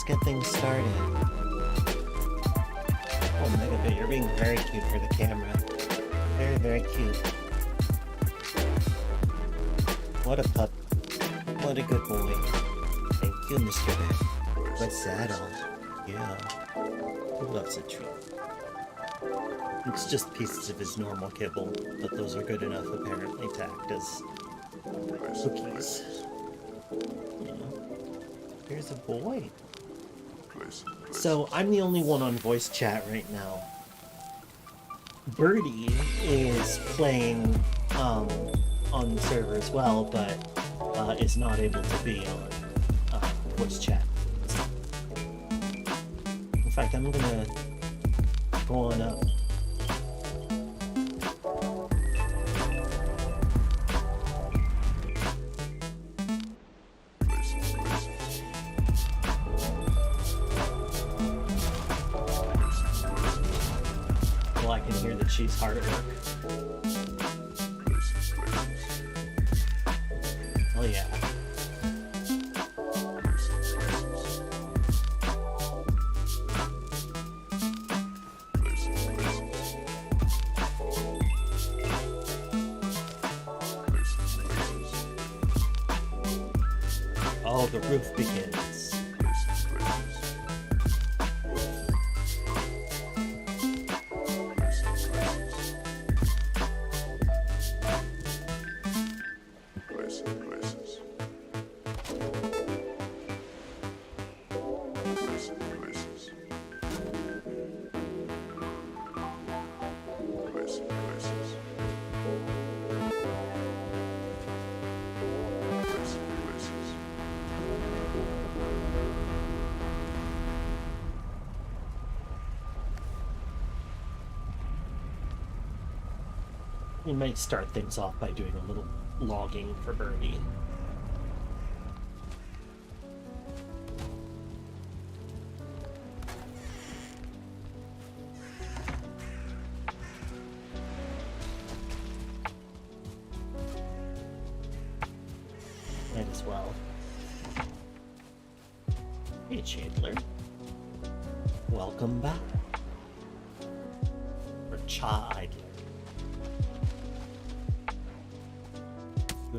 Get things started. Oh, Megabit, you're being very cute for the camera. Very, very cute. What a pup. What a good boy. Thank you, Mr. Bear. What's that all? Yeah. Who loves a treat? It's just pieces of his normal kibble, but those are good enough apparently to act as cookies. Yeah. There's a boy. So, I'm the only one on voice chat right now. Birdie is playing on the server as well, but is not able to be on voice chat. In fact, I'm gonna go on up. She's hard at work. Oh yeah. Oh, the roof begins. We might start things off by doing a little logging for Birdie. Might as well. Hey, Chandler. Welcome back. Or Cha Idler.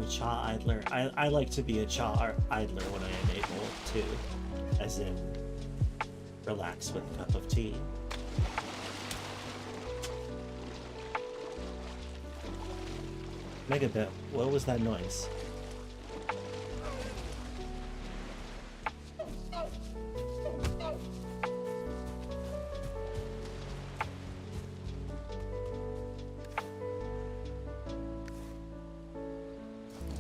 Cha Idler. I like to be a Cha Idler when I am able to, as in relax with a cup of tea. Megabit, what was that noise?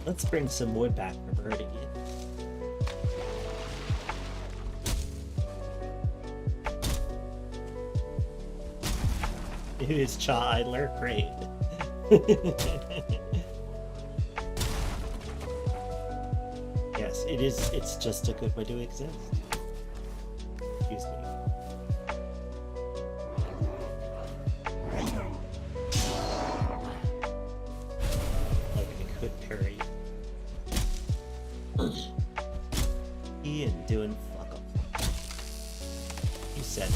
Let's bring some wood back for Birdie. It is Cha Idler, great. Yes, it is. It's just a good way to exist. Excuse me. Like I could parry. Ian doing fuck up. You said it.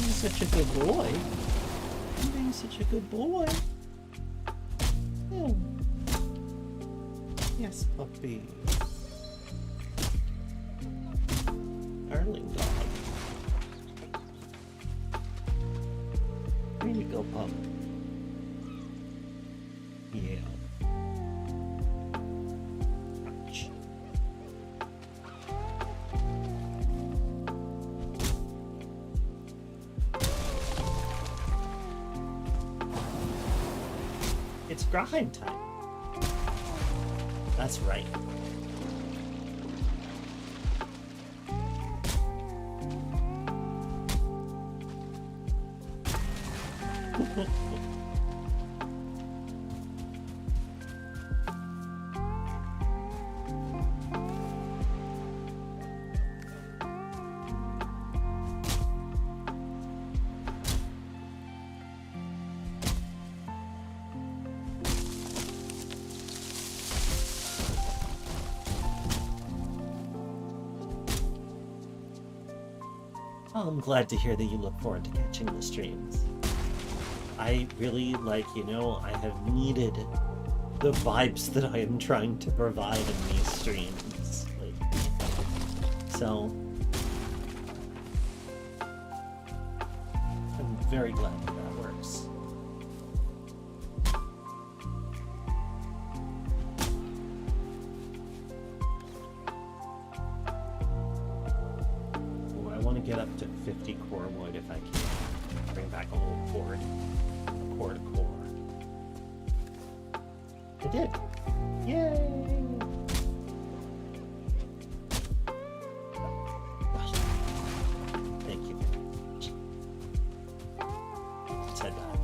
You're such a good boy. You're being such a good boy. Oh. Yes, puppy. Darling dog. There you go, pup. Yeah. Ouch. It's Valheim time. That's right. I'm glad to hear that you look forward to catching the streams. I really, I have needed the vibes that I am trying to provide in these streams. So, I'm very glad that works. Get up to 50 core wood if I can. Bring back a little cord. A cord core. I did. Yay! Thank you. Said that.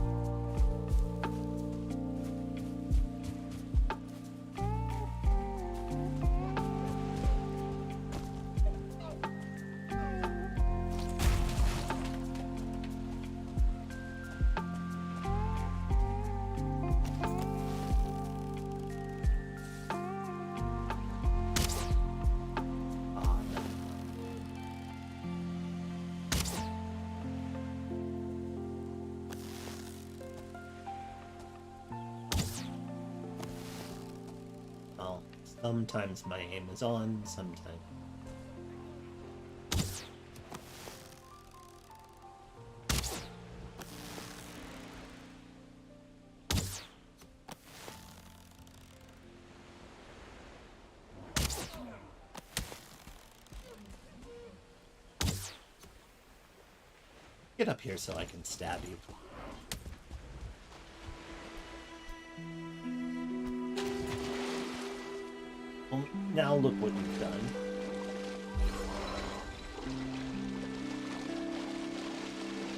Sometimes my aim is on, sometimes. Get up here so I can stab you. Well, now look what you've done.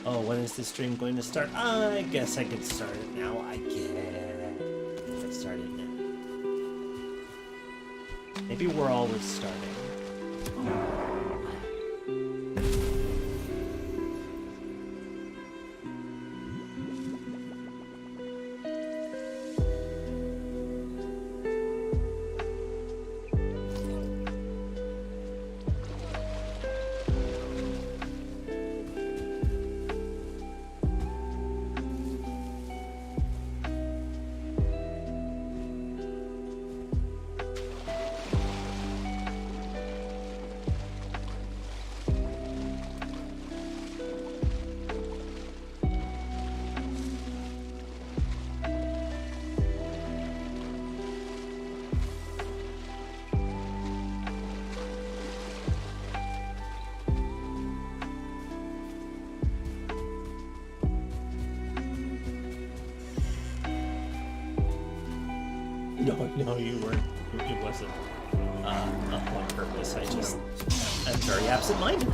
Oh, when is this stream going to start? I guess I could start it now. I guess. Let's start it now. Maybe we're always starting. No, you weren't. It wasn't on purpose. I'm very absent-minded.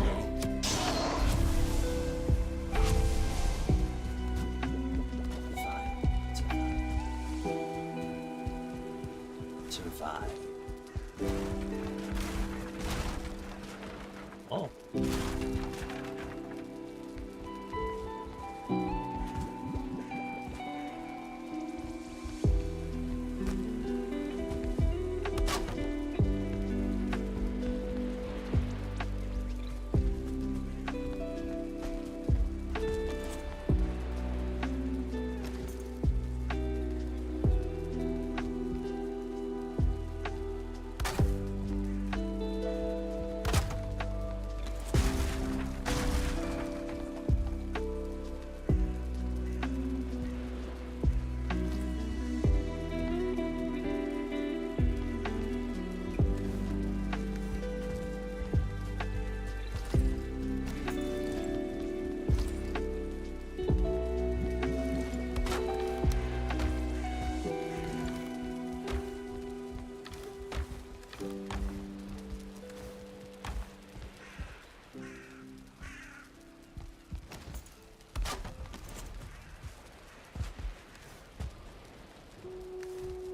Survive. Oh.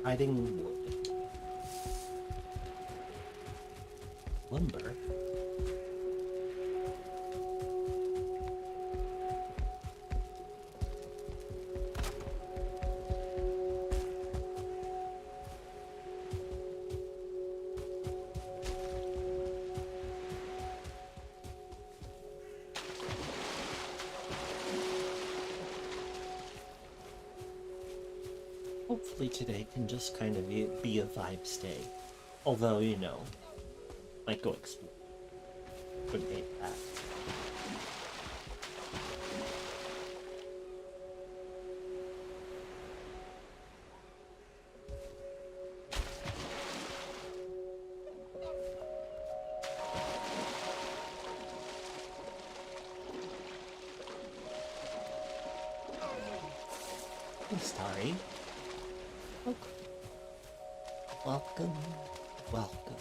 Hiding wood. Lumber. Hopefully today can just kind of be a vibe stay. Although, you know, might go explore. Couldn't hate that. I'm sorry. Welcome, welcome.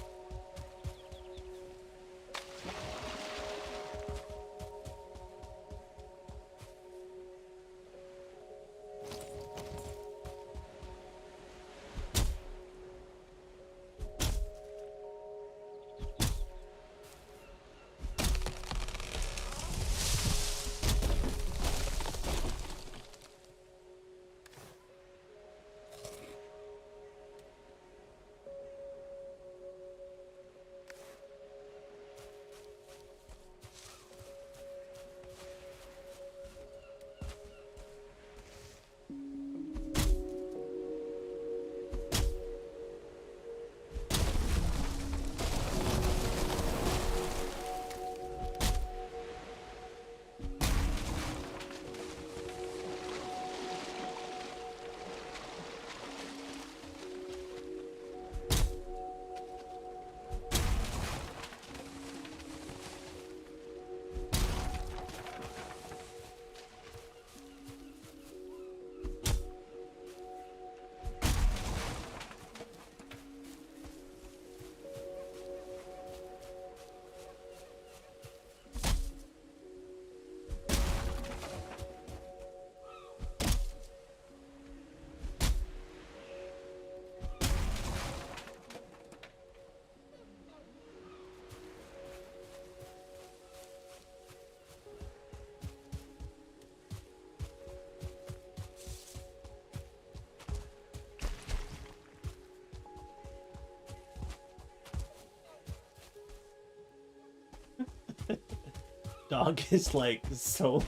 Dog is like so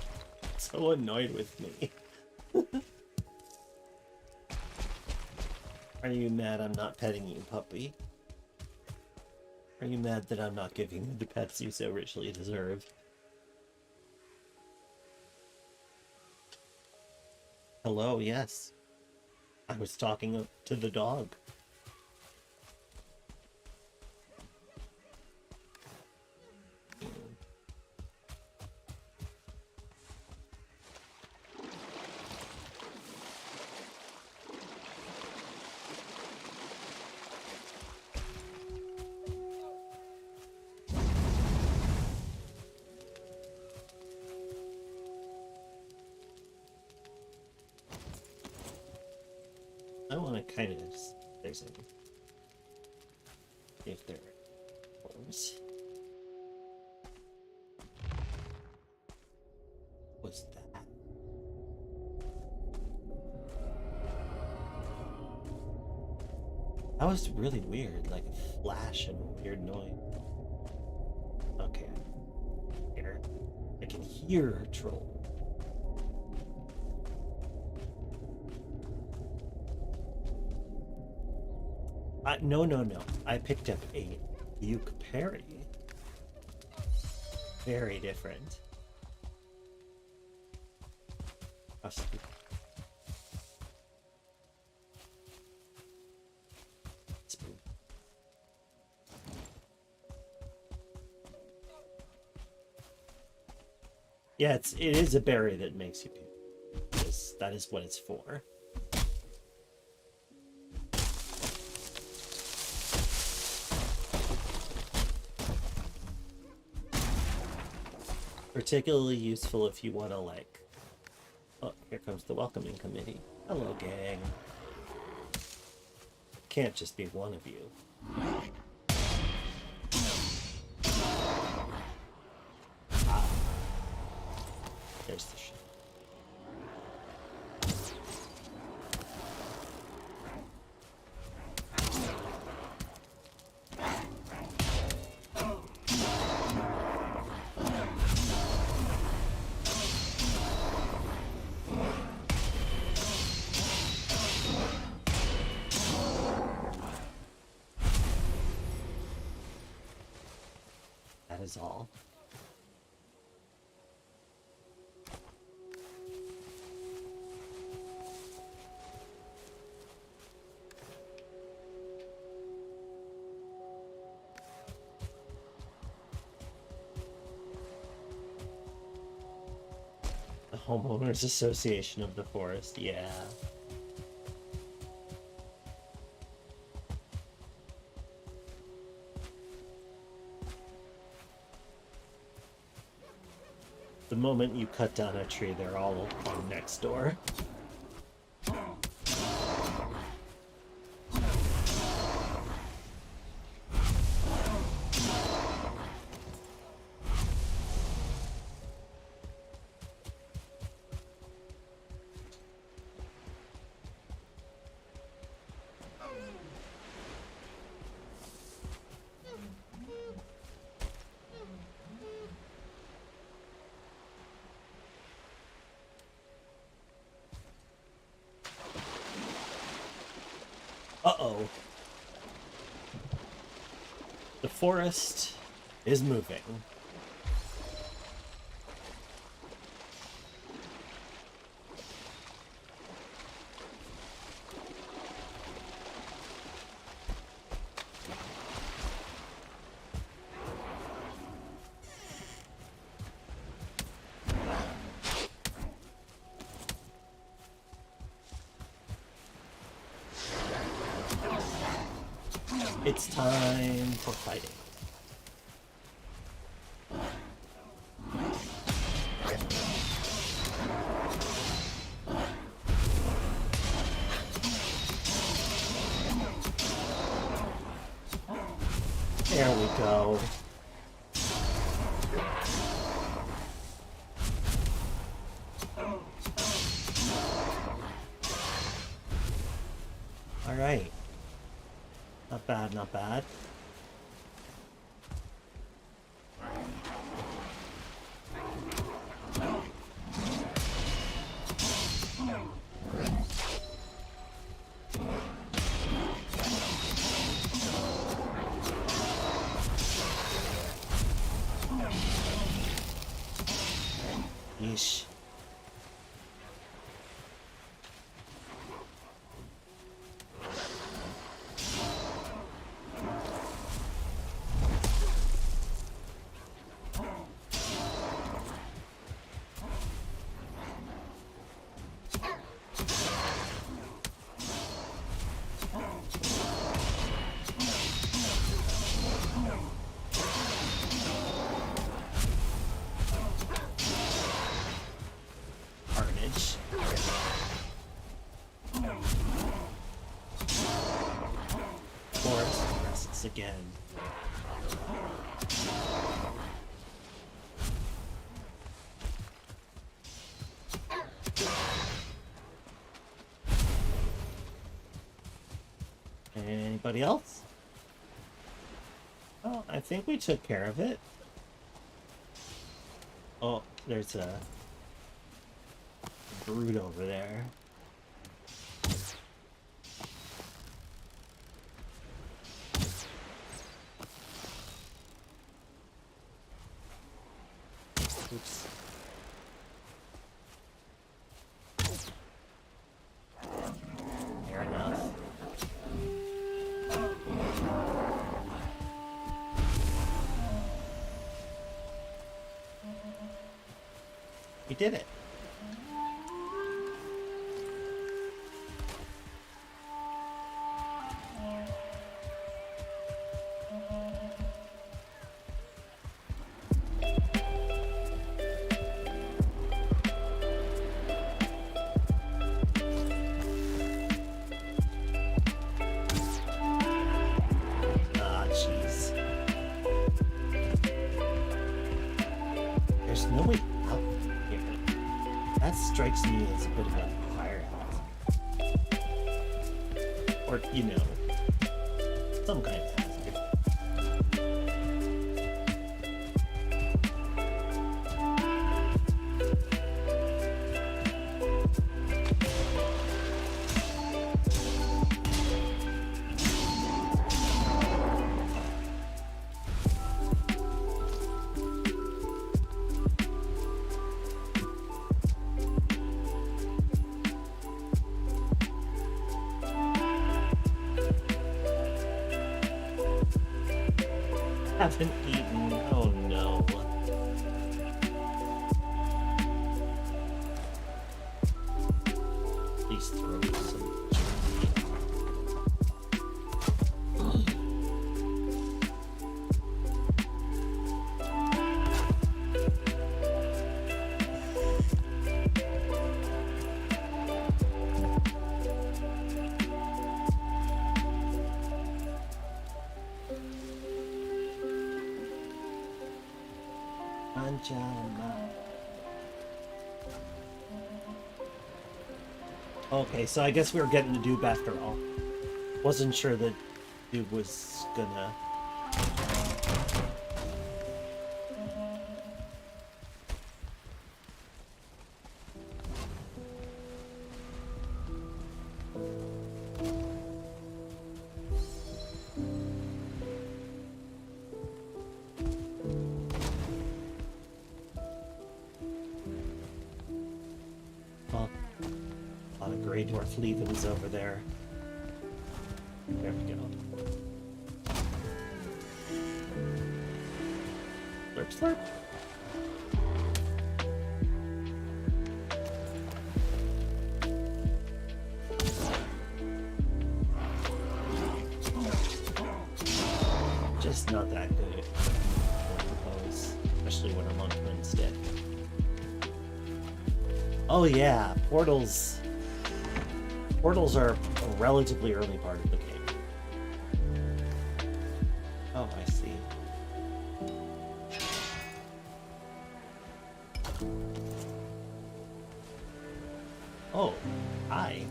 annoyed with me. Are you mad I'm not petting you, puppy? Are you mad that I'm not giving you the pets you so richly deserve? Hello, yes. I was talking to the dog. I want to kind of... There's any... If there are forms. What's that? That was really weird, like a flash and a weird noise. Okay. Here. I can hear a troll. No. I picked up a uke-berry. Very different. Yeah, it is a berry that makes you puke. That is what it's for. Particularly useful if you want to, like... Oh, here comes the welcoming committee. Hello, gang. Can't just be one of you. Ah. There's the shit. That is all. The Homeowners Association of the Forest, yeah. The moment you cut down a tree, they're all on next door. Uh-oh. The forest is moving. It's time for fighting. There we go. All right. Not bad, not bad. this again. Anybody else? Oh, I think we took care of it. Oh, there's a brood over there. Oops. Fair enough. We did it. Ah, jeez. There's no way out here. That strikes me as a bit of a fire hazard. Or, you know, some kind of hazard. Haven't eaten. Oh no. Please throw me some. Okay, so I guess we were getting the dupe after all. Wasn't sure that dude was gonna... Leavens over there. There we go. Slurp, slurp. Just not that good, I suppose, especially when I'm on twin stick. Oh yeah, portals. Portals are a relatively early part of the game. Oh, I see. Oh, hi.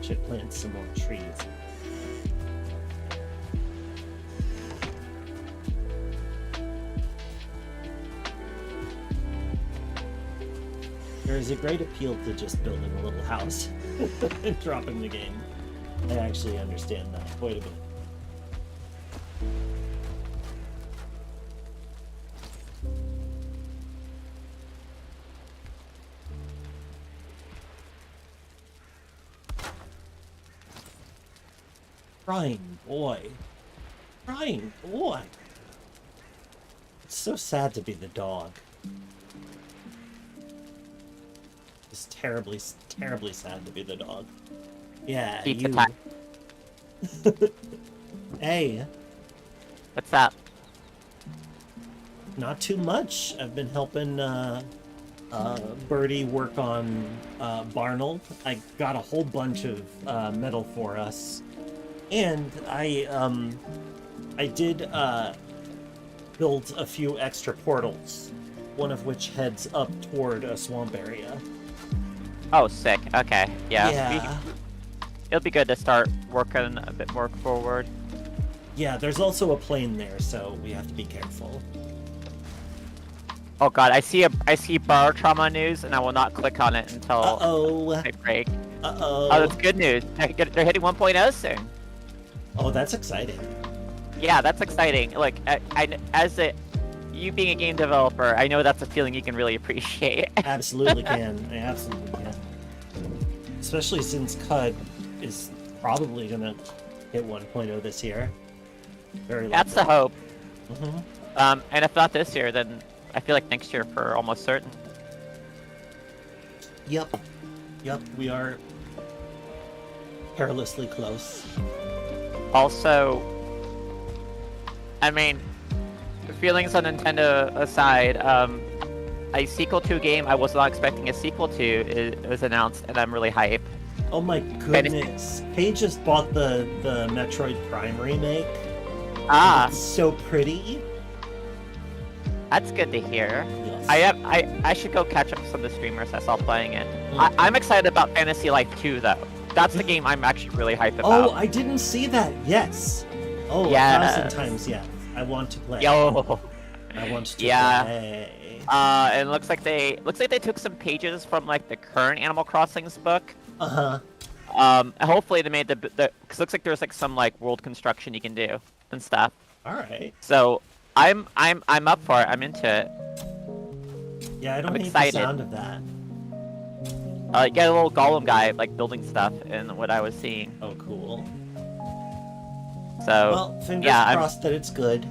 Should plant some more trees. There is a great appeal to just building a little house and dropping the game. I actually understand that quite a bit. Crying boy. Crying boy. It's so sad to be the dog. It's terribly, terribly sad to be the dog. Yeah, Keep you... the time. Hey, What's up? not too much. I've been helping Birdie work on Barnold. I got a whole bunch of metal for us, and I did build a few extra portals, one of which heads up toward a swamp area. Oh, sick. Okay, yeah. Yeah. It'll be good to start working a bit more forward. Yeah, there's also a plane there, so we have to be careful. Oh god, I see bar trauma news, and I will not click on it until I break. Uh-oh. Oh, that's good news. They're hitting 1.0 soon. Oh, that's exciting. Yeah, that's exciting. Like, you being a game developer, I know that's a feeling you can really appreciate. Absolutely can. I absolutely can. Especially since CUD is probably gonna hit 1.0 this year. Very likely. That's the hope. Mm-hmm. And if not this year, then I feel like next year for almost certain. Yep. Yep, we are perilously close. Also, I mean, feelings on Nintendo aside, a sequel to a game I was not expecting a sequel to is announced, and I'm really hyped. Oh my goodness. Paige just bought the Metroid Prime remake. Ah, It's so pretty. that's good to hear. Yes. I should go catch up with some of the streamers I saw playing it. I'm excited about Fantasy Life 2 though. That's the game I'm actually really hyped about. Oh, I didn't see that. Yes. Oh, Yes. 1,000 times yes. I want to play. Yo. I want to Yeah. play. And it looks like they took some pages from like the current Animal Crossing's book. Uh-huh. Hopefully they made the because it looks like there's like some like world construction you can do and stuff. All right. So I'm up for it. I'm into it. Yeah, I don't I'm hate excited. the sound of that. You get a little golem guy like building stuff and what I was seeing. Oh, cool. So Well, fingers yeah, crossed that it's good.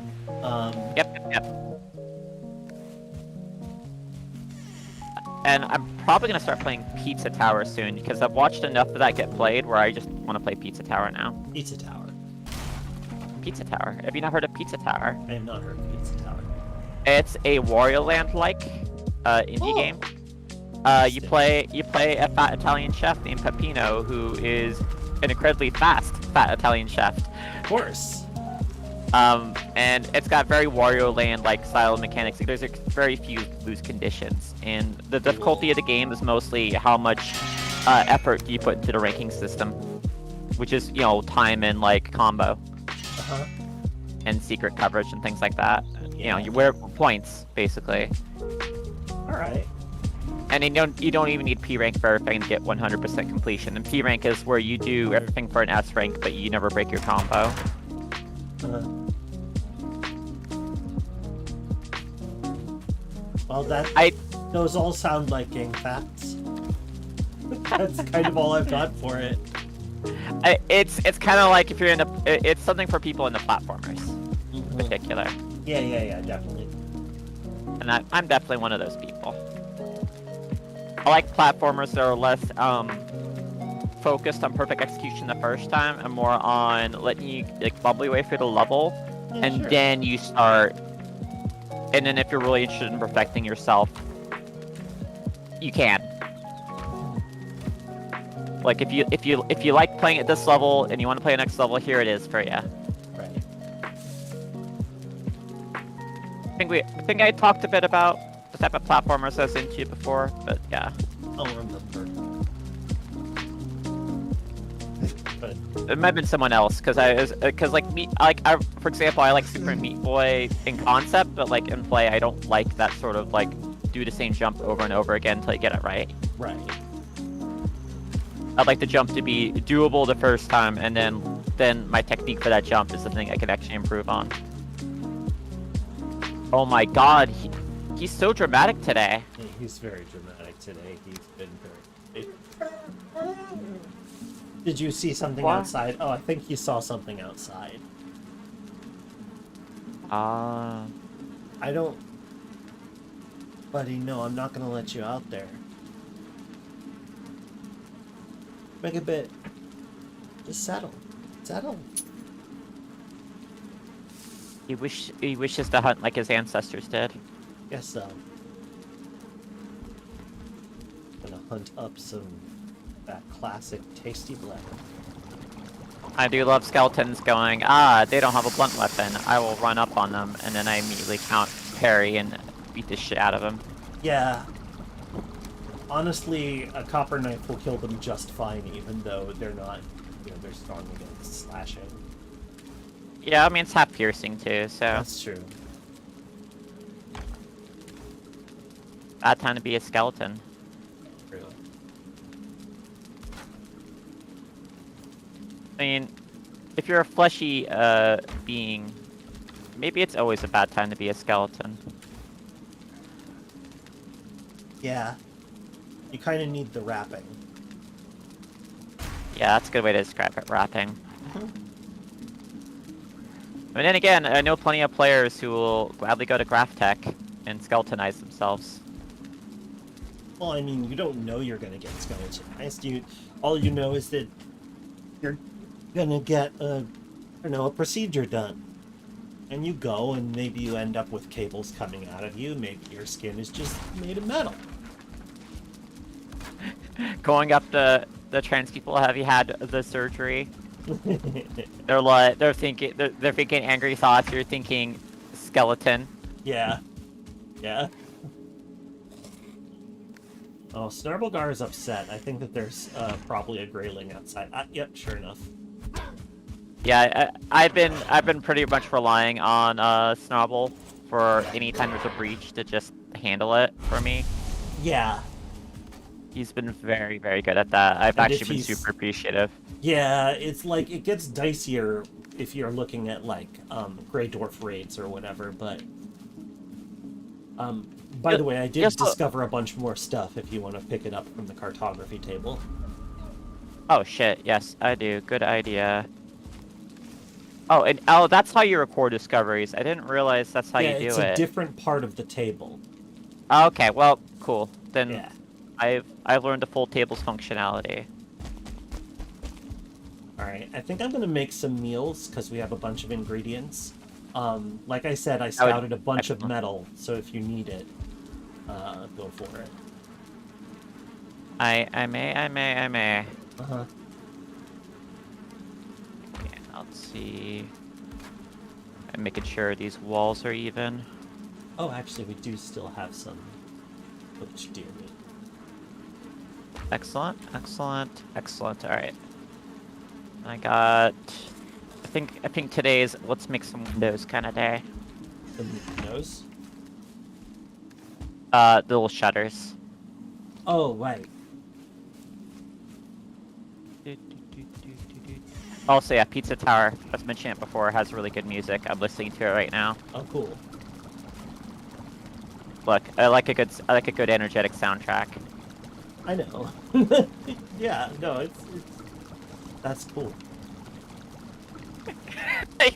Yep. And I'm probably gonna start playing Pizza Tower soon because I've watched enough of that get played where I just want to play Pizza Tower now. Pizza Tower. Pizza Tower. Have you not heard of Pizza Tower? I have not heard of Pizza Tower. It's a Wario Land-like indie game. You play a fat Italian chef named Peppino, who is an incredibly fast fat Italian chef. Of course. And it's got very Wario Land-like style of mechanics. There's very few loose conditions, and the difficulty of the game is mostly how much effort you put into the ranking system, which is time and like combo Uh-huh. and secret coverage and things like that. Yeah. You wear points basically. All right. And you don't even need P rank for everything to get 100% completion. And P rank is where you do everything for an S rank, but you never break your combo. Uh-huh. Well, those all sound like game facts. That's kind of all I've got for it. It's kind of like if you're it's something for people in the platformers, in particular. Yeah, definitely. And I'm definitely one of those people. I like platformers that are less focused on perfect execution the first time and more on letting you like bubble your way through the level, Yeah, and sure. then you start. And then if you're really interested in perfecting yourself, you can. Like if you like playing at this level and you want to play the next level, here it is for you. Right. I think I talked a bit about the type of platformers I was into before, but yeah. I'll remember. But It might have been someone else, because for example, I like Super Meat Boy in concept, but like in play, I don't like that sort of like do the same jump over and over again until you get it right. right. I'd like the jump to be doable the first time, and then my technique for that jump is the thing I can actually improve on. Oh my god, he's so dramatic today. Yeah, he's very dramatic today. He's been very. Did you see something What? outside? Oh, I think you saw something outside. Ah. I don't. Buddy, no, I'm not gonna let you out there. Make a bit. Just settle. Is that all? He wishes to hunt like his ancestors did. Guess so. Gonna hunt up some that classic tasty blend. I do love skeletons going, they don't have a blunt weapon. I will run up on them, and then I immediately count parry and beat the shit out of them. Yeah. Honestly, a copper knife will kill them just fine, even though they're not, they're strong against slashing. Yeah, I mean, it's half piercing too, so. That's true. Bad time to be a skeleton. True. I mean, if you're a fleshy being, maybe it's always a bad time to be a skeleton. Yeah. You kind of need the wrapping. Yeah, that's a good way to describe it, wrapping. But then again, I know plenty of players who will gladly go to Graph Tech and skeletonize themselves. Well, I mean, you don't know you're gonna get skeletonized. All you know is that you're gonna get a procedure done. And you go, and maybe you end up with cables coming out of you. Maybe your skin is just made of metal. Going up the trans people, have you had the surgery? They're thinking angry thoughts. You're thinking skeleton. Yeah. Yeah. Oh, Snarblgar is upset. I think that there's probably a grayling outside. Yep, sure enough. Yeah, I've been pretty much relying on Snarble for any time there's a breach to just handle it for me. Yeah. He's been very, very good at that. I've actually been super appreciative. Yeah, it's like, it gets dicier if you're looking at, like, Grey Dwarf raids or whatever, but... by the way, I did discover a bunch more stuff if you want to pick it up from the cartography table. Oh, shit. Yes, I do. Good idea. Oh, and that's how you record discoveries. I didn't realize that's how you do it. Yeah, it's a different part of the table. Okay, well, cool. Then Yeah. I've learned the full table's functionality. Alright, I think I'm going to make some meals, because we have a bunch of ingredients. Like I said, I scouted a bunch of metal, so if you need it, go for it. I may. Uh-huh. Okay, let's see. I'm making sure these walls are even. Oh, actually, we do still have some butch deer meat. Excellent. Alright. I got... I think today's let's make some windows kind of day. The windows? The little shutters. Oh, right. Also, yeah, Pizza Tower, as mentioned it before, has really good music. I'm listening to it right now. Oh, cool. Look, I like a good energetic soundtrack. I know. Yeah, no, it's that's cool.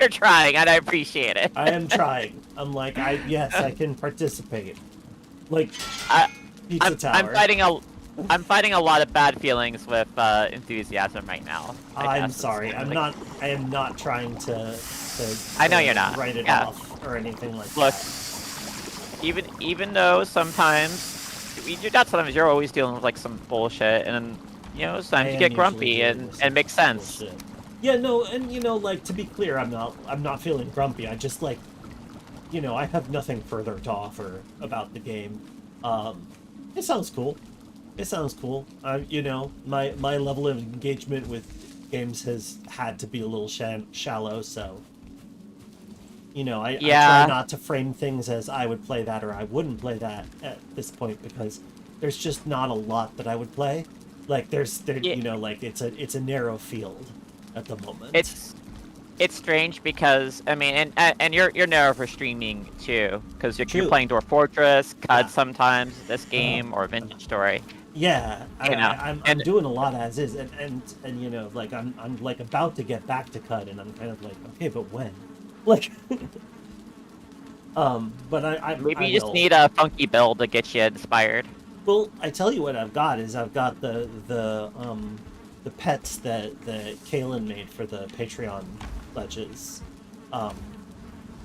You're trying, and I appreciate it. I am trying. I'm like, yes, I can participate. Like, Pizza Tower. I'm fighting a lot of bad feelings with enthusiasm right now. I'm sorry. I am not trying to I know you're not. Write it off or anything like Look, that. even though sometimes you're always dealing with like some bullshit, and sometimes you get grumpy and make sense. Bullshit. Yeah, no, and like, to be clear, I'm not feeling grumpy. I just like, I have nothing further to offer about the game. It sounds cool. My level of engagement with games has had to be a little shallow, so I try not to frame things as I would play that or I wouldn't play that at this point, because there's just not a lot that I would play. Like it's a narrow field at the moment. It's strange because I mean, and you're narrow for streaming too, because you're playing Dwarf Fortress, CUD sometimes this game, or Vintage Story. Yeah, I'm doing a lot as is, and like I'm like about to get back to CUD, and I'm kind of like, okay, but when? Like, but I maybe you just need a funky build to get you inspired. Well, I tell you what I've got is I've got the pets that Kaylin made for the Patreon pledges, that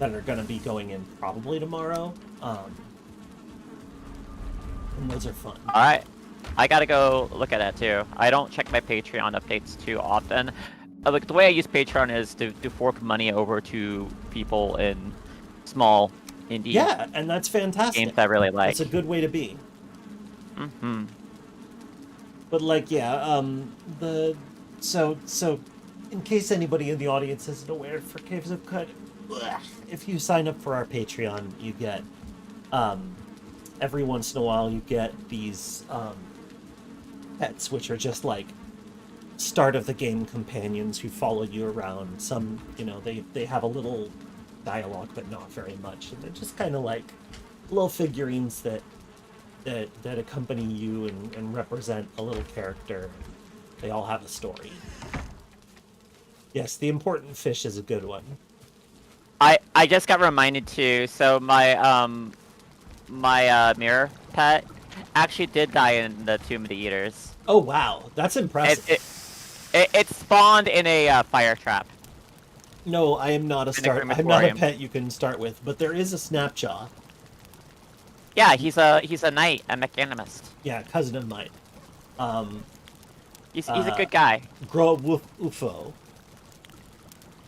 are gonna be going in probably tomorrow. And those are fun. All right. I gotta go look at that too. I don't check my Patreon updates too often. Like the way I use Patreon is to fork money over to people in small indie Yeah, and that's fantastic. games I really like. It's a good way to be. Mm-hmm. But like, yeah, so in case anybody in the audience isn't aware, for Caves of Cut, if you sign up for our Patreon, you get every once in a while you get these pets, which are just like start of the game companions who follow you around. Some, you know, they have a little dialogue, but not very much, and they're just kind of like little figurines that accompany you and represent a little character. They all have a story. Yes, the important fish is a good one. I just got reminded too. So my mirror pet actually did die in the Tomb of the Eaters. Oh wow, that's impressive. It spawned in a fire trap. No, I am not a start. I'm not a pet you can start with, but there is a Snapjaw. Yeah, he's a knight, a mechanimist. Yeah, cousin of mine. He's a good guy. Grahu-Rubufo,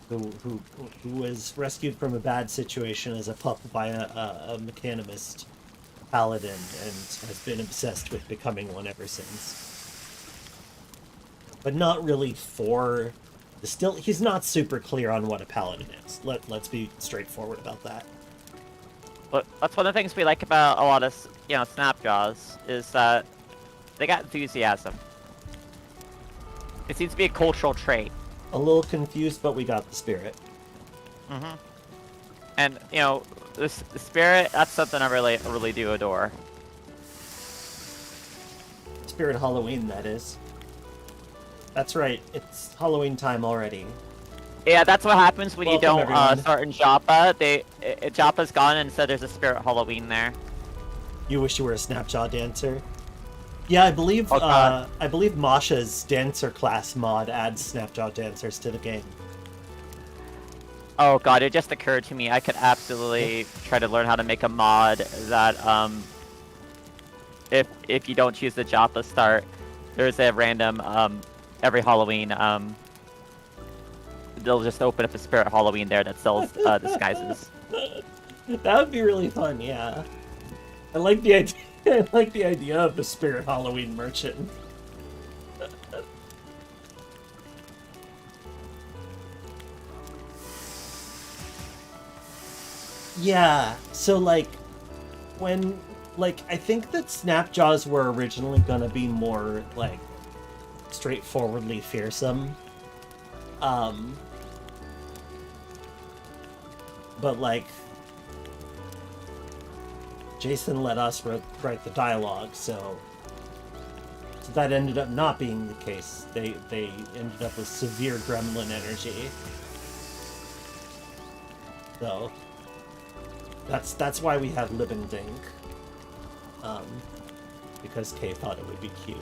who was rescued from a bad situation as a pup by a mechanimist paladin and has been obsessed with becoming one ever since. But not really for the he's not super clear on what a paladin is. Let's be straightforward about that. But that's one of the things we like about a lot of Snapjaws is that they got enthusiasm. It seems to be a cultural trait. A little confused, but we got the spirit. Mm-hmm. And the spirit, that's something I really do adore. Spirit Halloween, that is. That's right. It's Halloween time already. Yeah, that's what happens when Welcome, you don't start in Joppa. Joppa's gone, and instead there's a Spirit Halloween there. You wish you were a Snapjaw dancer. Yeah, I believe Masha's dancer class mod adds Snapjaw dancers to the game. Oh god, it just occurred to me I could absolutely try to learn how to make a mod that if you don't choose the Joppa start, there's a random every Halloween they'll just open up a Spirit Halloween there that sells disguises. That would be really fun, yeah. I like the idea. I like the idea of the Spirit Halloween merchant. Yeah, so like I think that Snapjaws were originally gonna be more like straightforwardly fearsome. But like Jason let us write the dialogue, so that ended up not being the case. They ended up with severe gremlin energy. So that's why we have Livendink. Because Kay thought it would be cute.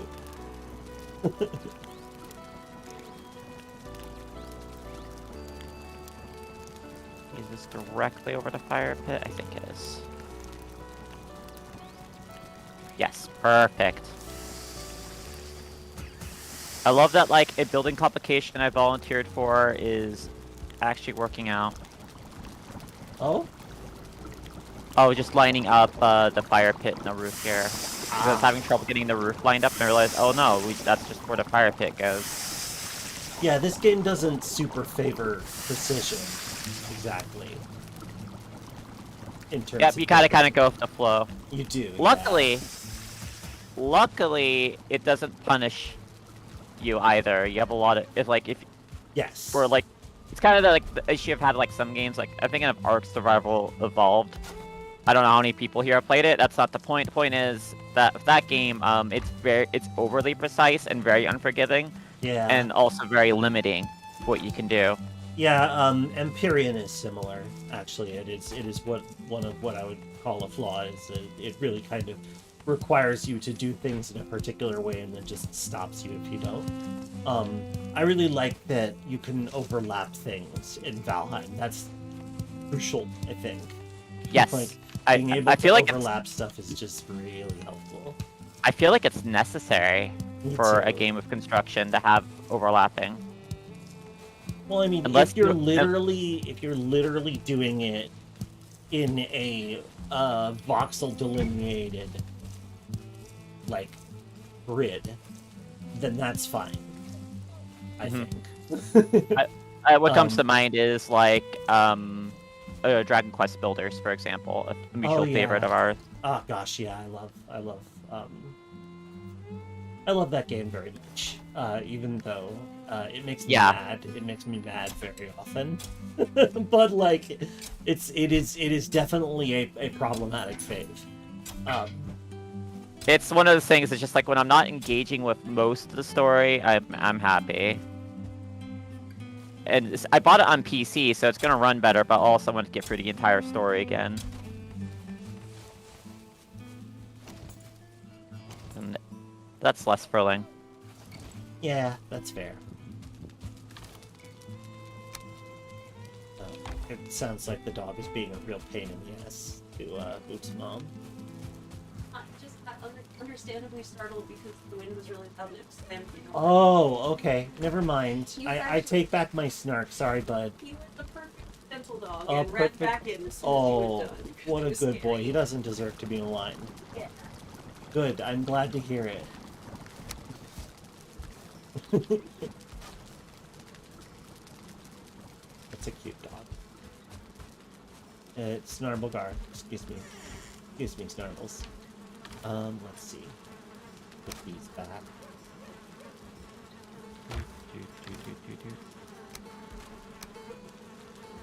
Is this directly over the fire pit? I think it is. Yes, perfect. I love that, like, a building complication I volunteered for is actually working out. Oh? Oh, just lining up the fire pit and the roof here. Because I was having trouble getting the roof lined up, and I realized, oh no, that's just where the fire pit goes. Yeah, this game doesn't super favor precision, exactly. In terms Yep, you gotta kind of go with the flow. You do. Luckily, it doesn't punish you either. You have a lot of Yes. for like, it's kind of like the issue I've had like some games. Like I'm thinking of Ark Survival Evolved. I don't know how many people here have played it. That's not the point. The point is that game, it's overly precise and very unforgiving. Yeah. And also very limiting what you can do. Yeah, Empyrean is similar. Actually, it is one of what I would call a flaw. Is that it really kind of requires you to do things in a particular way and then just stops you if you don't. I really like that you can overlap things in Valheim. That's crucial, I think. Yes. Like, being able I to feel like overlap stuff is just really helpful. I feel like it's necessary Me for a too. game of construction to have overlapping. Well, I mean, Unless if you're you- literally doing it in a voxel delineated like grid, then that's fine. I Mhm. think. What comes to mind is like Dragon Quest Builders, for example, a mutual favorite of ours. Oh gosh, yeah, I love that game very much. Even though it makes me mad. It makes me mad very often. But like, it is definitely a problematic fave. It's one of those things. It's just like when I'm not engaging with most of the story, I'm happy. And I bought it on PC, so it's gonna run better. But also, I want to get through the entire story again. And that's less thrilling. Yeah, that's fair. It sounds like the dog is being a real pain in the ass to Boot's mom. Understandably startled because the wind was really loud and it slammed me. Oh, okay. Never mind. He was I actually- take back my snark. Sorry, bud. He was the perfect gentle dog Oh, and ran perfect. back in as soon as he Oh, was done. what It a was good boy. scary. He doesn't deserve to be aligned. Yeah. Good. I'm glad to hear it. It's a cute dog. It's Snarblgar. Excuse me. Excuse me, Snarbles. Let's see. Put these back.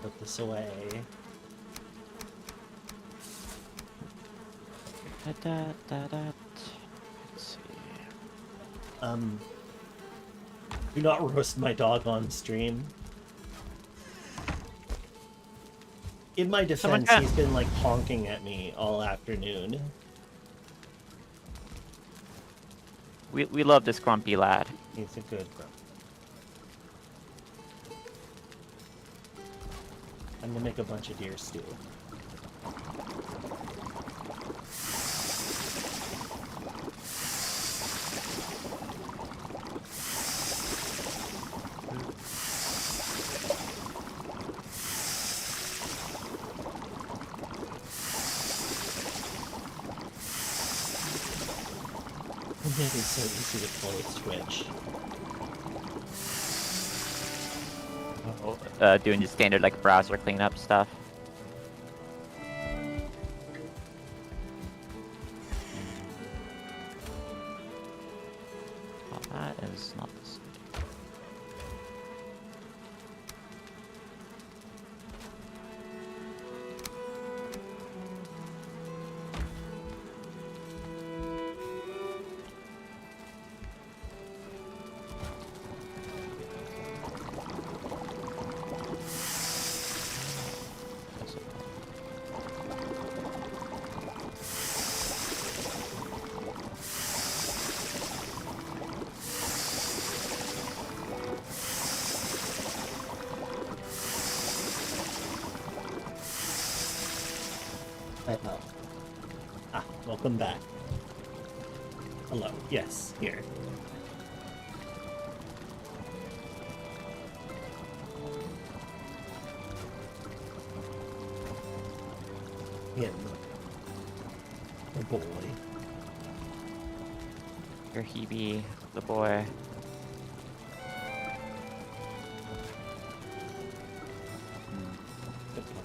Put this away. Let's see. Do not roast my dog on stream. In my defense, he's been like honking at me all afternoon. We love this grumpy lad. He's a good bro. I'm gonna make a bunch of deer stew. It is so easy to close Twitch. Doing the standard like browser cleanup stuff. Well, that is not the same. Welcome back. Hello. Yes, here. Him. The boy. Your Hebe, the boy. Good pup.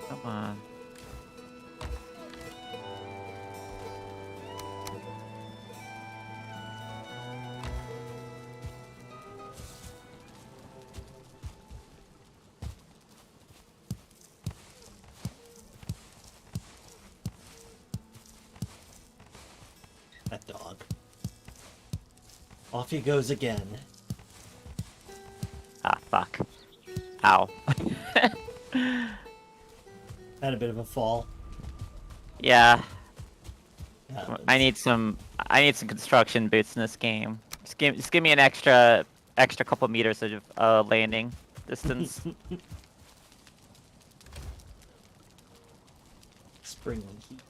Come on. That dog. Off he goes again. Ah, fuck. Ow. Had a bit of a fall. Yeah, Happens. I need some construction boots in this game. Just give me an extra couple meters of landing distance. Spring heat.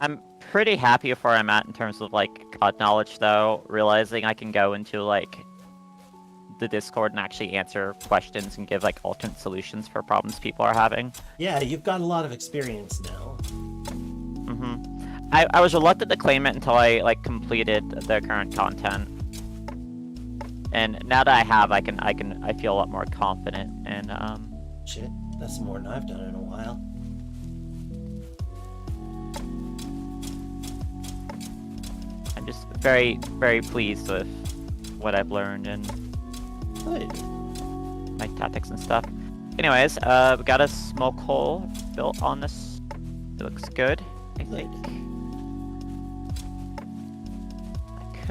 I'm pretty happy with where I'm at in terms of like God knowledge, though. Realizing I can go into like the Discord and actually answer questions and give like alternate solutions for problems people are having. Yeah, you've got a lot of experience now. I was reluctant to claim it until I like completed the current content, and now that I have, I feel a lot more confident. And Shit, that's more than I've done in a while. I'm just very, very pleased with what I've learned and Good. my tactics and stuff. Anyways, we got a smoke hole built on this. It looks good, I think.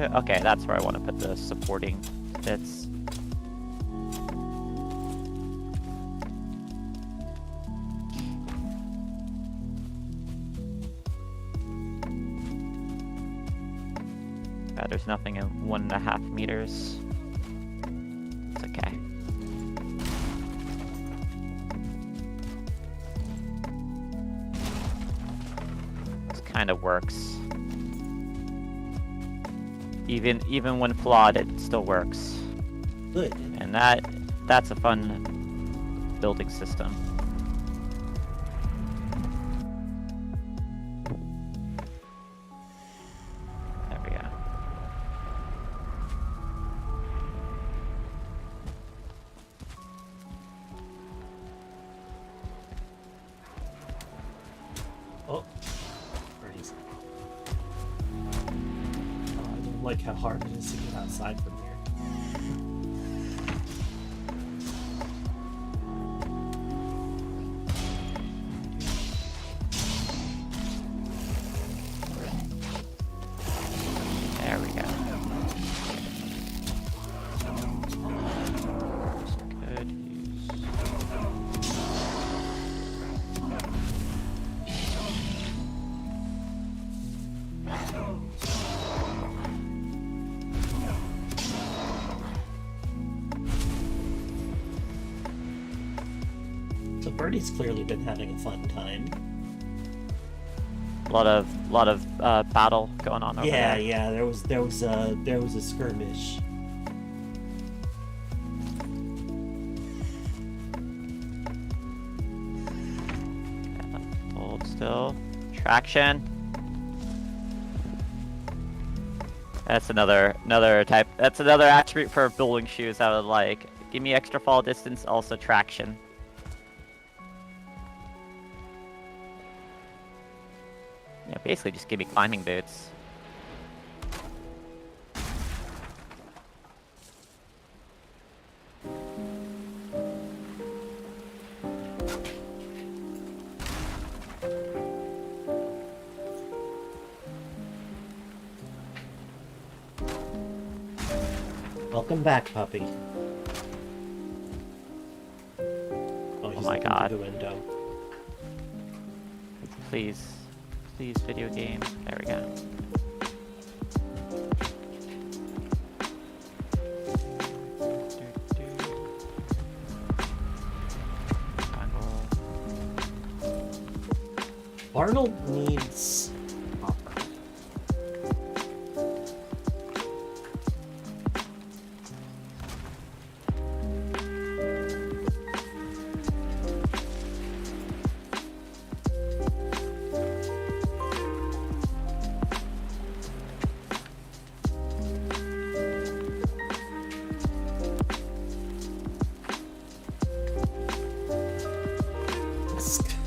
Okay, that's where I want to put the supporting bits. There's nothing in 1.5 meters. It's okay. This kind of works. Even when flawed, it still works. Good. And that's a fun building system. There we go. Oh. Crazy. I don't like how hard it is to get outside from here. There we go. Could use. So Birdie's clearly been having a fun time. A lot of battle going on over Yeah, there. yeah. There was a skirmish. Hold still. Traction. That's another type. That's another attribute for building shoes I would like. Give me extra fall distance, also traction. Yeah, basically just give me climbing boots. Welcome back, puppy. Oh, he's my looking God. through the window. Please. Please, video game. There we go. Arnold needs copper.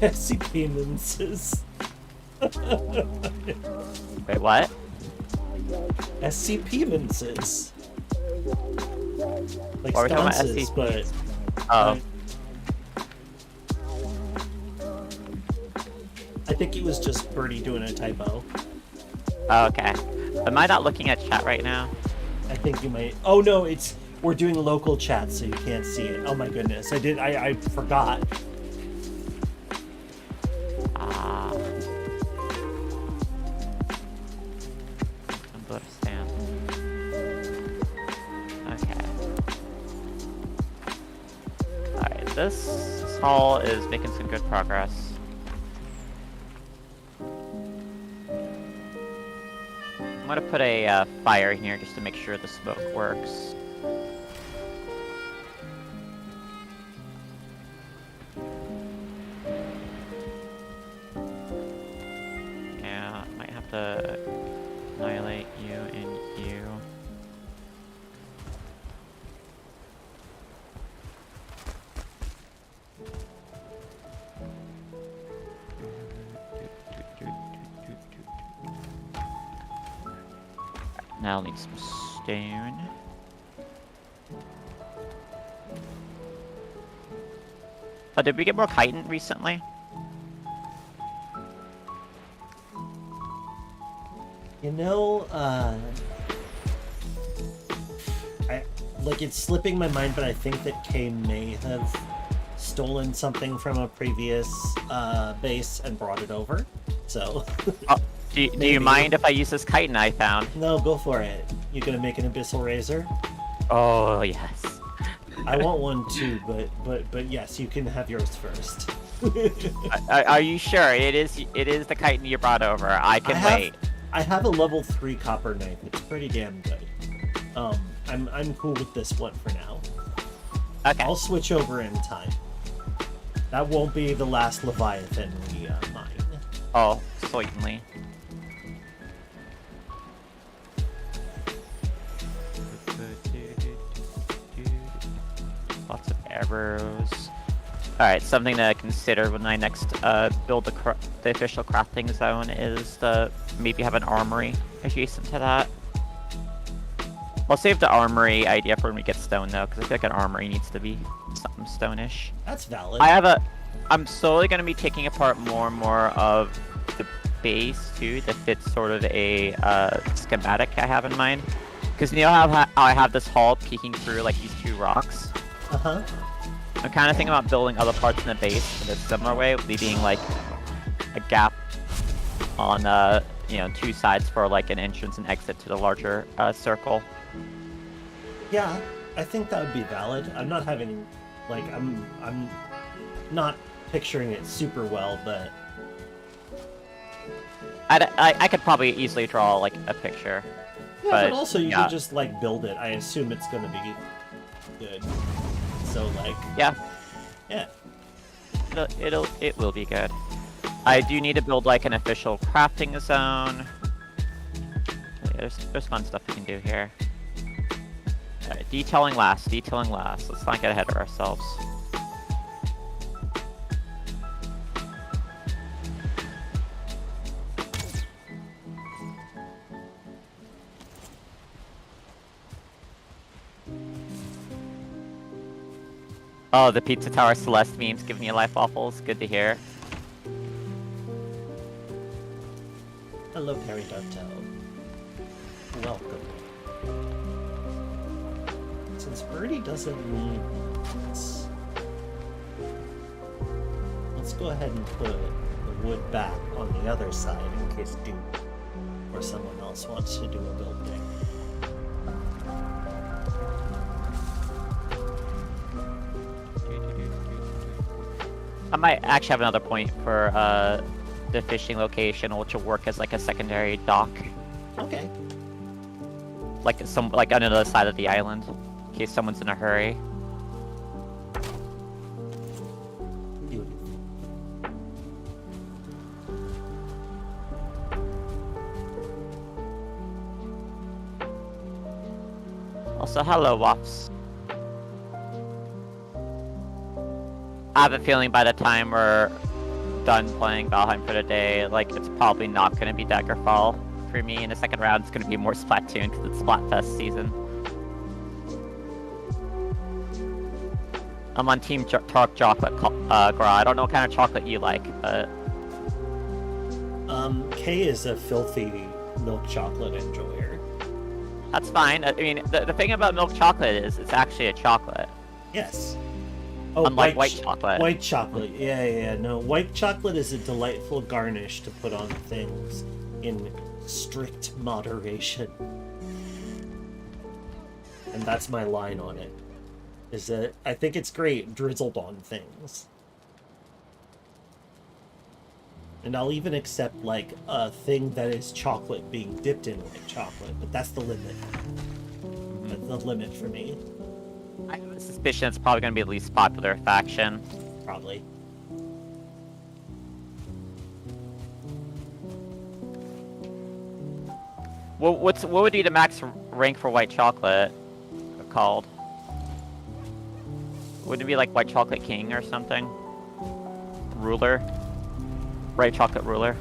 SCP Minces. Wait, what? SCP Minces. Like What are we talking about, sconces, SCP? but Oh. I think it was just Birdie doing a typo. Oh, okay. Am I not looking at chat right now? I think you might. Oh no, we're doing local chat, so you can't see it. Oh my goodness, I forgot. Ah. Understand. Okay. Alright, this hall is making some good progress. I'm gonna put a fire here just to make sure the smoke works. Yeah, I might have to annihilate you and you. Now I'll need some stone. Oh, did we get more chitin recently? You know, it's slipping my mind, but I think that Kay may have stolen something from a previous base and brought it over. So. Do you mind if I use this chitin I found? No, go for it. You gonna make an abyssal razor? Oh yes. I want one too, but yes, you can have yours first. Are you sure? It is the chitin you brought over. I can wait. I have a level 3 copper knife. It's pretty damn good. I'm cool with this one for now. Okay. I'll switch over in time. That won't be the last Leviathan we mine. Oh, certainly. Lots of arrows. Alright, something to consider when I next build the official crafting zone is to maybe have an armory adjacent to that. I'll save the armory idea for when we get stone though, because I feel like an armory needs to be something stone-ish. That's valid. I'm slowly going to be taking apart more and more of the base too that fits sort of a schematic I have in mind. Because you know how I have this hall peeking through like these two rocks? Uh-huh. I'm kind of thinking about building other parts in the base in a similar way, leaving like a gap on two sides for like an entrance and exit to the larger circle. Yeah, I think that would be valid. I'm not having like I'm not picturing it super well, but I could probably easily draw like a picture. Yeah, but also you can just like build it. I assume it's gonna be good. So like yeah. It will be good. I do need to build like an official crafting zone. Yeah, there's fun stuff we can do here. Alright, detailing last. Let's not get ahead of ourselves. Oh, the Pizza Tower Celeste memes giving you life waffles. Good to hear. hello, Perry Dartel. Welcome. Since Birdie doesn't need this, let's go ahead and put the wood back on the other side in case Duke or someone else wants to do a building. I might actually have another point for the fishing location, which will work as like a secondary dock. Okay. Like on another side of the island, in case someone's in a hurry. Beautiful. Also, hello, Wops. I have a feeling by the time we're done playing Valheim for the day, like, it's probably not going to be Daggerfall for me in the second round. It's going to be more Splatoon because it's Splatfest season. I'm on Team Dark Chocolate, Gra. I don't know what kind of chocolate you like, but... Kay is a filthy milk chocolate enjoyer. That's fine. I mean, the thing about milk chocolate is it's actually a chocolate. Yes. Oh, Unlike white chocolate. White chocolate. Yeah. No, white chocolate is a delightful garnish to put on things in strict moderation. And that's my line on it. Is that I think it's great drizzled on things. And I'll even accept, like, a thing that is chocolate being dipped in white chocolate, but that's the limit. That's the limit for me. I have a suspicion it's probably going to be the least popular faction. Probably. Well, what would be the max rank for white chocolate called? Wouldn't it be like White Chocolate King or something? Ruler? White Chocolate Ruler?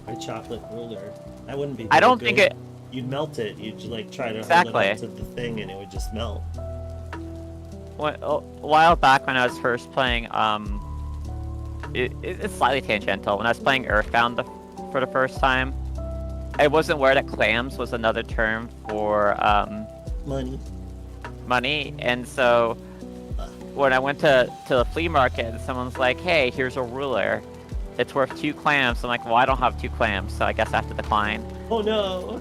White chocolate ruler. That wouldn't be. I don't good. think it... You'd melt it. You'd like try to Exactly. hold it up to the thing, and it would just melt. A while back when I was first playing, it's slightly tangential. When I was playing Earthbound for the first time, I wasn't aware that clams was another term for money, and so when I went to the flea market and someone's like, "Hey, here's a ruler. It's worth 2 clams." I'm like, "Well, I don't have 2 clams, so I guess I have to decline." Oh no!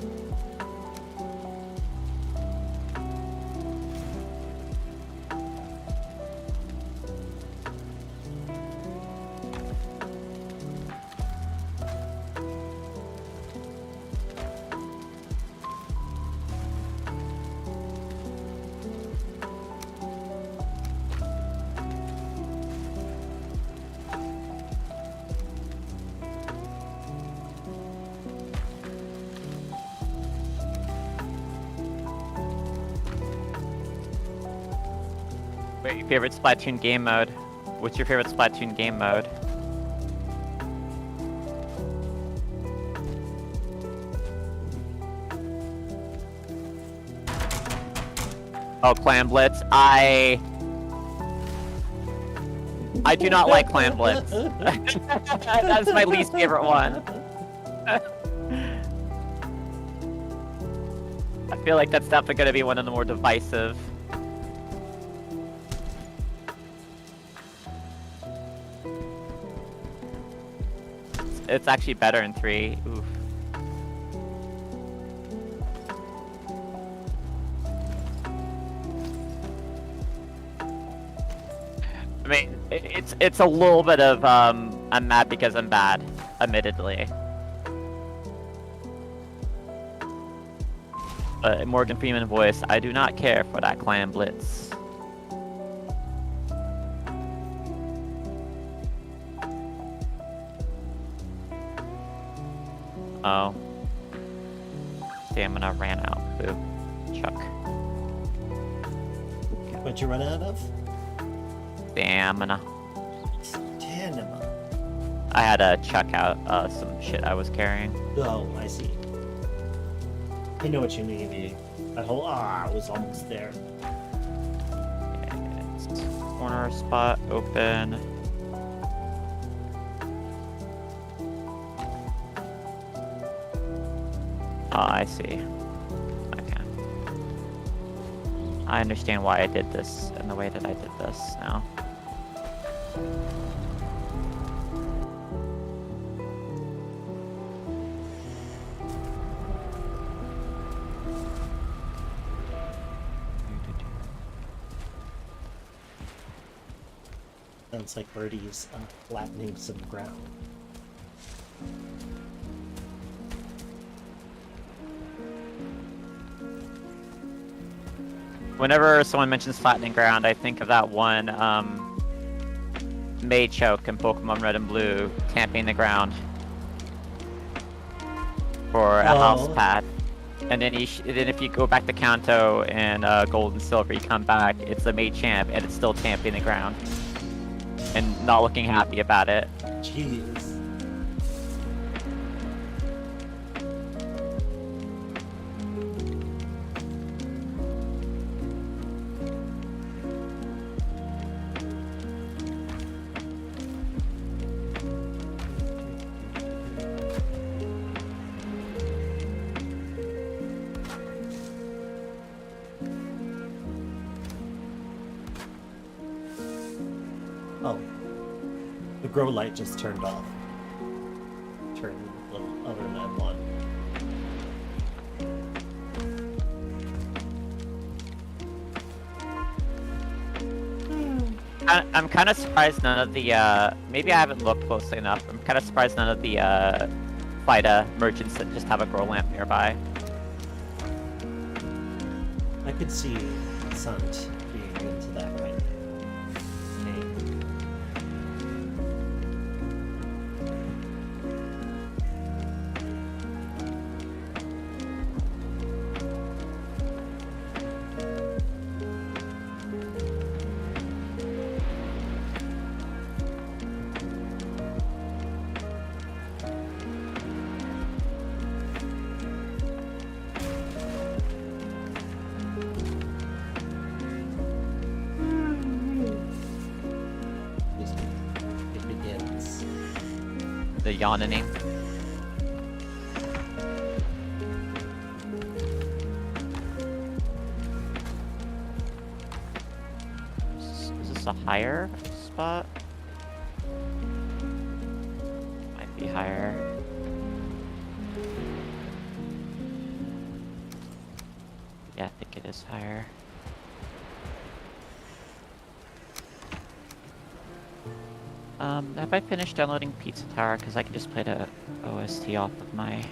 Wait, your favorite Splatoon game mode? What's your favorite Splatoon game mode? Oh, Clam Blitz. I do not like Clam Blitz. That's my least favorite one. I feel like that's definitely going to be one of the more divisive. It's actually better in 3. Oof. I mean, it's a little bit of I'm mad because I'm bad, admittedly. But Morgan Freeman voice, I do not care for that Clam Blitz. Oh. Stamina ran out. Boo. Chuck. What'd you run out of? Stamina. Stamina. I had to chuck out some shit I was carrying. Oh, I see. I know what you mean. That whole I was almost there. It's corner spot open. Oh, I see. Okay. I understand why I did this and the way that I did this now. Sounds like Birdie's flattening some ground. Whenever someone mentions flattening ground, I think of that one Machoke in Pokemon Red and Blue tamping the ground for a house pad. And then if you go back to Kanto and Gold and Silver, you come back, it's a Machamp and it's still tamping the ground. And not looking happy about it. Jeez. grow light just turned off. Turn the other lamp on. I'm kind of surprised none of the, maybe I haven't looked closely enough. I'm kind of surprised none of the, FIDA merchants that just have a grow lamp nearby. I could see Sant being into that right now. Okay. It begins. The yawning. Is this a higher spot? Might be higher. Yeah, I think it is higher. Have I finished downloading Pizza Tower? Because I can just play the OST off of my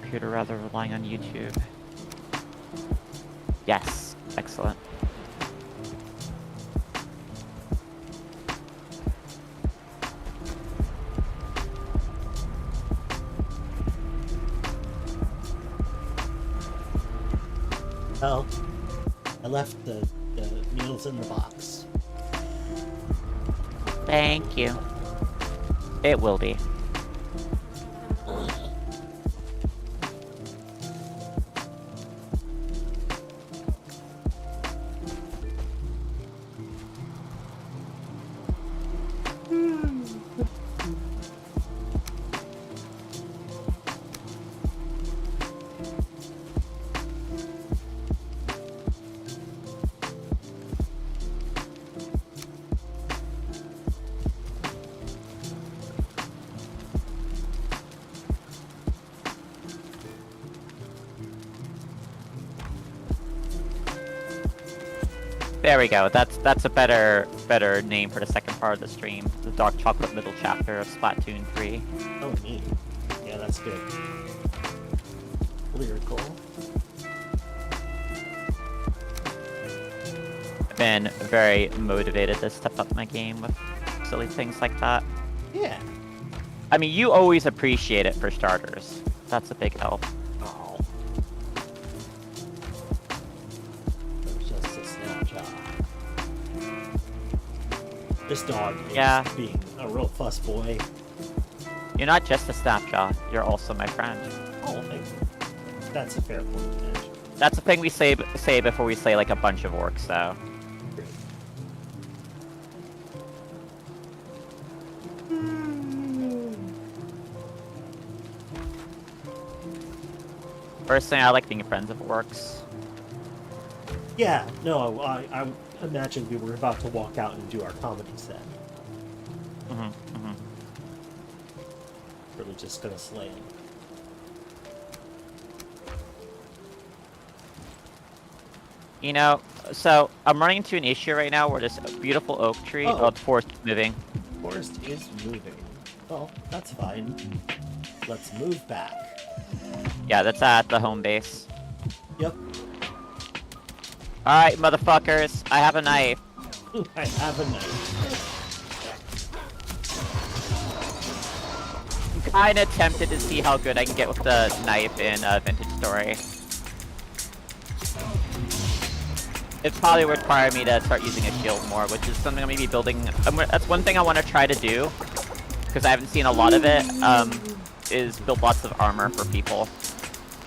computer rather than relying on YouTube. Yes, excellent. Well, I left the meals in the box. Thank you. It will be. There we go. That's a better name for the second part of the stream. The Dark Chocolate Middle Chapter of Splatoon 3. Oh, neat. Yeah, that's good. Lyrical. I've been very motivated to step up my game with silly things like that. Yeah. I mean, you always appreciate it for starters. That's a big help. Oh. That was just a snapshot. This dog is being a real fuss boy. You're not just a snapshot, you're also my friend. Oh, thank you. That's a fair point, Nash. That's a thing we say before we slay like a bunch of orcs, though. Great. Personally, I like being friends of orcs. Yeah, no, I imagine we were about to walk out and do our comedy set. Really just gonna slay him. You know, so I'm running into an issue right now where this beautiful oak tree, Oh. the forest is moving. Forest is moving. Well, that's fine. Let's move back. Yeah, that's at the home base. Yep. Alright, motherfuckers, I have a knife. I have a knife. I'm kinda tempted to see how good I can get with the knife in Vintage Story. It probably would require me to start using a shield more, which is something I'm gonna be building. That's one thing I want to try to do, because I haven't seen a lot of it, is build lots of armor for people.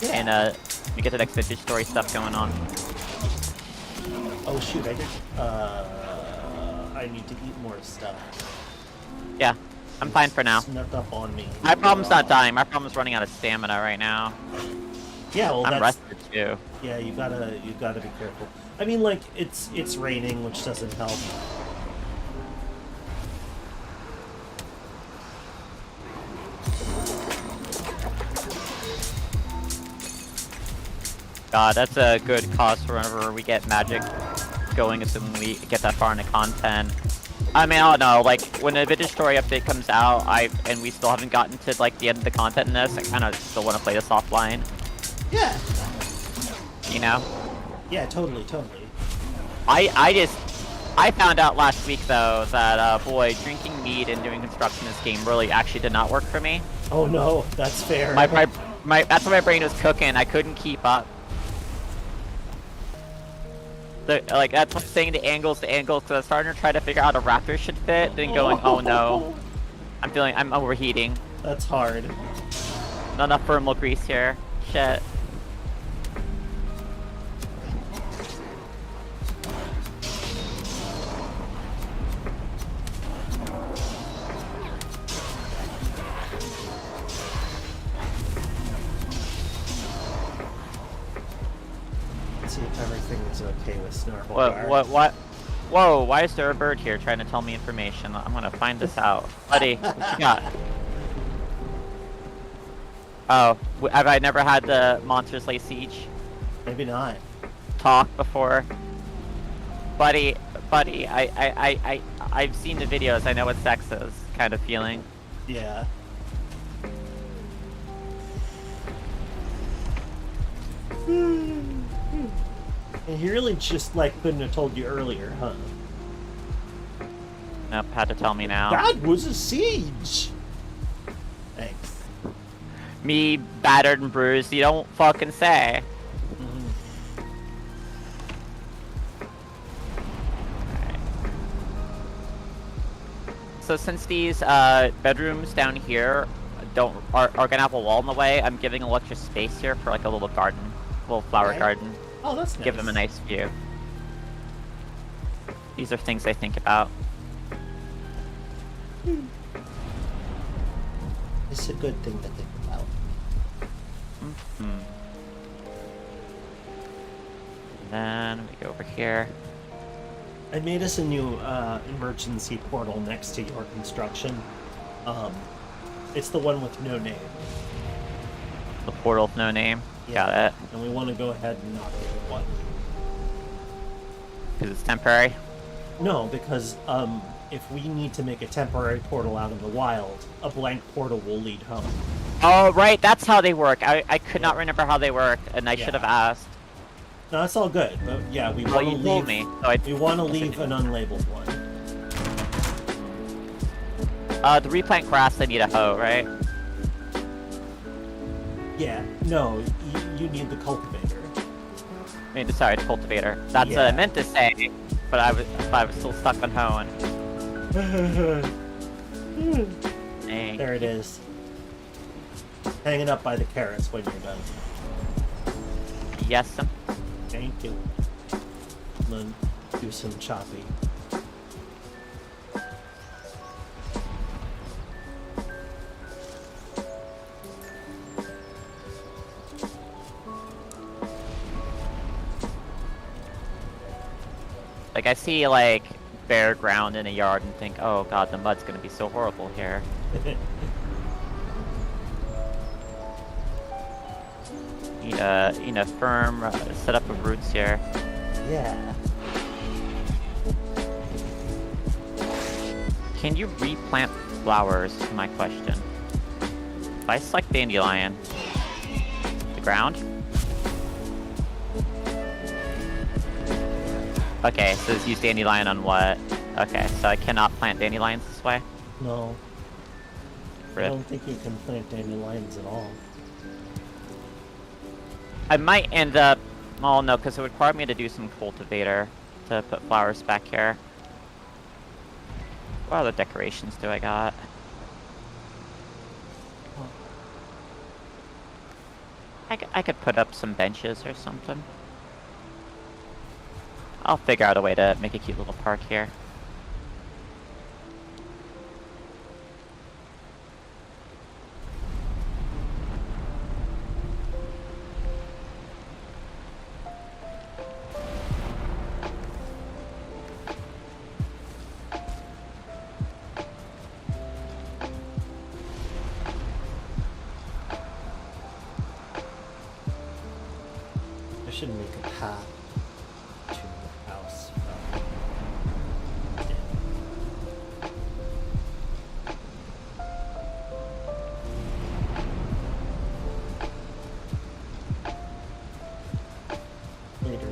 Yeah. And we get the next Vintage Story stuff going on. Oh shoot, I did. I need to eat more stuff. Yeah, I'm fine for now. Snuck up on me. My problem's not dying, my problem's running out of stamina right now. Yeah, well, I'm that's. rested too. Yeah, you gotta be careful. I mean, like it's raining, which doesn't help. God, that's a good cause for whenever we get magic going, assuming we get that far into content. I mean, I don't know, like, when the Vintage Story update comes out, and we still haven't gotten to, like, the end of the content in this, I kind of still want to play this offline. Yeah. You know? Yeah, totally. I found out last week, though, that, boy, drinking mead and doing construction in this game really actually did not work for me. Oh no, that's fair. That's what my brain was cooking. I couldn't keep up. Like, that's what I'm saying, the angles, because I was starting to try to figure out how a raptor should fit, then going, oh no. I'm overheating. That's hard. Not enough thermal grease here. Shit. Let's see if everything is okay with Snarble. What? Whoa, why is there a bird here trying to tell me information? I'm gonna find this out. Buddy, what you got? Oh, have I never had the Monsters Lay Siege Maybe not. talk before? Buddy, I've seen the videos, I know what sex is, kind of feeling. Yeah. And he really just, like, couldn't have told you earlier, huh? Nope, had to tell me now. That was a siege! Thanks. Me, battered and bruised, you don't fucking say. So since these bedrooms down here are gonna have a wall in the way, I'm giving a extra space here for like a little garden, little flower garden. Oh, that's nice. Give them a nice view. These are things I think about. It's a good thing to think about. Then we go over here. I made us a new emergency portal next to your construction. It's the one with no name. The portal with no name. Yeah. Got it. And we want to go ahead and knock it one. Because it's temporary. No, because if we need to make a temporary portal out in the wild, a blank portal will lead home. Oh, right, that's how they work. I could not remember how they work, and I should have asked. No, it's all good, but yeah, we Well, want to you leave. told me. So We want to leave an unlabeled one. To replant grass, I need a hoe, right? Yeah, no, you need the cultivator. I mean, sorry, the cultivator. That's what I meant to say, but I was still stuck on hoeing. Dang. There it is. Hanging up by the carrots when you're done. Yes, sir. Thank you. I'm gonna do some chopping. Like, I see, like, bare ground in a yard and think, oh god, the mud's gonna be so horrible here. Need a firm setup of roots here. Yeah. Can you replant flowers, is my question. If I select dandelion, the ground? Okay, so it's use dandelion on what? Okay, so I cannot plant dandelions this way? No. I Rip. don't think you can plant dandelions at all. I might end up... Oh no, because it would require me to do some cultivator to put flowers back here. What other decorations do I got? I could put up some benches or something. I'll figure out a way to make a cute little park here. I should make a path to the house. Later.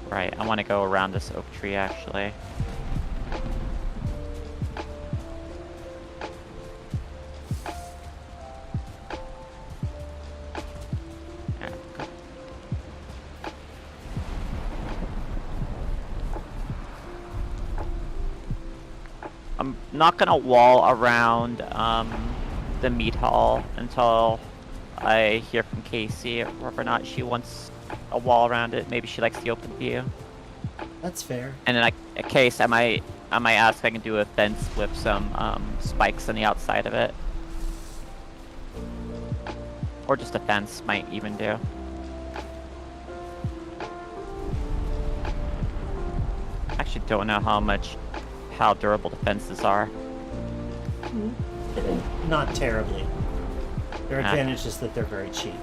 Right, I want to go around this oak tree actually. Yeah. I'm not gonna wall around the meat hall until I hear from Casey whether or not she wants a wall around it. Maybe she likes the open view. That's fair. And in a case, I might ask if I can do a fence with some spikes on the outside of it, or just a fence might even do. I actually don't know how durable the fences are. Not terribly. Their Ah. advantage is that they're very cheap.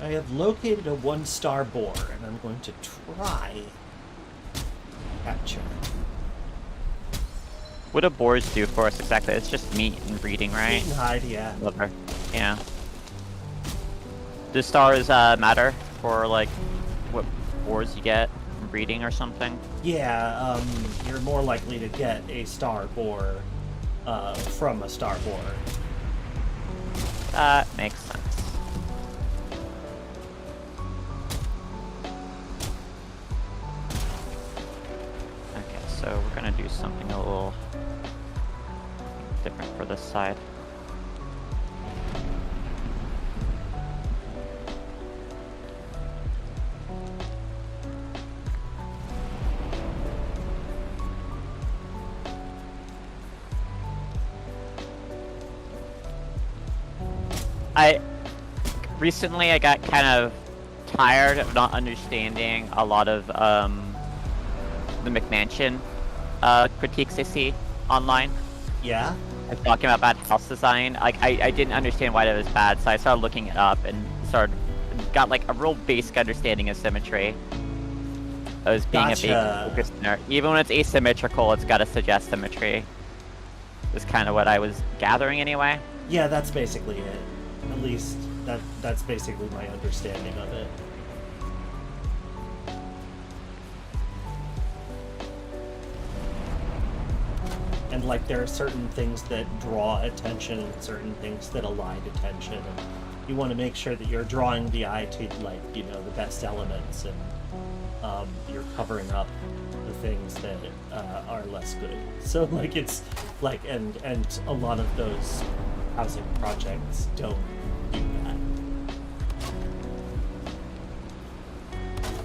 I have located a 1-star boar, and I'm going to try capture. What do boars do for us exactly? It's just meat and breeding, right? Meat and hide, yeah. Liver. Yeah. Do stars matter for like what boars you get from breeding or something? Yeah, you're more likely to get a star boar from a star boar. That makes sense. Okay, so we're gonna do something a little different for this side. Recently I got kind of tired of not understanding a lot of the McMansion critiques I see online. Yeah? Like talking about bad house design. Like I didn't understand why that was bad, so I started looking it up and got like a real basic understanding of symmetry. As being a big Gotcha. focus there. Even when it's asymmetrical, it's got to suggest symmetry. Is kind of what I was gathering anyway. Yeah, that's basically it. At least that's basically my understanding of it. And like there are certain things that draw attention and certain things that align attention, and you want to make sure that you're drawing the eye to like, you know, the best elements, and you're covering up the things that are less good. So like it's like and a lot of those housing projects don't do that.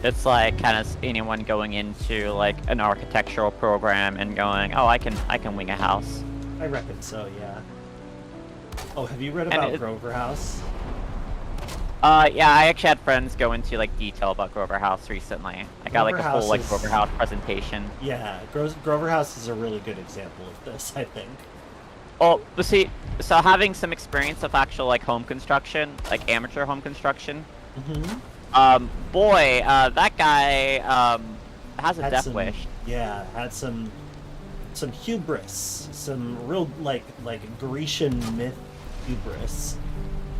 It's like kind of anyone going into like an architectural program and going, oh, I can wing a house. I reckon so, yeah. Oh, have you read And about it- Grover House? Yeah, I actually had friends go into like detail about Grover House recently. I got like Grover a full House like is- Grover House presentation. Yeah, Grover House is a really good example of this, I think. Well, but see, so having some experience of actual like home construction, like amateur home construction, Mm-hmm. boy, that guy has a Had death some- wish. Yeah, had some hubris, some real like Grecian myth hubris.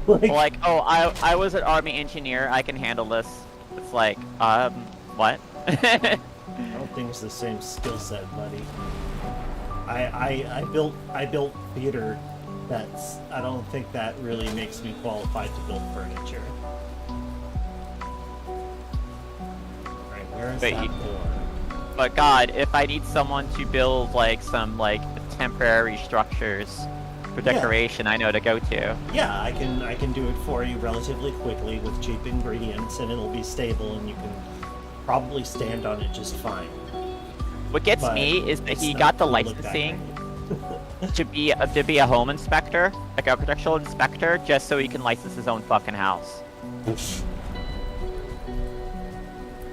Like, oh, I was an army engineer, I can handle this. It's like, what? I don't think it's the same skill set, buddy. I built theater. I don't think that really makes me qualified to build furniture. Right, where is Wait, that you- door? But God, if I need someone to build like some like temporary structures for Yeah. decoration, I know to go to. Yeah, I can do it for you relatively quickly with cheap ingredients, and it'll be stable, and you can probably stand on it just fine. What gets But me is that it's he not got the gonna look that licensing great. to be a home inspector, like architectural inspector, just so he can license his own fucking house.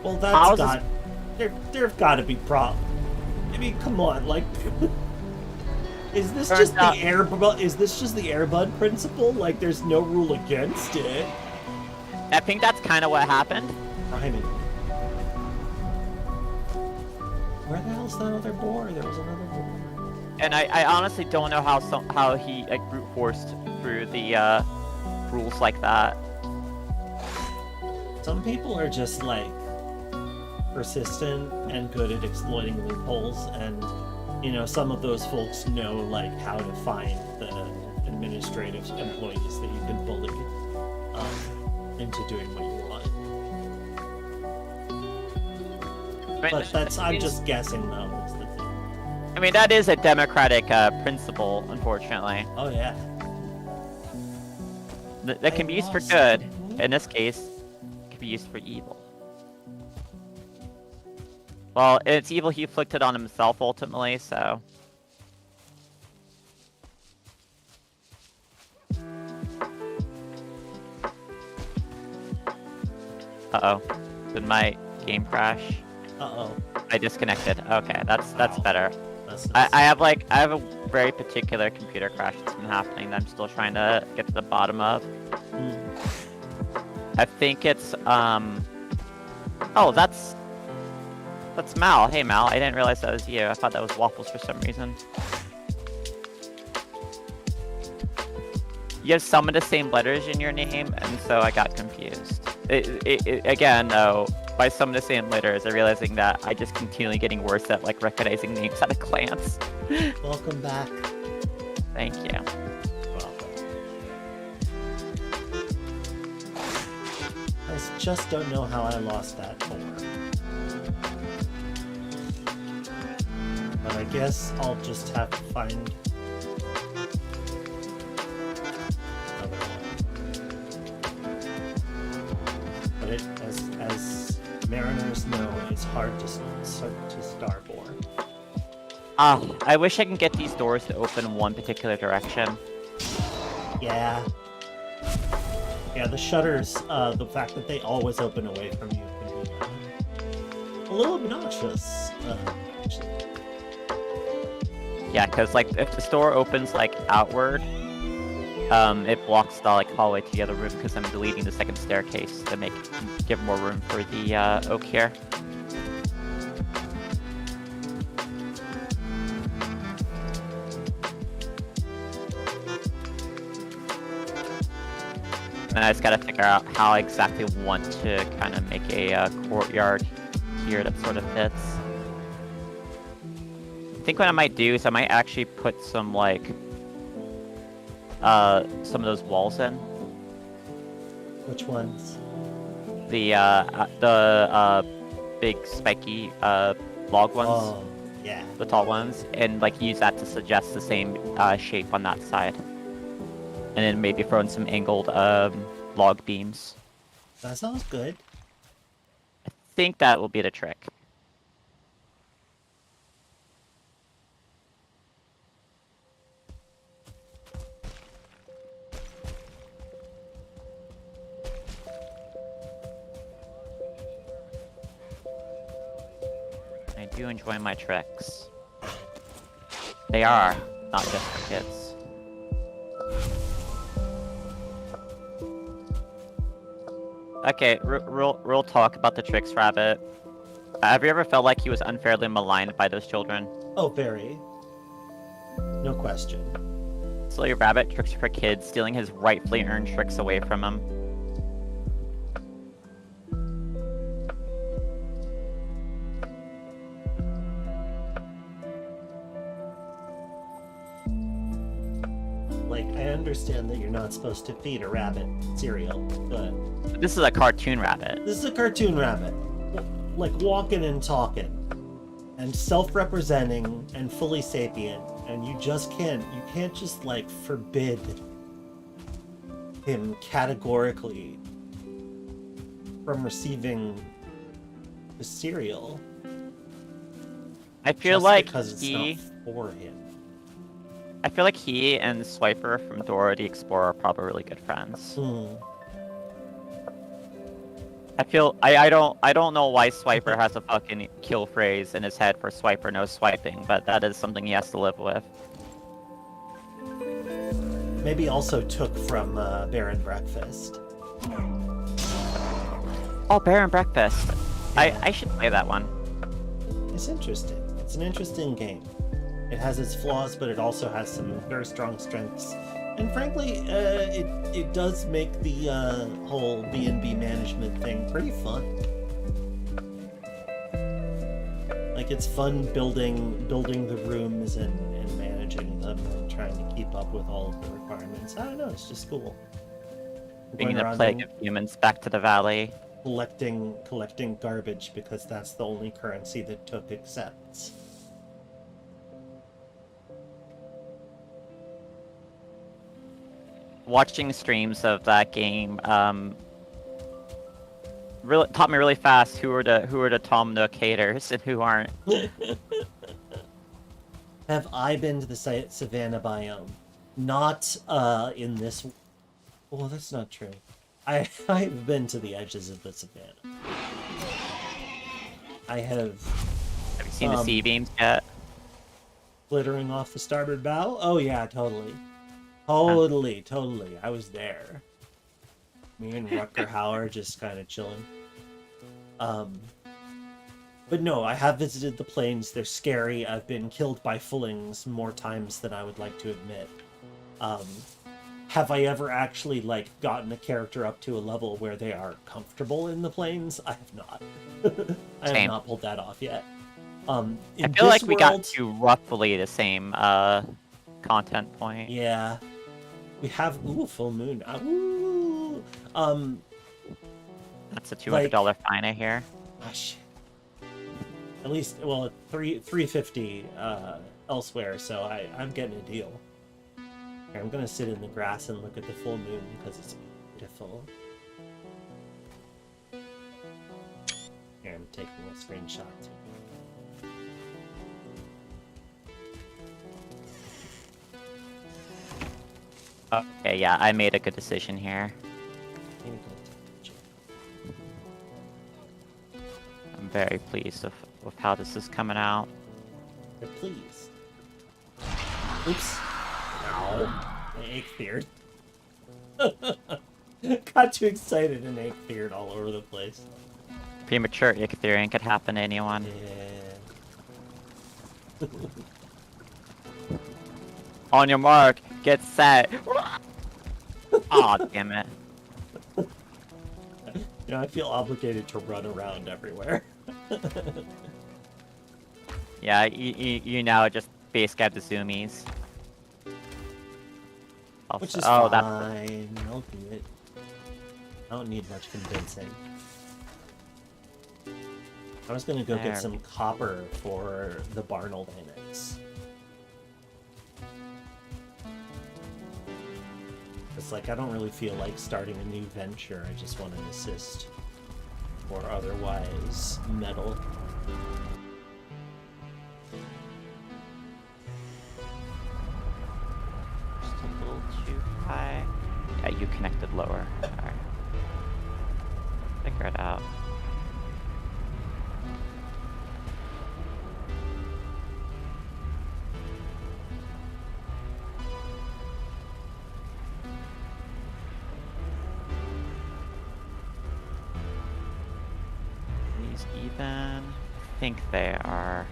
Well, Houses- There've got to be problems. I mean, come on, like, is this Turns just the out- Airbud? Is this just the Airbud principle? Like, there's no rule against it. I think that's kind of what happened. Rhyming. Where the hell's that other boar? There was another boar. And I honestly don't know how he like brute forced through the rules like that. Some people are just like persistent and good at exploiting loopholes, and you know, some of those folks know like how to find the administrative employees that you can bully into doing what you want. But that's, I'm just guessing though, is the thing. I mean, that is a democratic principle, unfortunately. Oh yeah. That can be used for good. In this case, it can be used for evil. Well, it's evil he inflicted on himself ultimately, so. Uh-oh. Did my game crash? Uh-oh. I disconnected. Okay, that's Wow. better. That's I have a very particular computer crash that's been happening that I'm still trying to get to the bottom of. I think it's oh, that's Mal. Hey Mal, I didn't realize that was you. I thought that was Waffles for some reason. You have some of the same letters in your name, and so I got confused. Again, though, by some of the same letters, I'm realizing that I just continually getting worse at like recognizing names at a glance. Welcome back. Thank you. Welcome. I just don't know how I lost that boar. But I guess I'll just have to find another one. But it, as mariners know, it's hard to starboard. I wish I can get these doors to open one particular direction. Yeah. Yeah, the shutters, the fact that they always open away from you can be a little obnoxious, actually. Yeah, because like if the door opens like outward, it blocks the like hallway to the other room because I'm deleting the second staircase to give more room for the oak here. And I just gotta figure out how I exactly want to kind of make a courtyard here that sort of fits. I think what I might do is I might actually put some like some of those walls in. Which ones? The big spiky log ones, Oh, yeah. the tall ones, and like use that to suggest the same shape on that side. And then maybe throw in some angled log beams. That sounds good. I think that will be the trick. I do enjoy my tricks. They are not just for kids. Okay, real talk about the tricks, Rabbit. Have you ever felt like he was unfairly maligned by those children? Oh, very. No question. Silly Rabbit tricks for kids, stealing his rightfully earned tricks away from him. Like, I understand that you're not supposed to feed a rabbit cereal, but This is a cartoon rabbit. this is a cartoon rabbit. Like, walking and talking, and self-representing, and fully sapient, and you can't just, like, forbid him categorically from receiving the cereal. I feel just like because it's he... not for him. I feel like he and Swiper from Dora the Explorer are probably really good friends. I don't know why Swiper has a fucking kill phrase in his head for Swiper no swiping, but that is something he has to live with. Maybe also took from Bear and Breakfast. Oh, Bear and Breakfast. Yeah. I should play that one. It's interesting. It's an interesting game. It has its flaws, but it also has some very strong strengths. And frankly, it does make the whole B&B management thing pretty fun. Like, it's fun building the rooms and managing them and trying to keep up with all of the requirements. I don't know, it's just cool. Bringing Going the around plague and of humans back to the valley. collecting garbage because that's the only currency that Took accepts. Watching streams of that game really taught me really fast who are the Tom Nook haters and who aren't. Have I been to the Savannah biome? Not in this. Well, that's not true. I've been to the edges of the Savannah. I have. Have you seen the sea beams yet? Glittering off the starboard bow? Oh yeah, totally. Totally. I was there. Me and Rutger Hauer just kind of chilling. But no, I have visited the plains. They're scary. I've been killed by fullings more times than I would like to admit. Have I ever actually, like, gotten a character up to a level where they are comfortable in the plains? I have not. I have not pulled that off yet. I feel like we got to roughly the same content point. Yeah. We have full moon. Ooh. That's a $200 fine I hear. Ah, shit. At least, well, $350 elsewhere, so I'm getting a deal. Here, I'm gonna sit in the grass and look at the full moon because it's beautiful. Here, I'm taking a screenshot too. Okay, yeah, I made a good decision here. I'm very pleased with how this is coming out. They're pleased. Oops. Ow. My ache feared. Got too excited and ache feared all over the place. Premature ichtherian could happen to anyone. Yeah. On your mark, get set. Aw, damn it. You know, I feel obligated to run around everywhere. Yeah, you now just base scout the zoomies. Also, Which is fine. I'll do it. I don't need much convincing. I was gonna go get some copper for the Barnold Annex. It's like, I don't really feel like starting a new venture, I just want to assist. Or otherwise, metal. Just a little too high. Yeah, you connected lower. Alright. Figure it out. These even? I think they are.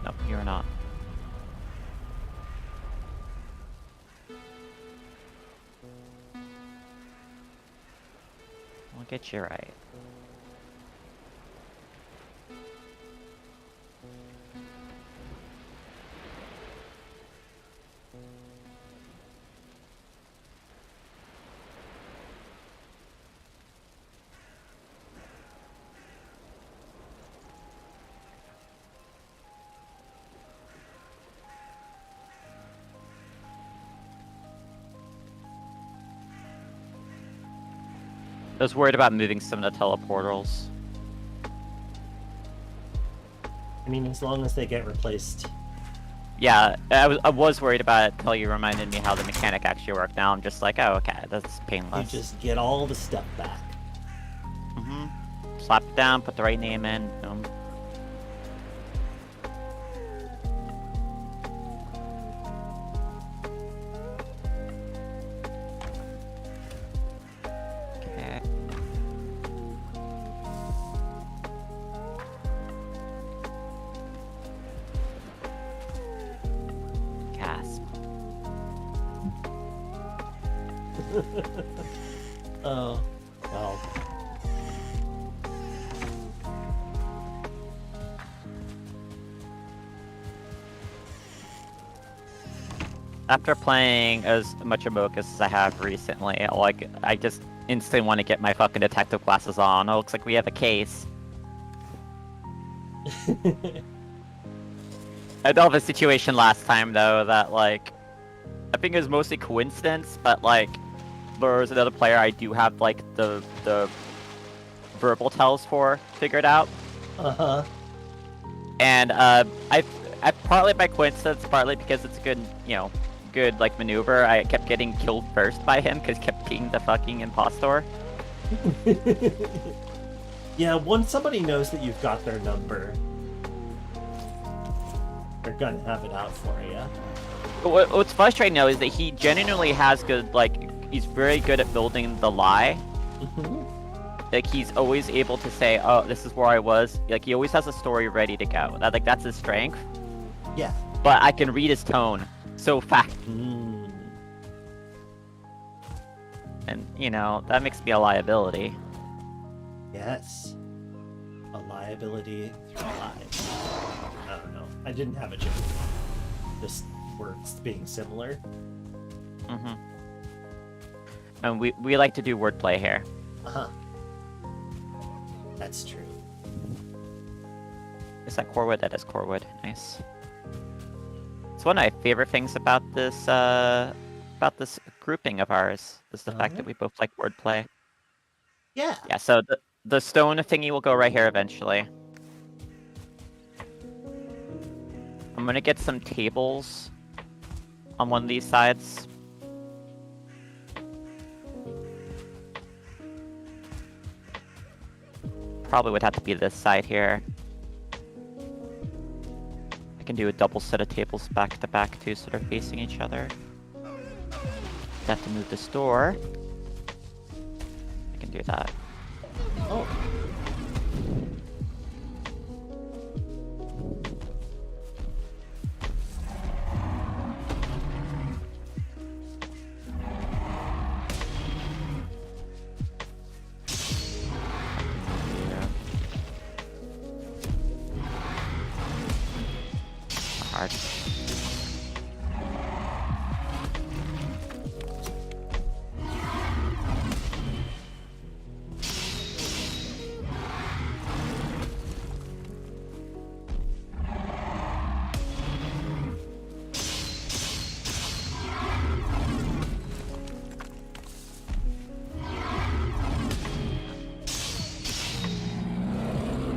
Nope, you're not. We'll get you right. I was worried about moving some of the teleportals. I mean, as long as they get replaced. Yeah, I was worried about it until you reminded me how the mechanic actually worked. Now I'm just like, oh, okay, that's You painless. just get all the stuff back. Slap it down, put the right name in, boom. Okay. Gasp. Oh, well. After playing as much Amogus as I have recently, like, I just instantly want to get my fucking detective glasses on. Oh, looks like we have a case. I dealt with a situation last time, though, that, like, I think it was mostly coincidence, but, like, there was another player I do have, like, the verbal tells for figured out. Uh-huh. And, I partly by coincidence, partly because it's a good, you know, good, like, maneuver, I kept getting killed first by him, because he kept being the fucking impostor. Yeah, once somebody knows that you've got their number, they're gonna have it out for you. What's frustrating, though, is that he genuinely has good, like, he's very good at building the lie. Like, he's always able to say, oh, this is where I was. Like, he always has a story ready to go. Like, that's his strength. Yeah. But I can read his tone so fast. And, you know, that makes me a liability. Yes. A liability through lies. I don't know. I didn't have a joke. Just words being similar. And we like to do wordplay here. Uh-huh. That's true. Is that Corwood? That is Corwood. Nice. It's one of my favorite things about this grouping of ours is the fact that we both like wordplay. Yeah. Yeah, so the stone thingy will go right here eventually. I'm gonna get some tables on one of these sides. Probably would have to be this side here. I can do a double set of tables back to back too, so they're facing each other. Have to move this door. I can do that. Oh. Hard.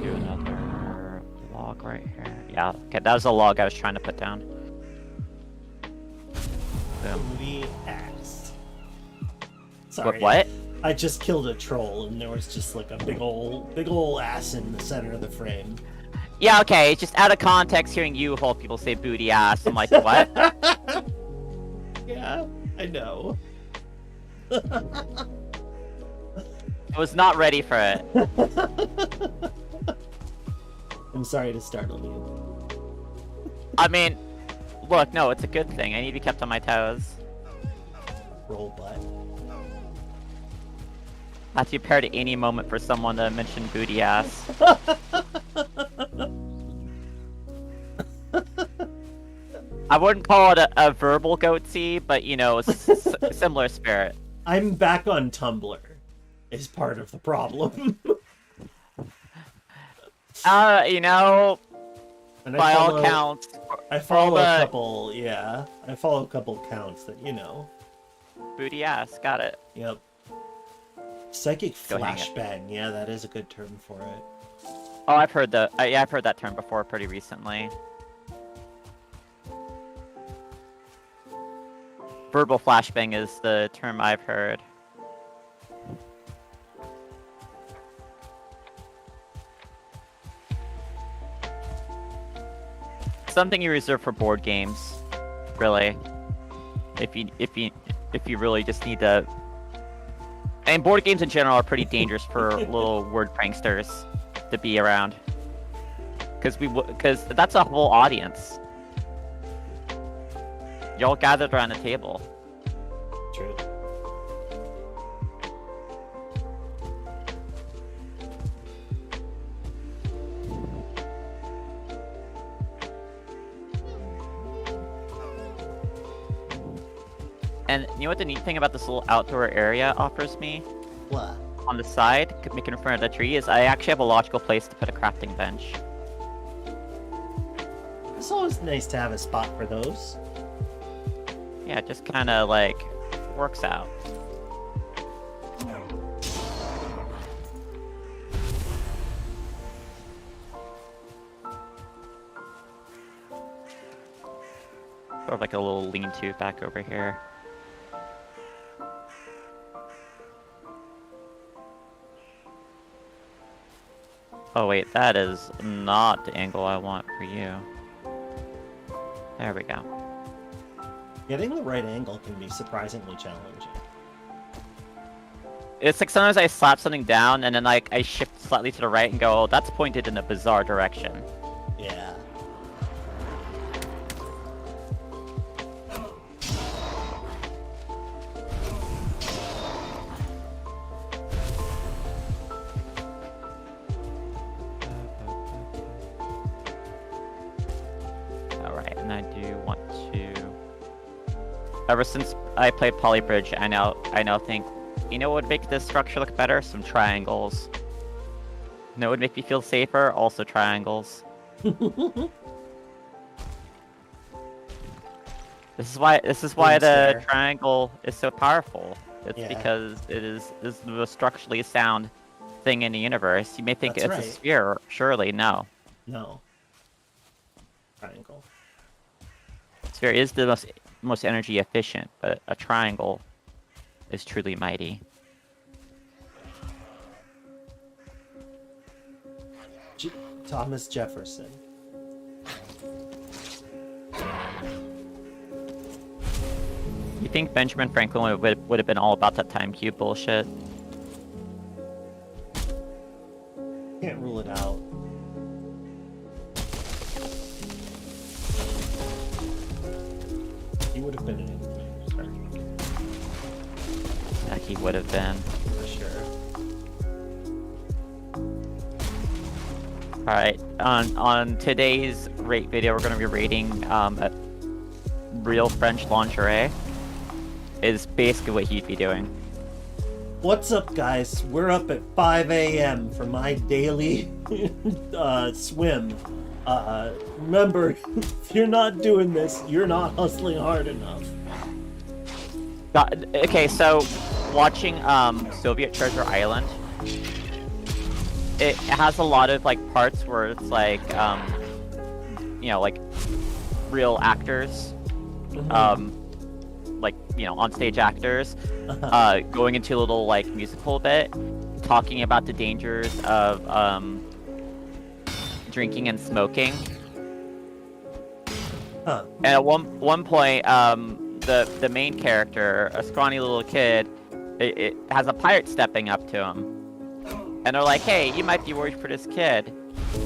Do another log right here. Yeah, okay, that was a log I was trying to put down. Boom. Booty ass. Sorry. What? I just killed a troll and there was just like a big ol' ass in the center of the frame. Yeah, okay, it's just out of context hearing you whole people say booty ass. I'm like, what? Yeah, I know. I was not ready for it. I'm sorry to startle you. I mean, look, no, it's a good thing. I need to be kept on my toes. Roll butt. I have to be prepared at any moment for someone to mention booty ass. I wouldn't call it a verbal goatsy, but, you know, similar spirit. I'm back on Tumblr. Is part of the problem. You know, And by all counts, I follow all a the- couple, yeah. I follow a couple accounts that, you know. booty ass, got it. Yep. Psychic Go hang it. flashbang, yeah, that is a good term for it. Oh, I've heard yeah, I've heard that term before pretty recently. Verbal flashbang is the term I've heard. Something you reserve for board games, really. If you really just need to. And board games in general are pretty dangerous for little word pranksters to be around. Because that's a whole audience. Y'all gathered around the table. True. And you know what the neat thing about this little outdoor area offers me? What? On the side, making in front of the tree, is I actually have a logical place to put a crafting bench. It's always nice to have a spot for those. Yeah, it just kind of like works out. Sort of like a little lean-to back over here. Oh wait, that is not the angle I want for you. There we go. Getting the right angle can be surprisingly challenging. It's like sometimes I slap something down and then like I shift slightly to the right and go, oh, that's pointed in a bizarre direction. Yeah. Alright, and I do want to... Ever since I played Polybridge, I now think, you know what would make this structure look better? Some triangles. You know what would make me feel safer? Also triangles. This is why the there. triangle is so powerful. It's Yeah. because it is the most structurally sound thing in the universe. You may think That's it's right. a sphere. Surely, no. No. Triangle. Sphere is the most energy efficient, but a triangle is truly mighty. Thomas Jefferson. You think Benjamin Franklin would have been all about that time cube bullshit? Can't rule it out. He would have been an influencer. Yeah, he would have been. For sure. Alright, on today's rate video, we're going to be rating a real French lingerie. Is basically what he'd be doing. What's up, guys? We're up at 5 a.m. for my daily swim. Remember, if you're not doing this, you're not hustling hard enough. Okay, so watching Soviet Treasure Island, it has a lot of like parts where it's like you know, like real actors, like, you know, on stage actors, going into a little like musical bit, talking about the dangers of drinking and smoking. Huh. And at one point, the main character, a scrawny little kid, it has a pirate stepping up to him. And they're like, hey, you might be worried for this kid,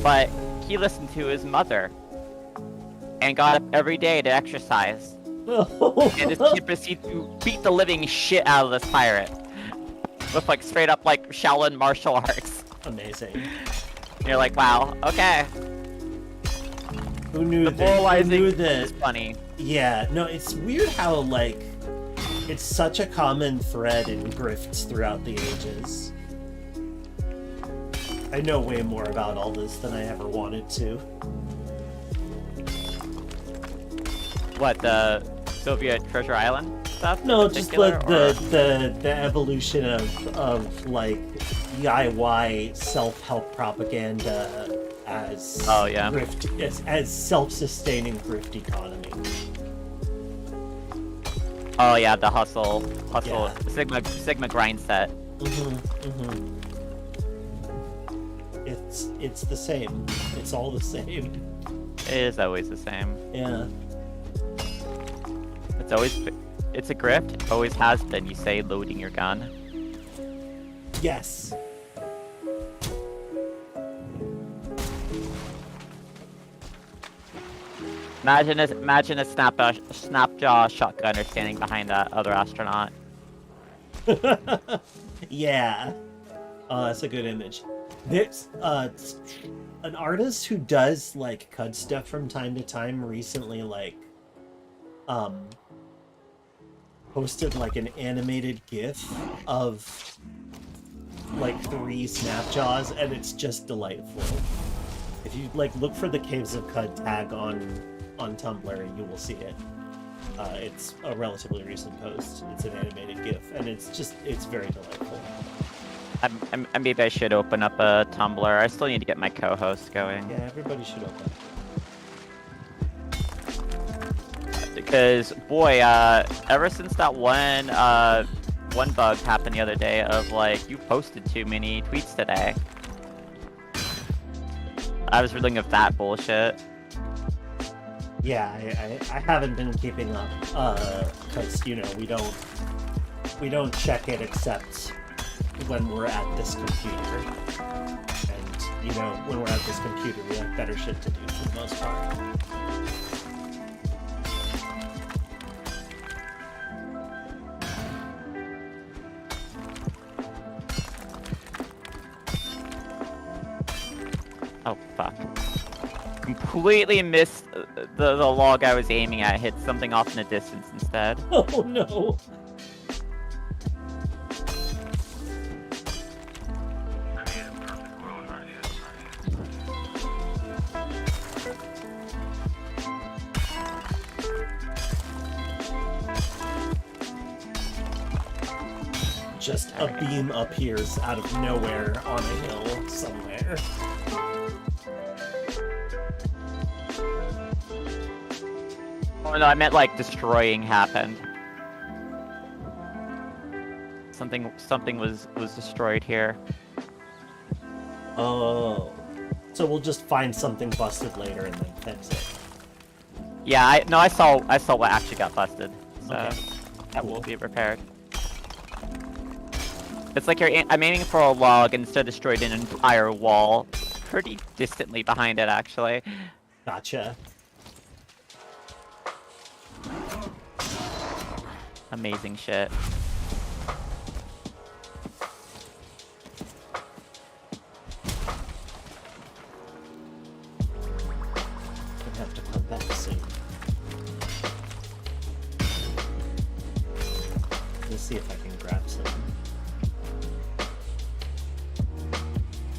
but he listened to his mother and got up every day to exercise. And this kid proceeds to beat the living shit out of this pirate with like straight up like Shaolin martial arts. Amazing. And you're like, wow, okay. Who knew The that? Who moralizing knew is that? funny. Yeah, no, it's weird how, like, it's such a common thread in grifts throughout the ages. I know way more about all this than I ever wanted to. What, the Soviet Treasure Island stuff? No, in just particular, or- the evolution of like DIY self-help propaganda as Oh, yeah. as self-sustaining grift economy. Oh yeah, the hustle, Yeah. Sigma grind set. It's the same. It's all the same. It is always the same. Yeah. It's a grift. It always has been. You say loading your gun. Yes. Imagine a snapjaw shotgunner standing behind that other astronaut. Yeah. Oh, that's a good image. There's an artist who does like CUD stuff from time to time recently posted like an animated GIF of like 3 snapjaws, and it's just delightful. If you like look for the Caves of CUD tag on Tumblr, you will see it. It's a relatively recent post. It's an animated GIF, and it's very delightful. Maybe I should open up a Tumblr. I still need to get my co-host going. Yeah, everybody should open. Because boy, ever since that one bug happened the other day of like you posted too many tweets today, I was reeling of that bullshit. Yeah, I haven't been keeping up, because you know we don't check it except when we're at this computer, and you know when we're at this computer we have better shit to do for the most part. Oh fuck. Completely missed the log I was aiming at. Hit something off in the distance instead. Oh no. Just a beam appears out of nowhere on a hill somewhere. Oh no, I meant like destroying happened. Something was destroyed here. Oh. So we'll just find something busted later and then fix it. Yeah, I saw what actually got busted. So Okay. that will be repaired. It's like I'm aiming for a log and instead destroyed an entire wall. Pretty distantly behind it, actually. Gotcha. Amazing shit. Gonna have to come back soon. Let's see if I can grab some.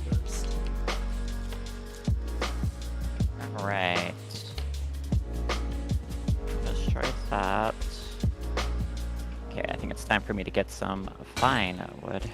First. Alright. Destroy that. Okay, I think it's time for me to get some fine wood.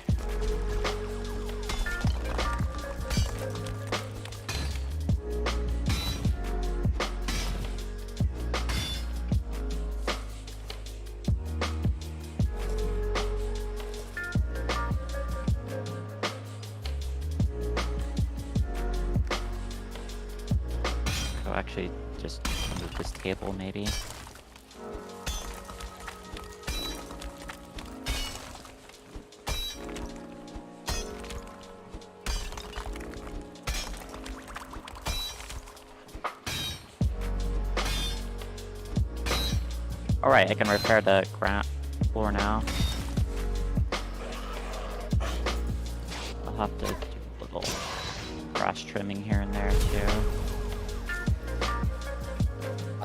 Oh, actually, just move this table, maybe. Alright, I can repair the ground floor now. I'll have to do a little grass trimming here and there too.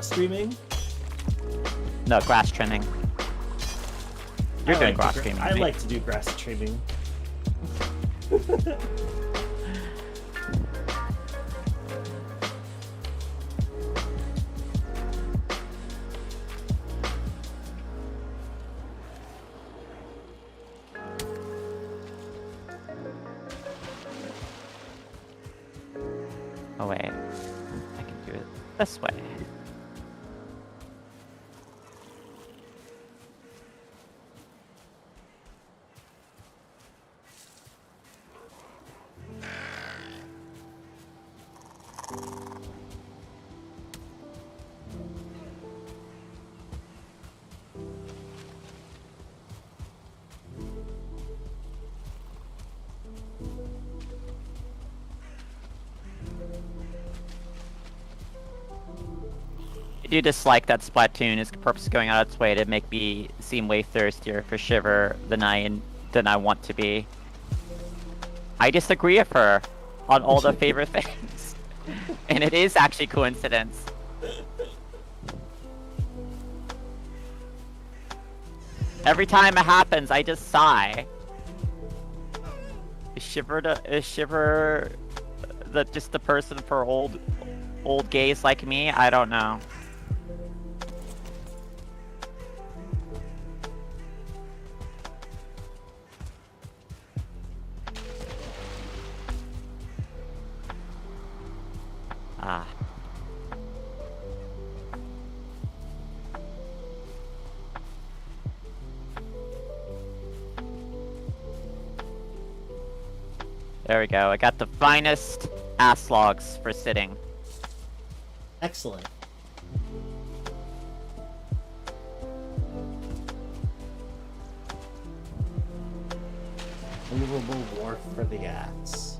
Streaming? No, grass trimming. You're doing grass trimming. I like to do grass trimming. Oh wait, I can do it this way. do dislike that Splatoon is purposely going out of its way to make me seem way thirstier for Shiver than I want to be. I disagree with her on all the favorite things, and it is actually coincidence. Every time it happens, I just sigh. Is Shiver just the person for old gays like me? I don't know. Ah. There we go. I got the finest ass logs for sitting. Excellent. Movable wharf for the axe.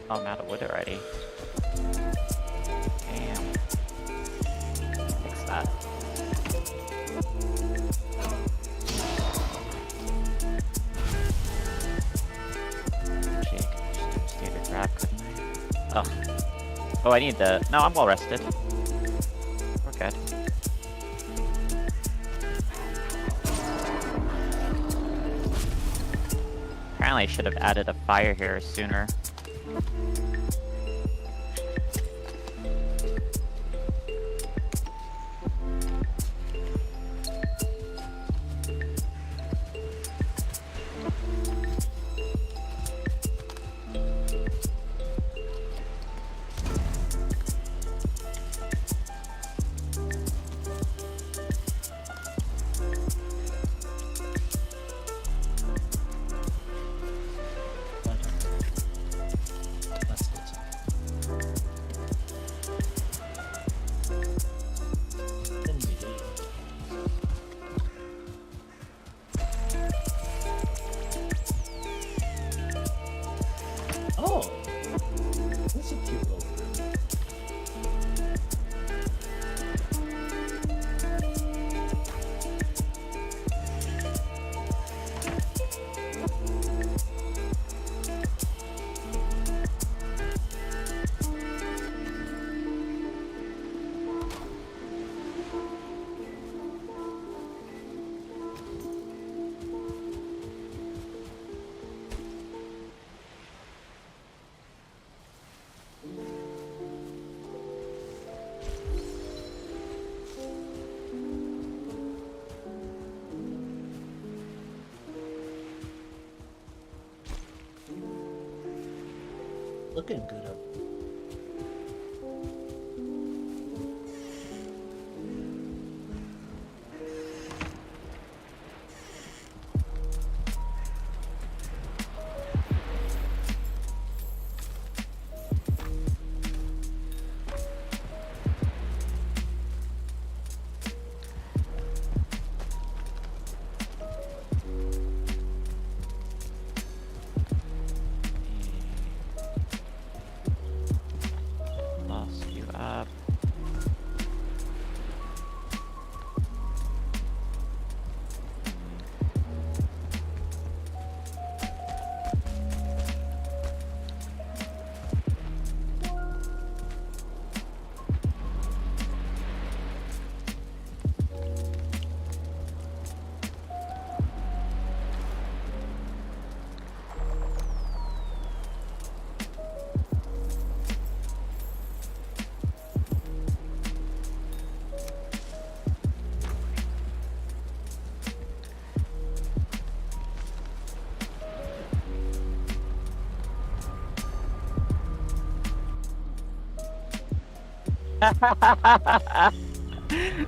Oh, I'm out of wood already. Damn. Fix that. Actually, I could just do a standard grab, couldn't I? Ugh. Oh, I need the... No, I'm well rested. We're good. Apparently I should have added a fire here sooner. Oh, that's a cute little room. Looking good up.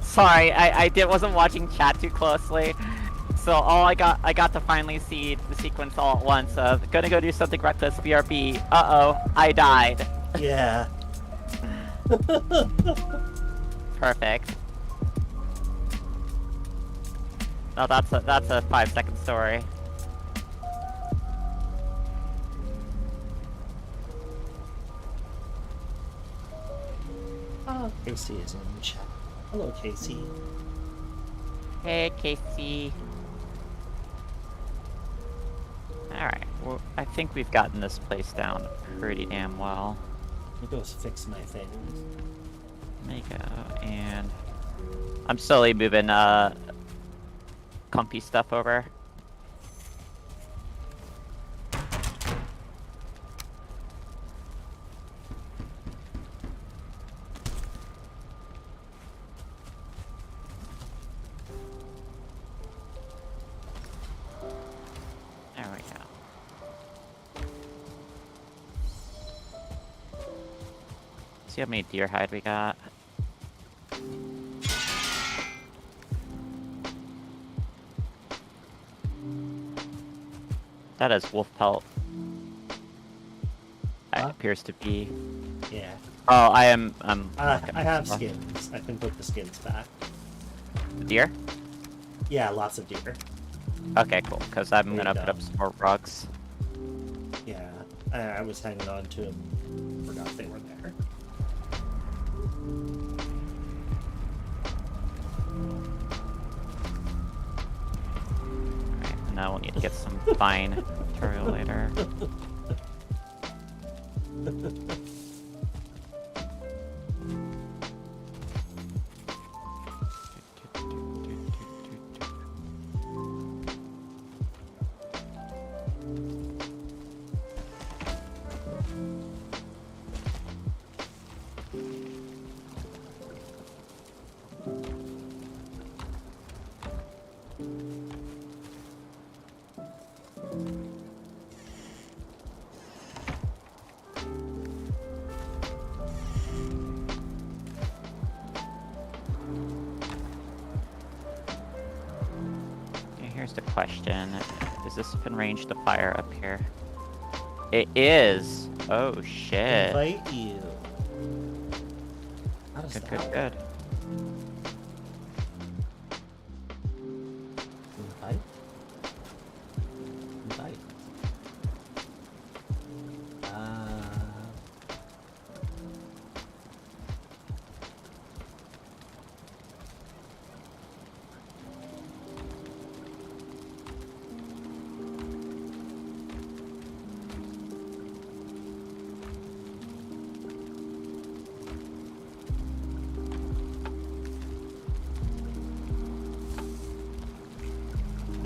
Sorry, wasn't watching chat too closely. So I got to finally see the sequence all at once of gonna go do something reckless, BRB. Uh-oh, I died. Yeah. Perfect. No, that's a 5-second story. Oh, Casey is in the chat. Hello, Casey. Hey, Casey. Alright, well, I think we've gotten this place down pretty damn well. Let me go fix my things. There you go, and I'm slowly moving comfy stuff over. There we go. See how many deer hide we got. That is wolf pelt. That Huh? appears to be. Yeah. Oh, I am. I have skins. I can put the skins back. Deer? Yeah, lots of deer. Okay, cool. Because I'm There you gonna go. put up some more rugs. Yeah. I was hanging on to them. Forgot they were there. Alright, and now we'll need to get some fine material later. Okay, here's the question. Is this within range to fire up here? It is! Oh shit. Invite you. How does Good, that good, work? good. Invite? Invite.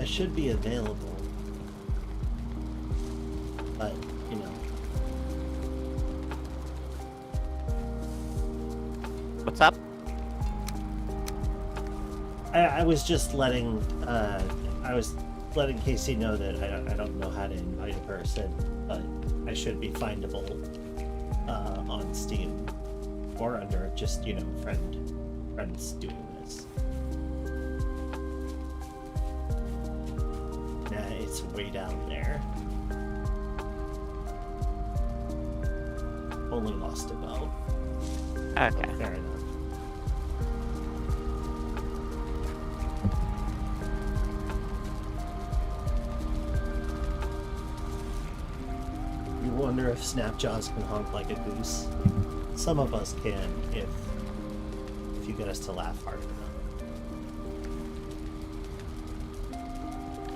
It should be available. But, you know. What's up? I was just letting Casey know that I don't know how to invite a person, but I should be findable on Steam or under just, you know, friends doing this. Nah, it's way down there. Only lost a bow. Okay. Fair enough. You wonder if Snapjaws can honk like a goose. Some of us can if you get us to laugh hard enough.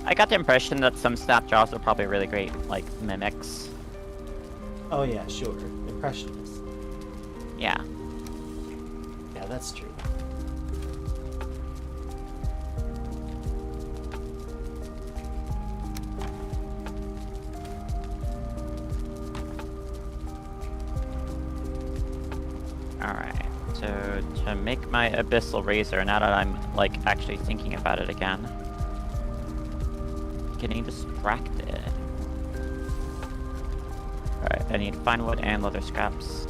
I got the impression that some Snapjaws are probably really great, like, mimics. Oh yeah, sure. Impressionist. Yeah. Yeah, that's true. Alright, so to make my Abyssal Razor, now that I'm, like, actually thinking about it again. Getting distracted. Alright, I need fine wood and leather scraps.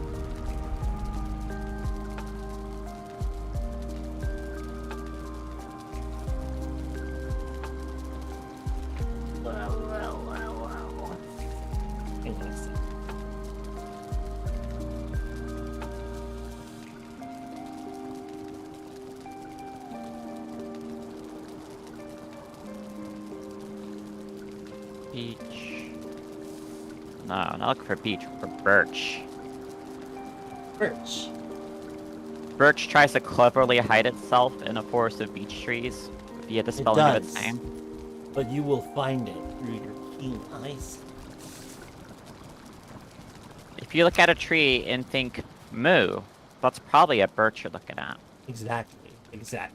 Beech. No, not looking for beech, for birch. Birch. Birch tries to cleverly hide itself in a forest of beech trees via the spelling of its does. name. But you will find it through your keen eyes. If you look at a tree and think moo, that's probably a birch you're looking at. Exactly. Exactly.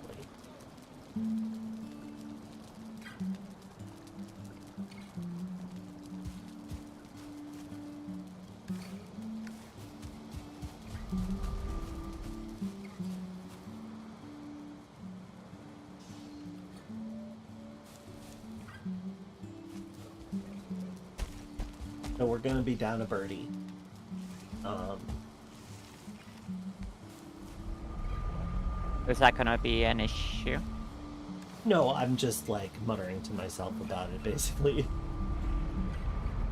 So we're gonna be down a birdie. Is that gonna be an issue? No, I'm just like muttering to myself about it, basically.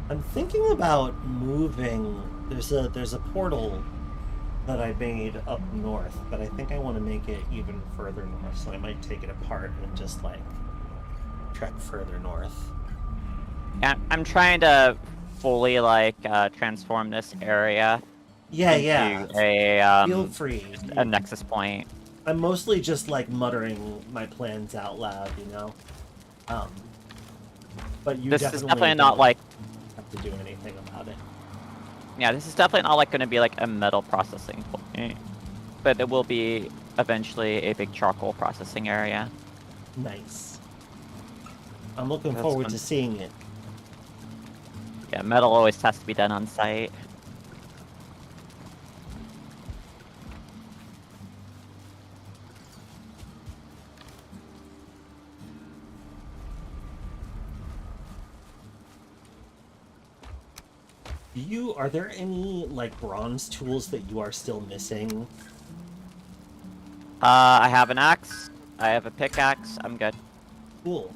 I'm thinking about moving. There's a portal that I made up north, but I think I want to make it even further north, so I might take it apart and just like trek further north. Yeah, I'm trying to fully like transform this area Yeah, into yeah. a Feel free. a nexus point. I'm mostly just like muttering my plans out loud, you know. But you This is definitely definitely not don't like, have to do anything about it. yeah, this is definitely not like going to be like a metal processing point, but it will be eventually a big charcoal processing area. Nice. I'm looking That's forward fun. to seeing it. Yeah, metal always has to be done on site. Are there any like bronze tools that you are still missing? I have an axe. I have a pickaxe. I'm good. Cool.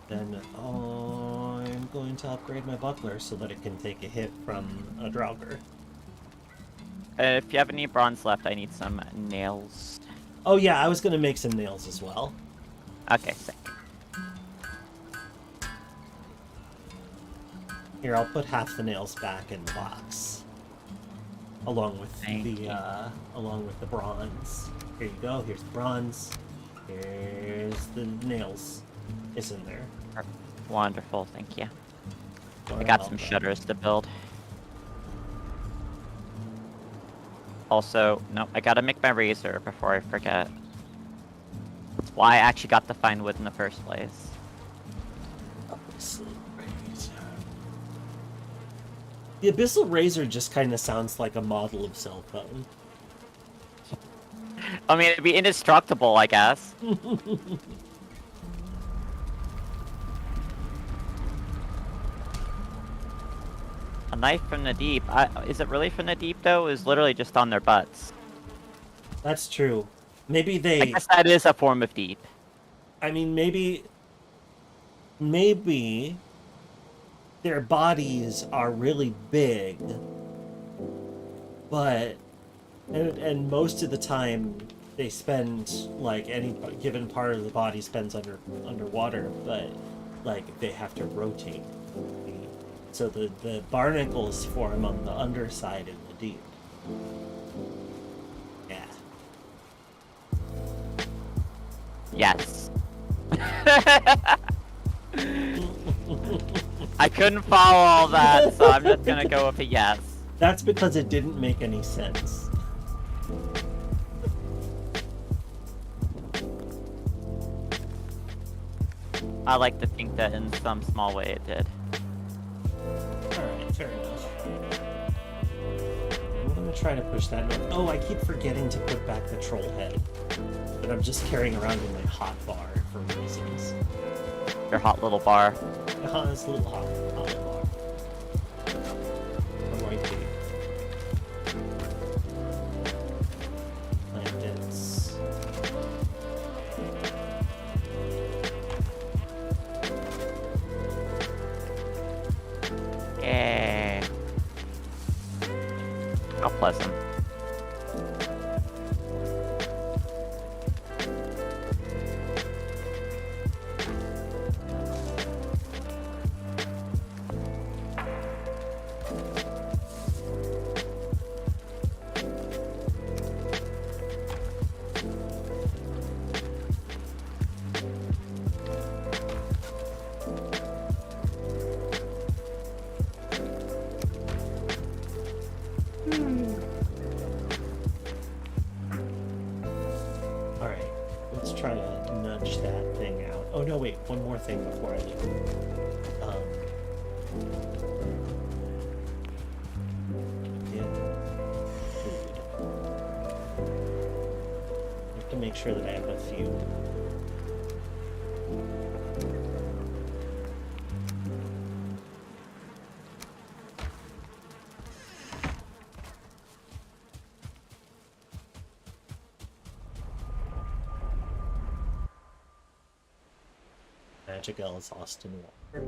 Then I'm going to upgrade my buckler so that it can take a hit from a Draugr. If you have any bronze left, I need some nails. Oh yeah, I was gonna make some nails as well. Okay, sick. Here, I'll put half the nails back in the box, along with Thank you. along with the bronze. Here you go. Here's the bronze. Here's the nails. It's in there. Wonderful, thank you. I You're got some welcome. shutters to build. Also, no, I gotta make my razor before I forget. That's why I actually got to find wood in the first place. The Abyssal Razor just kind of sounds like a model of cell phone. I mean, it'd be indestructible, I guess. A knife from the deep. Is it really from the deep, though? It's literally just on their butts. That's true. Maybe I they... guess that is a form of deep. I mean, maybe their bodies are really big, but and most of the time they spend like any given part of the body spends underwater, but like they have to rotate. So the barnacles form on the underside in the deep. Yeah. Yes. I couldn't follow all that, so I'm just gonna go with a yes. That's because it didn't make any sense. I like to think that in some small way it did. Alright, fair enough. I'm gonna try to push that north. Oh, I keep forgetting to put back the troll head. But I'm just carrying around in my hot bar for reasons. Your hot little bar. It's a little hot little bar. I'm going to plant this. Yay. How pleasant. more thing before I leave. Yeah. Food. I have to make sure that I have a few. Magic L is lost in water.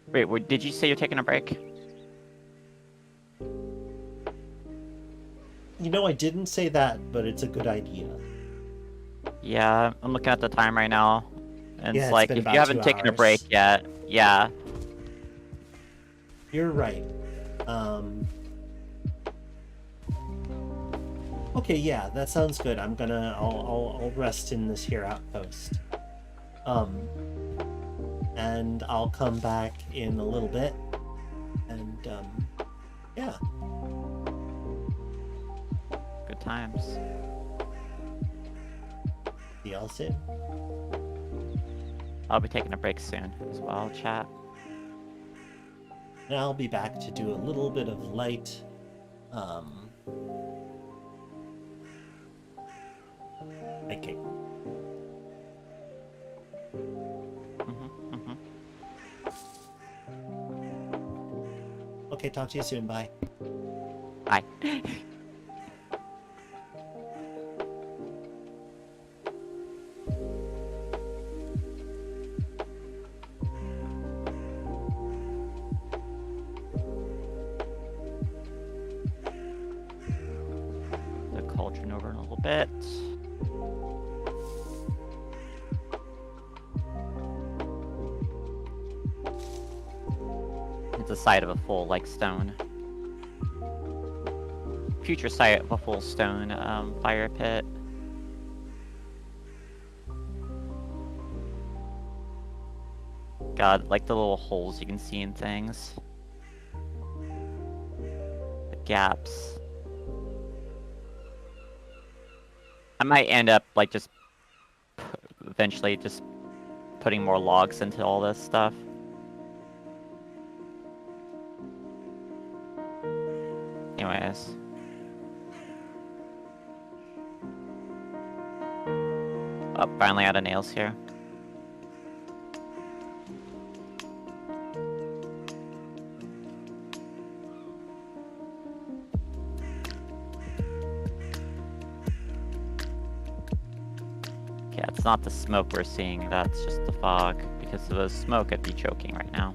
Wait, did you say you're taking a break? You know, I didn't say that, but it's a good idea. Yeah, I'm looking at the time right now. And Yeah, it's it's like, been if about you haven't 2 taken a hours. break yet, yeah. You're right. Okay, yeah, that sounds good. I'll rest in this here outpost. And I'll come back in a little bit. And, yeah. Good times. See y'all soon. I'll be taking a break soon as well, chat. And I'll be back to do a little bit of light, hiking. Okay, talk to you soon. Bye. Bye. The cauldron over in a little bit. It's the site of a full, like, stone. Future site of a full stone, fire pit. God, like the little holes you can see in things. The gaps. I might end up, like, just eventually just putting more logs into all this stuff. Anyways. Oh, finally out of nails here. Yeah, it's not the smoke we're seeing, that's just the fog. Because of the smoke, I'd be choking right now.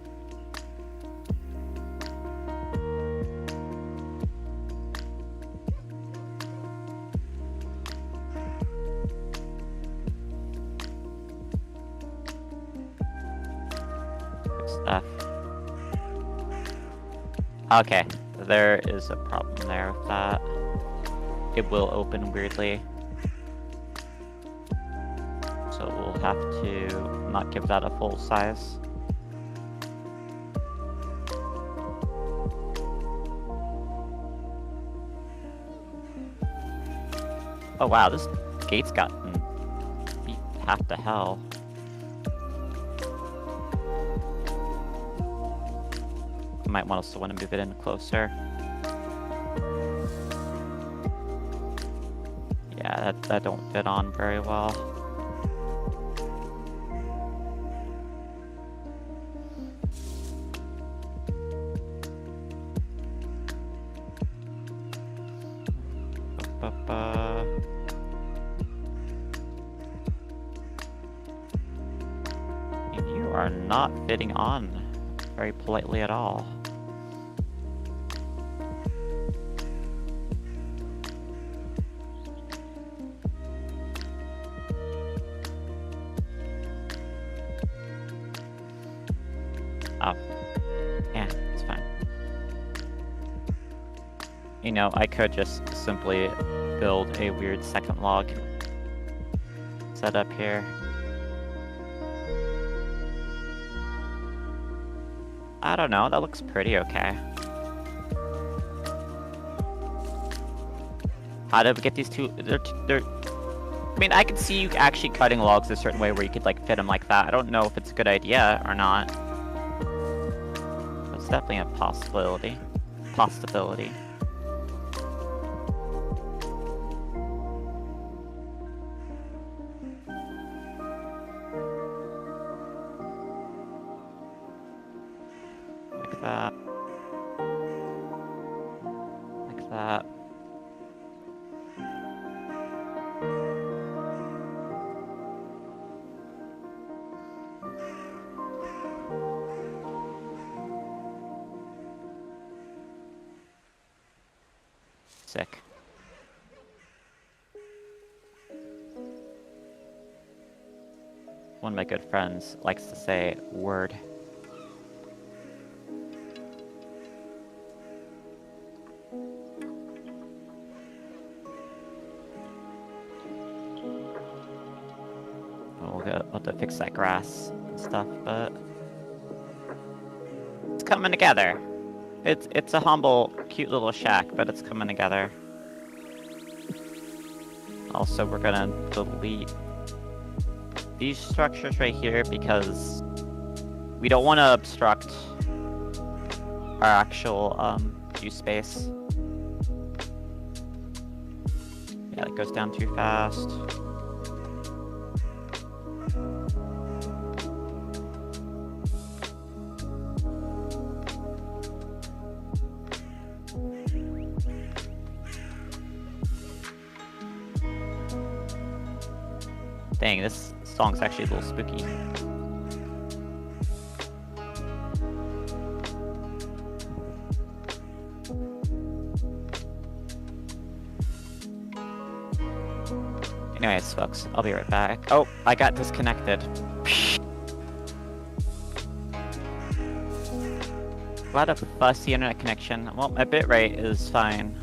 Good stuff. Okay, there is a problem there with that. It will open weirdly. So we'll have to not give that a full size. Oh wow, this gate's gotten beat half to hell. I might want to move it in closer. Yeah, that don't fit on very well. And you are not fitting on very politely at all. Oh. Yeah, it's fine. You know, I could just simply build a weird second log setup here. I don't know, that looks pretty okay. How do we get these two? They're. I mean, I could see you actually cutting logs a certain way where you could like fit them like that. I don't know if it's a good idea or not. It's definitely a possibility. Possibility. Like that. Like that. Sick. One of my good friends likes to say word. We'll have to fix that grass and stuff, but it's coming together. It's a humble, cute little shack, but it's coming together. Also, we're gonna delete these structures right here because we don't want to obstruct our actual view space. Yeah, it goes down too fast. Dang, this song's actually a little spooky. Anyways, folks, I'll be right back. Oh, I got disconnected. What a fussy internet connection. Well, my bitrate is fine.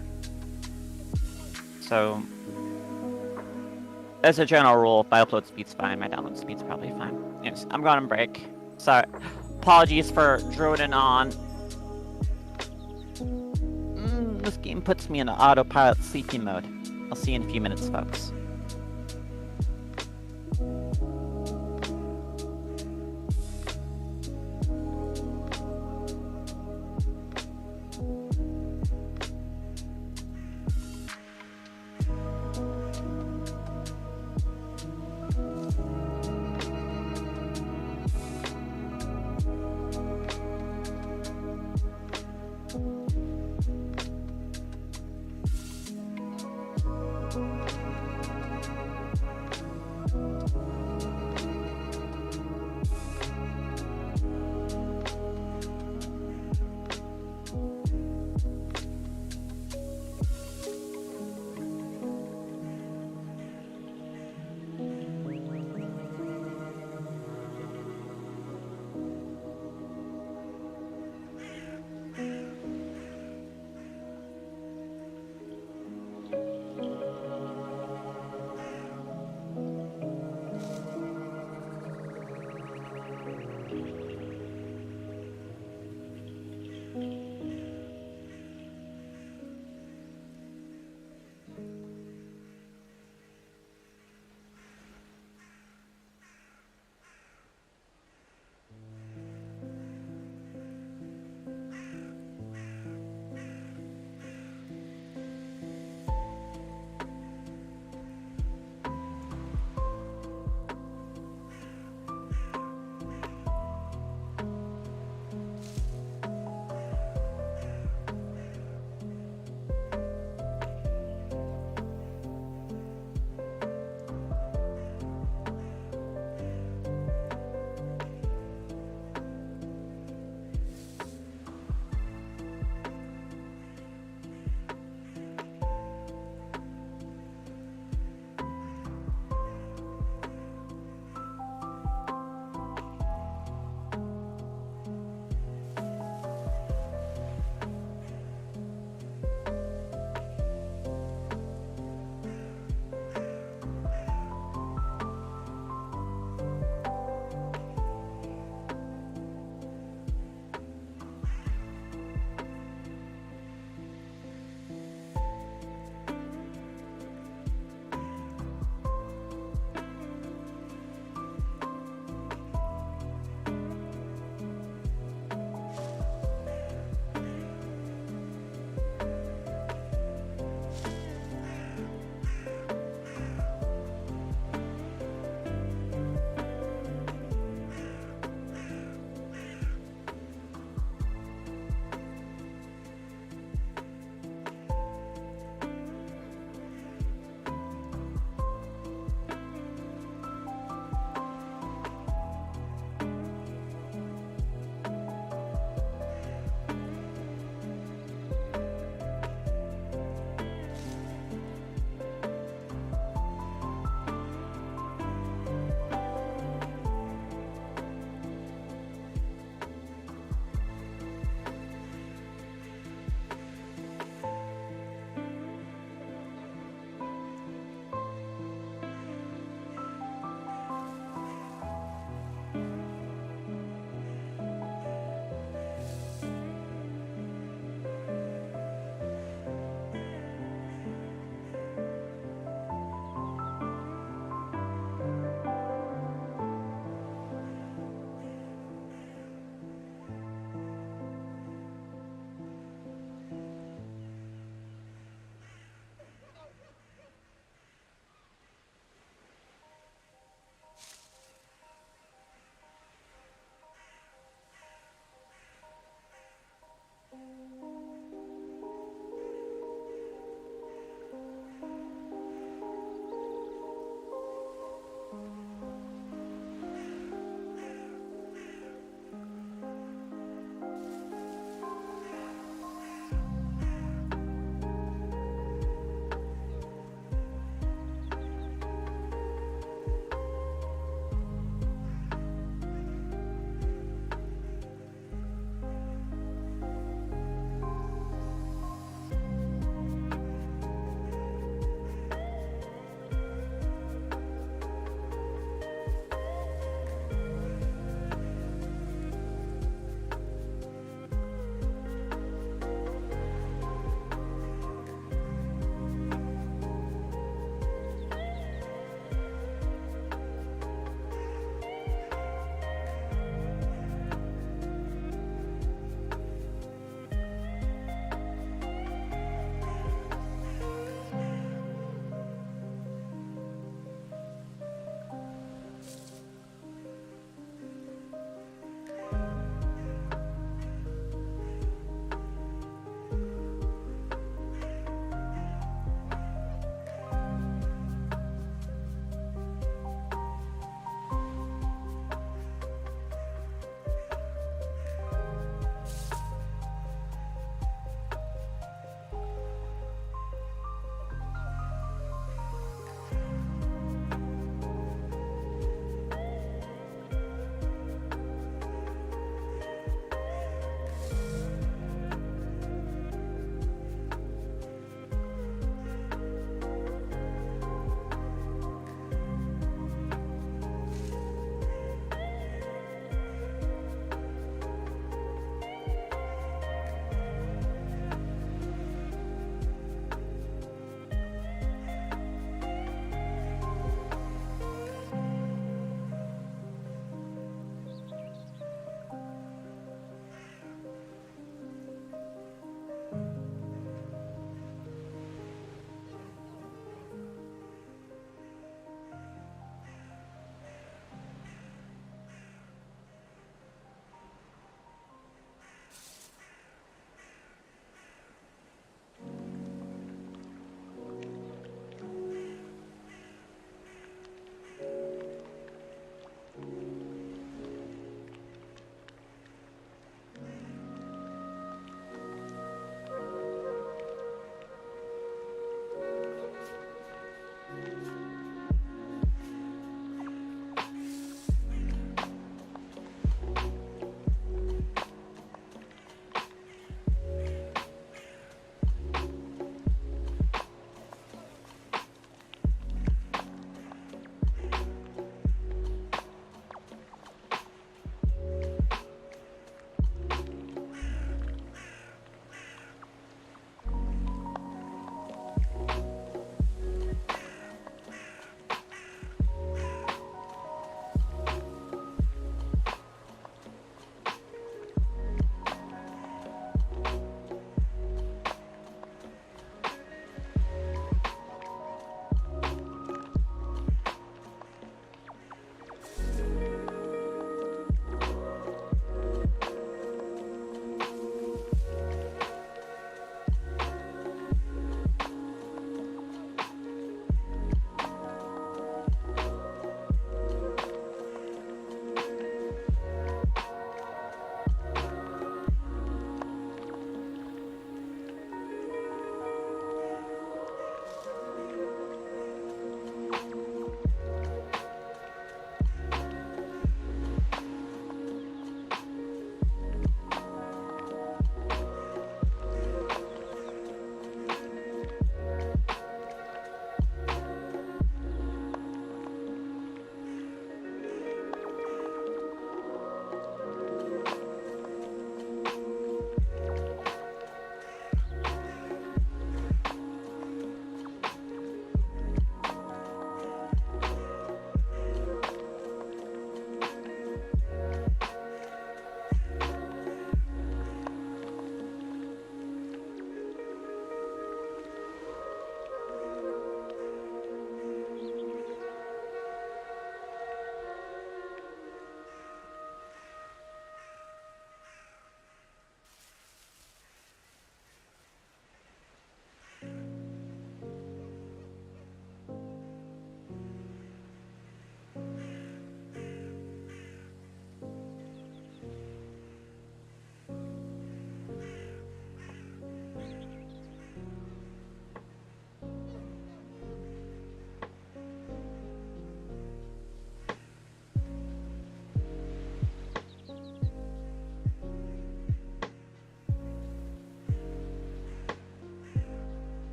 So, as a general rule, if my upload speed's fine, my download speed's probably fine. Anyways, I'm going on break. Sorry. Apologies for droning on. This game puts me in an autopilot sleepy mode. I'll see you in a few minutes, folks.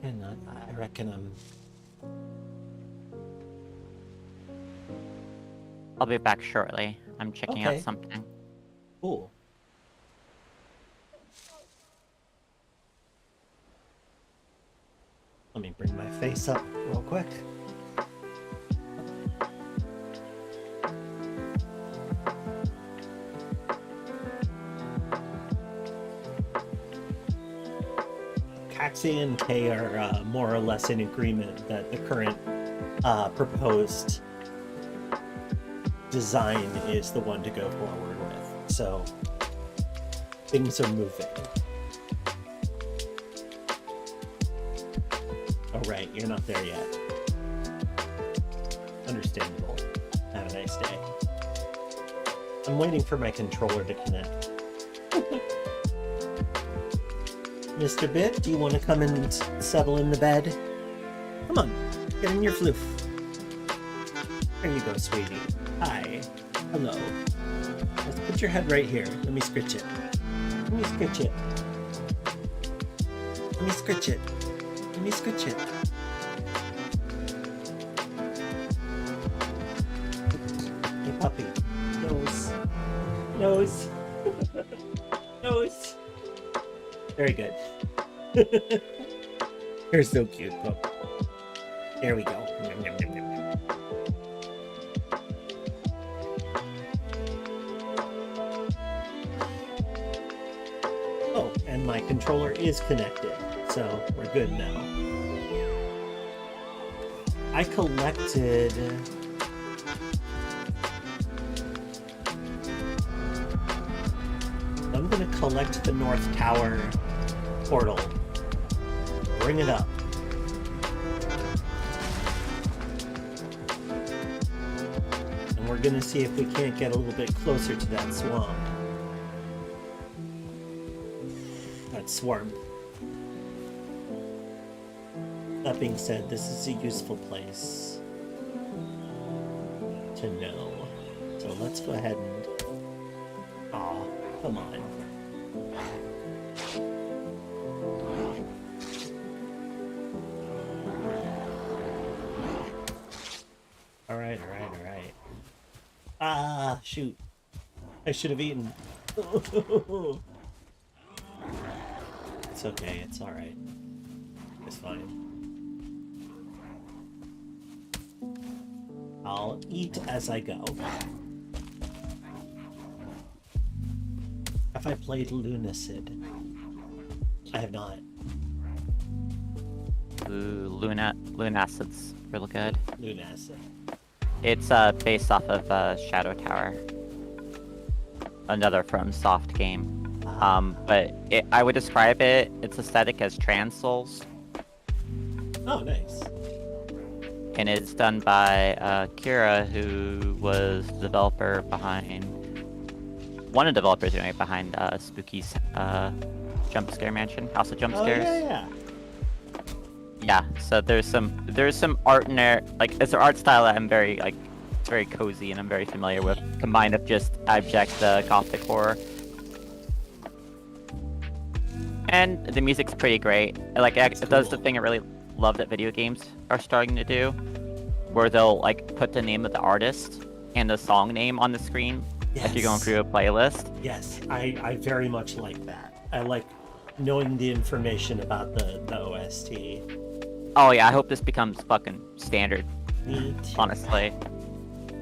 reckon I'm... I'll be back shortly. I'm checking out Okay. something. Cool. Let me bring my face up real quick. Caxi and Kay are more or less in agreement that the current proposed design is the one to go forward with. So things are moving. Oh, right, you're not there yet. Understandable. Have a nice day. I'm waiting for my controller to connect. Mr. Bit, do you want to come and settle in the bed? Come on, get in your floof. There you go, sweetie. Hi. Hello. Let's put your head right here. Let me scritch it. Let me scritch it. Let me scritch it. Let me scritch it. Hey, puppy. Nose. Nose. Nose. Very good. You're so cute, pup. There we go. Yum, yum, yum, yum, yum. Oh, and my controller is connected, so we're good now. I collected... I'm gonna collect the North Tower portal. Bring it up. And we're gonna see if we can't get a little bit closer to that swamp. That swarm. That being said, this is a useful place to know. So let's go ahead and... Aw, come on. Alright. Ah, shoot. I should have eaten. It's okay, it's alright. It's fine. I'll eat as I go. Have I played Lunacid? I have not. Ooh, Lunacid's real good. Lunacid. It's based off of Shadow Tower, another FromSoft game. But I would describe its aesthetic as Trans Souls, Oh, nice. and it's done by Kira, who was the developer behind one of the developers anyway behind Spooky's Jump Scare Mansion, House of Jump Oh, Scares. yeah. Yeah, so there's some art in there, like it's an art style that I'm very it's very cozy and I'm very familiar with, combined with just abject gothic horror. And the music's pretty great. Like it does the thing I really love that video games are starting to do, where they'll like put the name of the artist and the song name on the screen if you're going through a playlist. Yes, I very much like that. I like knowing the information about the OST. Oh yeah, I hope this becomes fucking standard, Me too. honestly.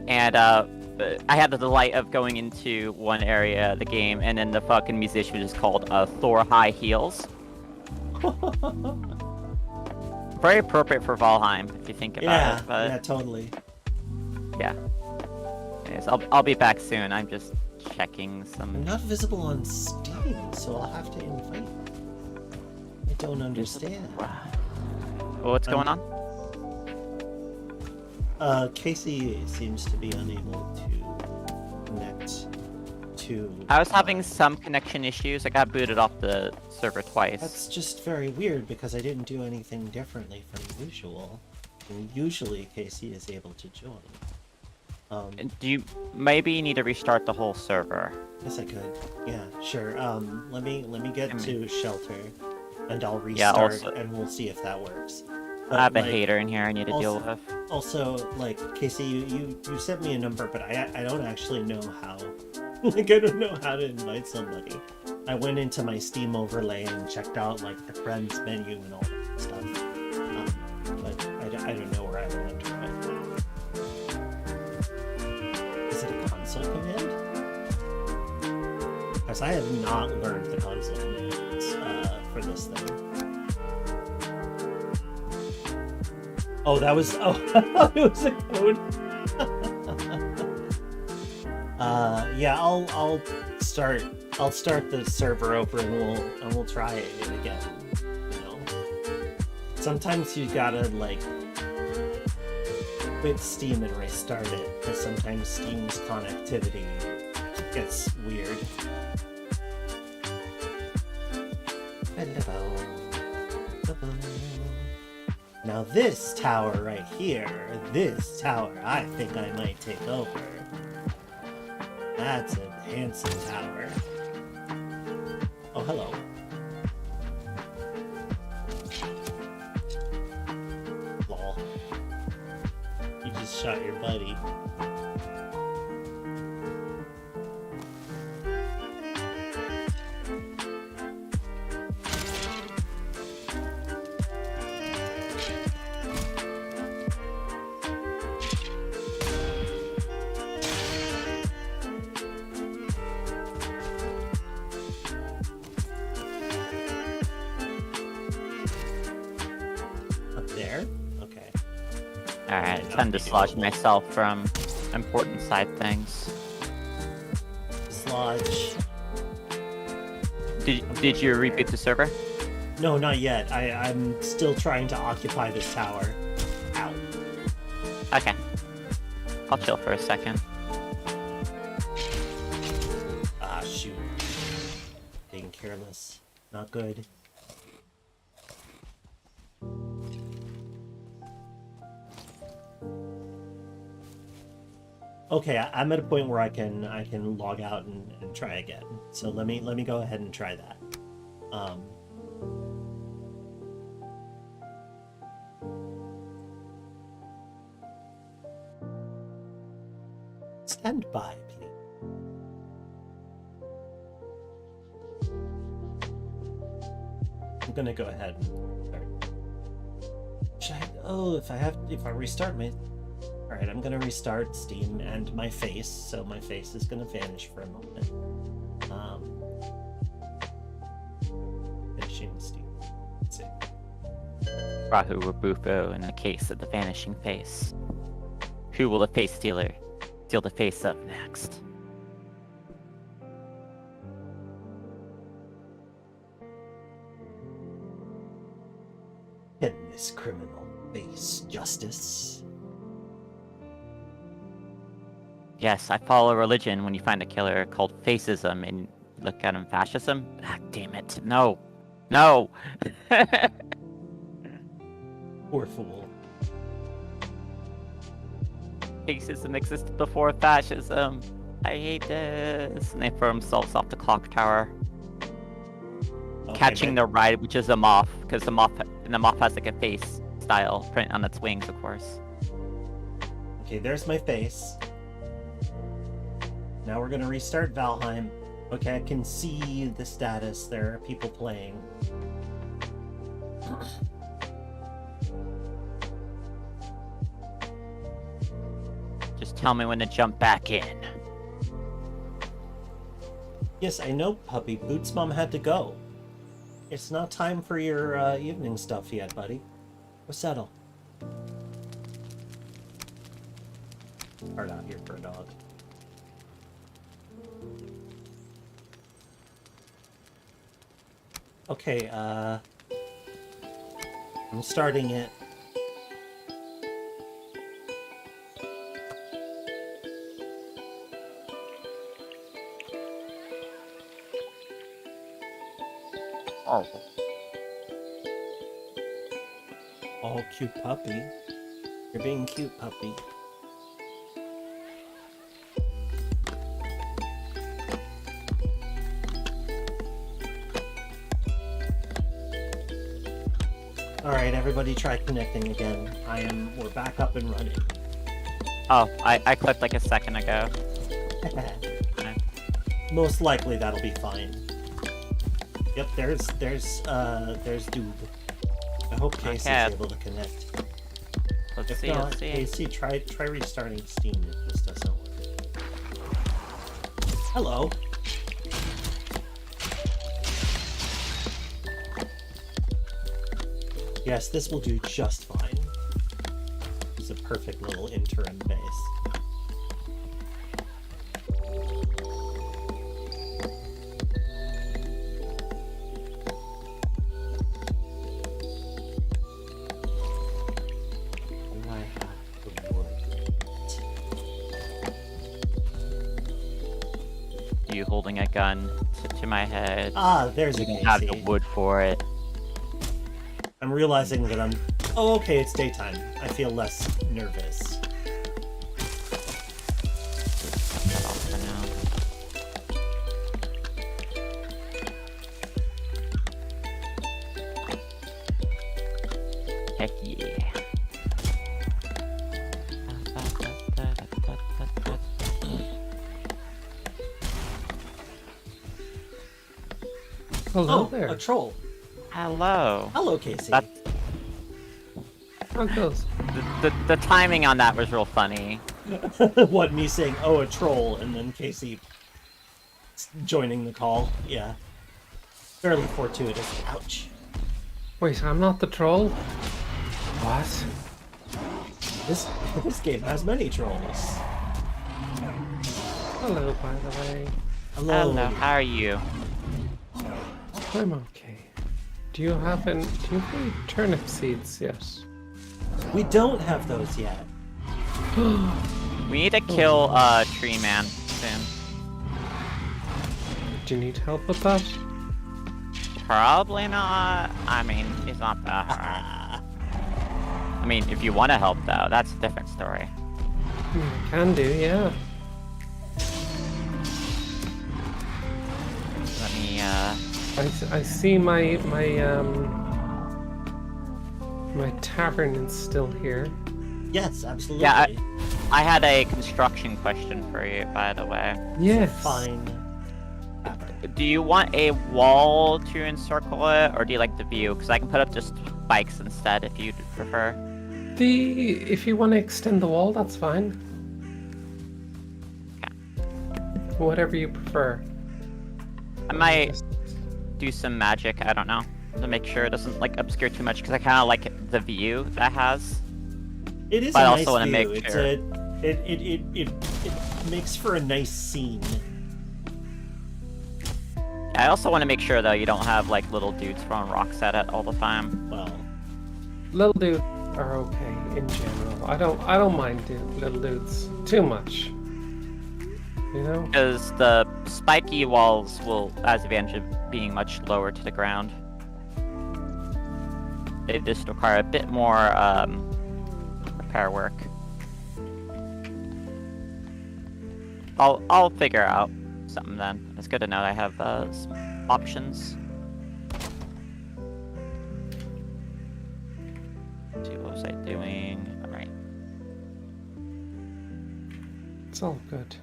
And I had the delight of going into one area of the game, and then the fucking musician was just called Thor High Heels. Very appropriate for Valheim, if you think about it. But Yeah, totally. yeah. Anyways, I'll be back soon. I'm just checking I'm some. not visible on Steam, so I'll have to invite. I don't understand. What's going on? Casey seems to be unable to connect to... I was having some connection issues. I got booted off the server twice. That's just very weird because I didn't do anything differently from usual. And usually Casey is able to join. Do you maybe need to restart the whole server? Yes, I could. Yeah, sure. Let me get to shelter. and I'll Yeah, restart, also- and we'll see if that works. I have a like, hater in here I need to deal also- with. Also, like, Casey, you sent me a number, but I don't actually know how. Like, I don't know how to invite somebody. I went into my Steam overlay and checked out, like, the friends menu and all that stuff. But I don't know where I would enter it. Is it a console command? Because I have not learned the console commands for this thing. Oh, that was... Oh, I thought it was a code. Yeah, I'll start the server over and we'll try it again. You know, sometimes you gotta like quit Steam and restart it because sometimes Steam's connectivity gets weird. Now this tower right here, this tower, I think I might take over. That's a handsome tower. Oh, hello. Lol. You just shot your buddy. There? Okay. Alright, time to dislodge myself from important side things. Dislodge. Did you reboot the server? No, not yet. I'm still trying to occupy this tower. Ow. Okay. I'll chill for a second. Ah, shoot. Being careless. Not good. Okay, I'm at a point where I can log out and try again. So let me go ahead and try that. Stand by, please. I'm gonna go ahead and start. Should I? Oh, if I restart my. All right, I'm gonna restart Steam and my face, so my face is gonna vanish for a moment. Finishing Steam. Let's see. Grahu-Rubufo in the case of the vanishing face. Who will the face stealer steal the face of next? Can this criminal face justice? Yes, I follow religion when you find a killer called fascism and look at him fascism. Ah, damn it. No. No! Poor fool. Fascism existed before fascism. I hate this. And they throw themselves off the clock tower. Okay, Catching but- the ride, which is a moth, because the moth has like a face style print on its wings, of course. Okay, there's my face. Now we're gonna restart Valheim. Okay, I can see the status. There are people playing. Just tell me when to jump back in. Yes, I know, puppy. Boots' mom had to go. It's not time for your evening stuff yet, buddy. Go settle. Hard out here for a dog. Okay, I'm starting it. Oh. Oh, cute puppy. You're being cute, puppy. Alright, everybody try connecting again. We're back up and running. Oh, I clicked like a second ago. Most likely that'll be fine. Yep, there's Doob. I hope Casey's Okay. able to connect. Let's If see, not, let's see. Casey, try restarting Steam if this doesn't work. Hello. Yes, this will do just fine. It's a perfect little interim base. I have the wood. You holding a gun to my head. Ah, there's a You can have the Casey. wood for it. I'm realizing that I'm... Oh, okay, it's daytime. I feel less nervous. Oh, for now. Heck yeah. Hello Oh, there. a troll. Hello. Hello, Casey. That- How it goes? The timing on that was real funny. What, me saying, oh, a troll, and then Casey joining the call? Yeah. Fairly fortuitous. Ouch. Wait, I'm not the troll? What? This game has many trolls. Hello, by the way. Hello. Hello, how are you? I'm okay. Do you have any turnip seeds yet? We don't have those yet. We need to kill Tree Man soon. Do you need help with that? Probably not. I mean, it's not that hard. I mean, if you want to help though, that's a different story. Can do, yeah. Let me I see my tavern is still here. Yes, absolutely. Yeah, I had a construction question for you, by the way. Yes. Fine. Do you want a wall to encircle it, or do you like the view? Because I can put up just spikes instead if you'd prefer. If you want to extend the wall, that's fine. Whatever you prefer. I might do some magic, I don't know, to make sure it doesn't like obscure too much, because I kind of like the view that has. It is But I a also nice wanna view. make It's sure. it makes for a nice scene. I also want to make sure though you don't have like little dudes throwing rocks at it all the time. Well, Little dudes are okay in general. I don't mind little dudes too much. You know? Because the spiky walls will has the advantage of being much lower to the ground. They just require a bit more repair work. I'll figure out something then. It's good to know that I have some options. Let's see, what was I doing? Alright. It's all good.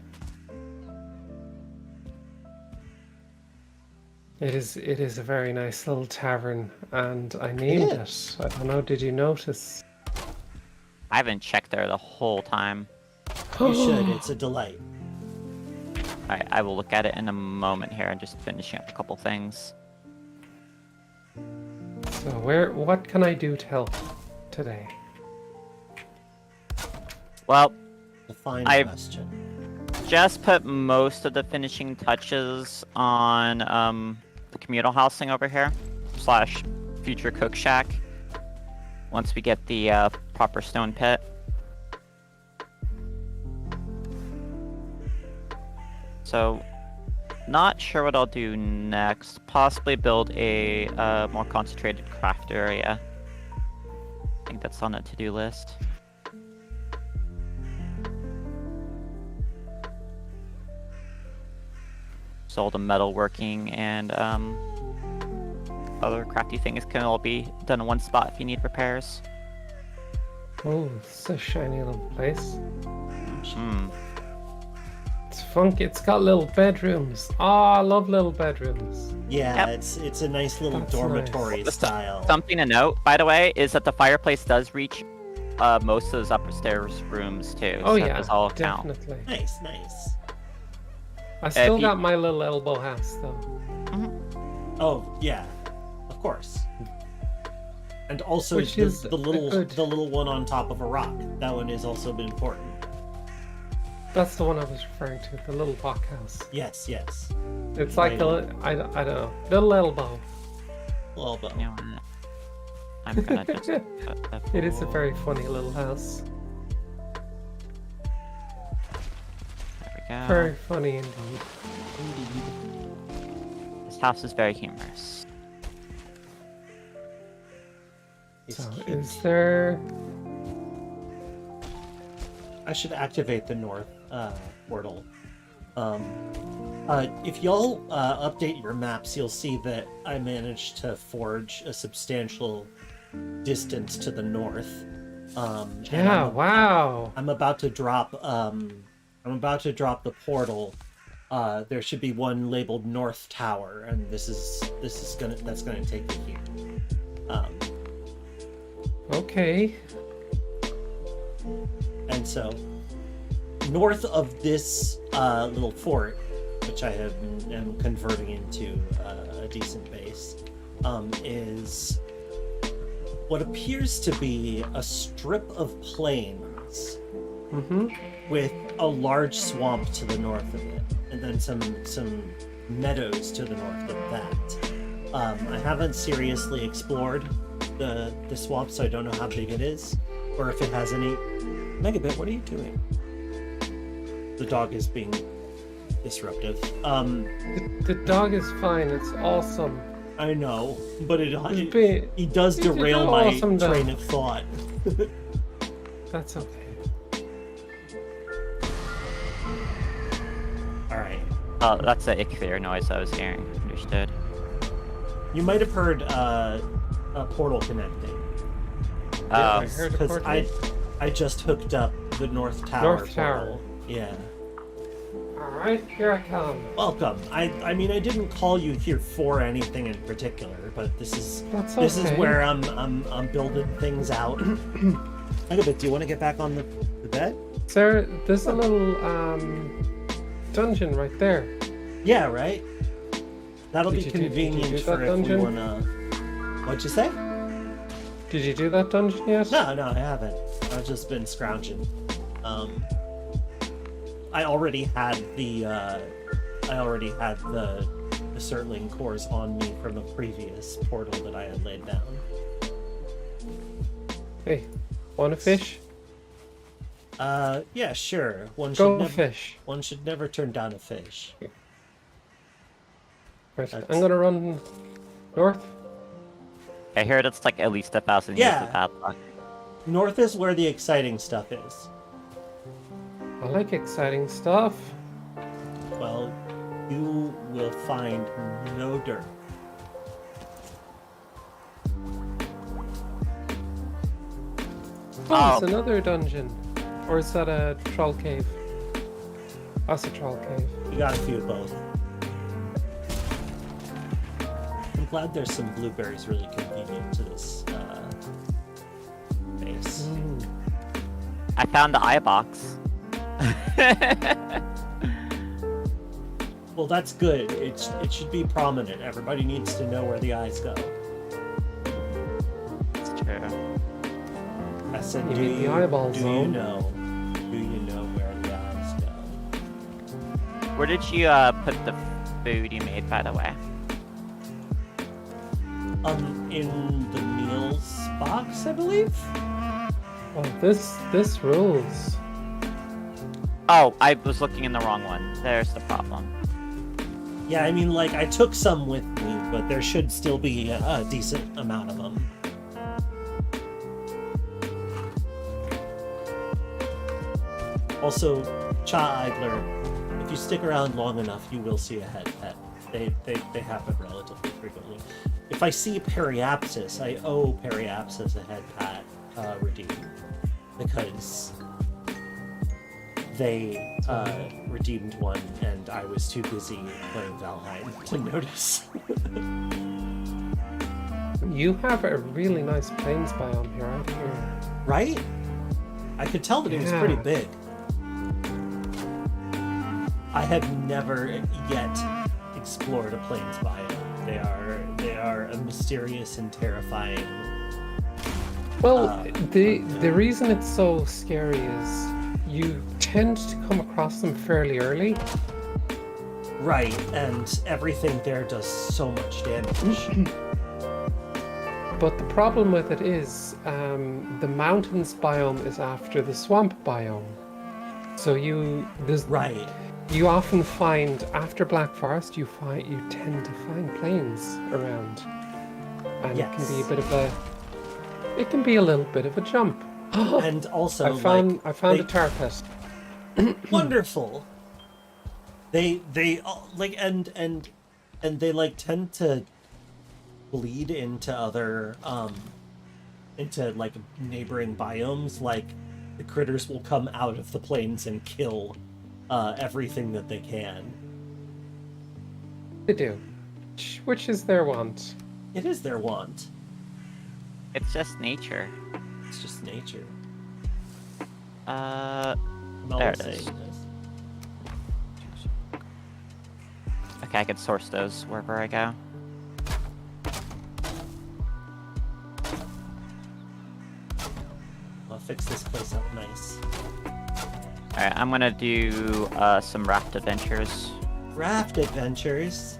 It is a very nice little tavern, and I named it. I don't know, did you notice? I haven't checked there the whole time. you should. It's a delight. Alright, I will look at it in a moment here and just finishing up a couple things. So what can I do to help today? Well, A fine I- question. just put most of the finishing touches on the communal housing over here, / future cook shack. Once we get the proper stone pit. So, not sure what I'll do next. Possibly build a more concentrated craft area. I think that's on the to-do list. So all the metalworking and other crafty things can all be done in one spot if you need repairs. Oh, it's a shiny little place. Hmm. It's funky. It's got little bedrooms. Oh, I love little bedrooms. Yeah, Yep. it's a nice little That's dormitory nice. style. Something to note, by the way, is that the fireplace does reach most of those upstairs rooms too. Oh so yeah, those all count. definitely. Nice. I still you- got my little elbow house though. Oh yeah, of course. And also Which is the little good. the little one on top of a rock. That one has also been important. That's the one I was referring to, the little rock house. Yes. It's like I don't know, little elbow. Well, but You know what? I'm gonna just put the It is a pool- very funny little house. There we go. Very funny indeed. This house is very humorous. it's So cute. is there? I should activate the north portal. If y'all update your maps, you'll see that I managed to forge a substantial distance to the north. And Yeah. Wow. I'm about to drop. I'm about to drop the portal. There should be one labeled North Tower, and that's gonna take me here. Okay. And so, north of this little fort, which I am converting into a decent base, is what appears to be a strip of plains with a large swamp to the north of it, and then some meadows to the north of that. I haven't seriously explored the swamp, so I don't know how big it is, or if it has any. Megabit, what are you doing? The dog is being disruptive. The dog is fine. It's awesome. I know, but he does It's an derail my awesome dog. train of thought. That's okay. All right. Oh, that's the ick noise I was hearing. Understood. You might have heard a portal connecting. Oh, I heard a Because portal. I just hooked up the North Tower. North Tower. portal. Yeah. All right, here I come. Welcome. I mean, I didn't call you here for anything in particular, but this is That's where I'm building things out. Megabit, do you want to get back on the bed? Sir, there's a little dungeon right there. Yeah, right. That'll be Did you do convenient that for if we dungeon? wanna. What'd you say? Did you do that dungeon yet? No, I haven't. I've just been scrounging. I already had the Certling cores on me from a previous portal that I had laid down. Hey, want a fish? Yeah, sure. One Go should fish. One should never turn down a fish. Right, That's- I'm gonna run north. I heard it's like at least 1,000 Yeah. years of bad luck. North is where the exciting stuff is. I like exciting stuff. Well, you will find no dirt. Oh, it's Oh. another dungeon. Or is that a troll cave? That's a troll cave. You got a few of both. I'm glad there's some blueberries really convenient to this base. Mm. I found the eye box. Well, that's good. It should be prominent. Everybody needs to know where the eyes go. It's true. I said, You do mean the you, eyeball do you zone? know? Do you know where the eyes go? Where did you put the food you made, by the way? In the meals box, I believe. Oh, this rules. Oh, I was looking in the wrong one. There's the problem. Yeah, I mean, like, I took some with me, but there should still be a decent amount of them. Also, Cha Idler, if you stick around long enough, you will see a head pet. They happen relatively frequently. if I see Periapsis, I owe Periapsis a head pat redeem because they redeemed one and I was too busy playing Valheim to notice. You have a really nice plains biome here out here. Right? I could tell that it was pretty big. I have never yet explored a plains biome. They are a mysterious and terrifying. Well, the reason it's so scary is you tend to come across them fairly early. Right, and everything there does so much damage. But the problem with it is the mountains biome is after the swamp biome. So Right. you often find after Black Forest you tend to find plains around. And Yes. it can be a little bit of a jump. And also, I found they- a tar pit. Wonderful. They like and they like tend to bleed into other into like neighboring biomes. Like the critters will come out of the plains and kill everything that they can. They do, which is their want. It is their want. It's just nature. It's just nature. There There it is. Okay, I can source those wherever I go. I'll fix this place up nice. Alright, I'm gonna do some raft adventures. Raft adventures.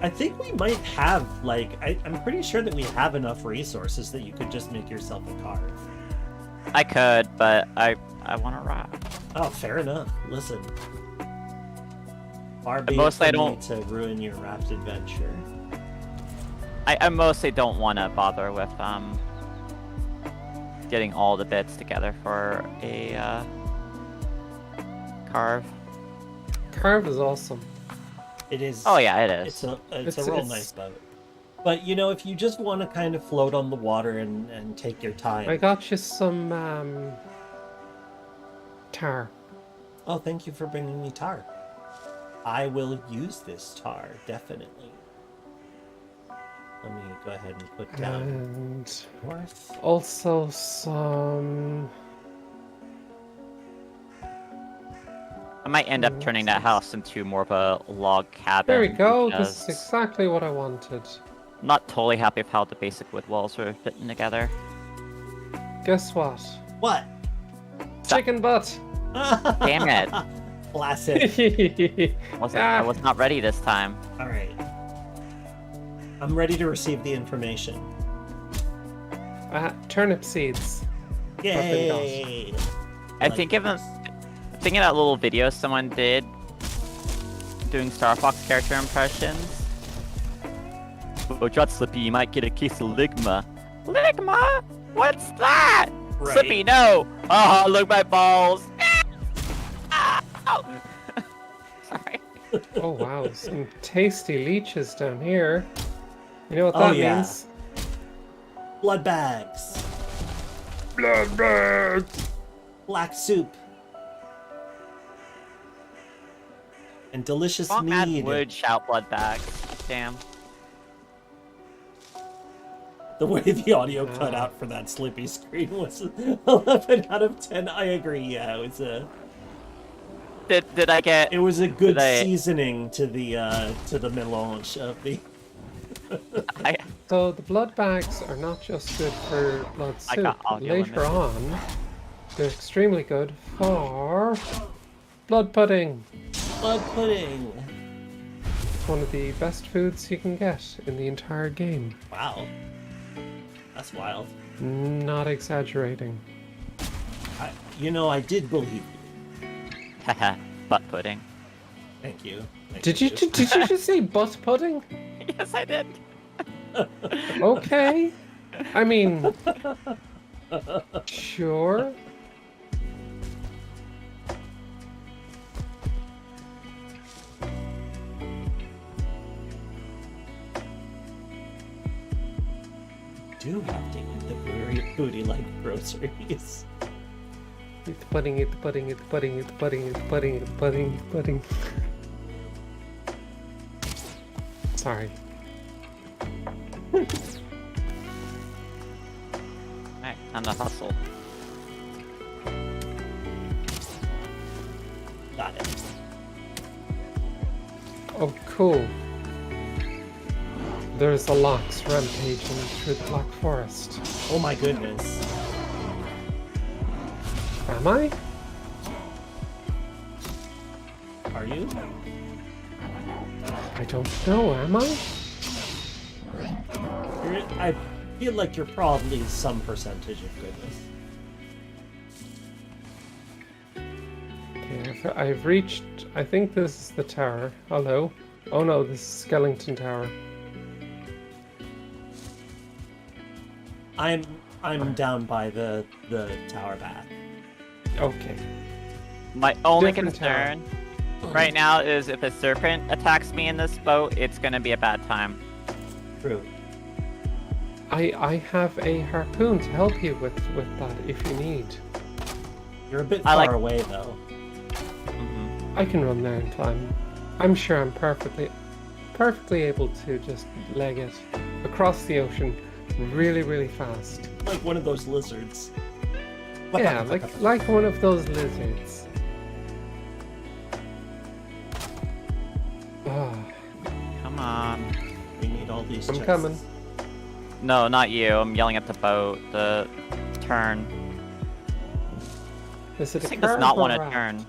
I think we might have, like, I'm pretty sure that we have enough resources that you could just make yourself a car. I could, but I want to raft. Oh, fair enough. Listen. Far be mostly I it from me don't- to ruin your raft adventure. I mostly don't want to bother with getting all the bits together for a carve. Carve is awesome. It is. Oh yeah, it is. It's a real nice boat. But you know, if you just want to kind of float on the water and take your time. I got you some tar. Oh, thank you for bringing me tar. I will use this tar definitely. Let me go ahead and put down And north. also some... I might end up turning that house into more of a log cabin. There we go, because this is exactly what I wanted. I'm not totally happy with how the basic wood walls are fitting together. Guess what? What? Chicken butt! Damn it! Classic. I was not ready this time. All right. I'm ready to receive the information. Turnip seeds. Yay! I think of thinking of that little video someone did doing Star Fox character impressions. Oh, John Slippy, you might get a case of Ligma. Ligma? What's that? Right. Slippy, no! Oh, look my balls! Ow! Sorry. Oh wow, some tasty leeches down here. You know what Oh, that yeah. means? Blood bags. Blood bags! Black soup. And delicious Wrong man mead. would shout blood bags. Damn. The way the audio cut out for that Slippy screen was 11 out of 10. I agree. Yeah, it was a. Did I get? It was a good Did I- seasoning to the melange of the. So the blood bags are not just good for blood I soup, got but audio later limited. on, they're extremely good for blood pudding. Blood pudding. It's one of the best foods you can get in the entire game. Wow. That's wild. Not exaggerating. I did believe you. Haha, butt pudding. Thank you. Did you just say butt pudding? Yes, I did. Okay. I mean, sure. do have to eat the booty like groceries. Eat the pudding, eat the pudding, eat the pudding, eat the pudding, eat the pudding, eat the pudding, eat the pudding. Sorry. Alright, time to hustle. Got it. Oh, cool. There's a Lox rampaging through the Black Forest. Oh my goodness. Am I? Are you? I don't know, am I? I feel like you're probably some percentage of goodness. Okay, I've reached... I think this is the tower. Hello? Oh no, this is Skeleton Tower. I'm down by the tower bath. Okay. My only Different concern right now is if a serpent attacks me in this boat, it's gonna be a bad time. True. I have a harpoon to help you with that if you need. You're a bit I like- far away though. Mm-hmm. I can run there in time. I'm sure I'm perfectly able to just leg it across the ocean really, really fast. Like one of those lizards. Yeah, like one of those lizards. Ah, Come on. We need all these I'm chests. coming. No, not you. I'm yelling at the boat. The turn. is it This a thing does curve not or want to raft? turn.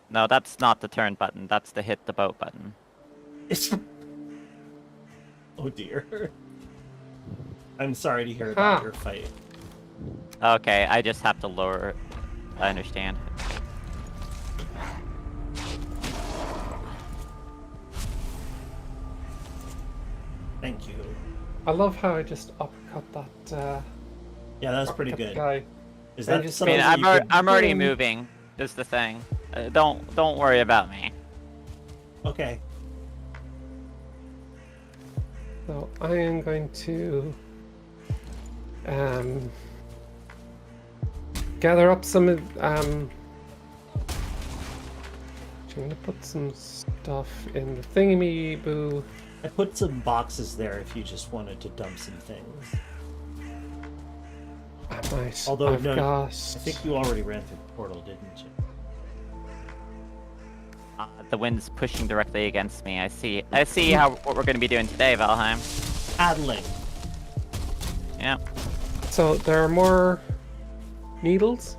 No, that's not the turn button. That's the hit the boat button. It's... Oh dear. I'm sorry to hear about Ah. your fight. Okay, I just have to lower it. I understand. Thank you. I love how I just uppercut that. Yeah, that's pretty uppercut good. Guy. Is I that just- I mean, something you could... I'm already Boom. moving. Is the thing. Don't worry about me. Okay. So I am going to gather up some of I'm gonna put some stuff in the thingy boo. I put some boxes there if you just wanted to dump some things. I might. Although, I've no, got. I think you already ran through the portal, didn't you? The wind's pushing directly against me. I see how what we're going to be doing today, Valheim. Paddling. Yeah. So there are more needles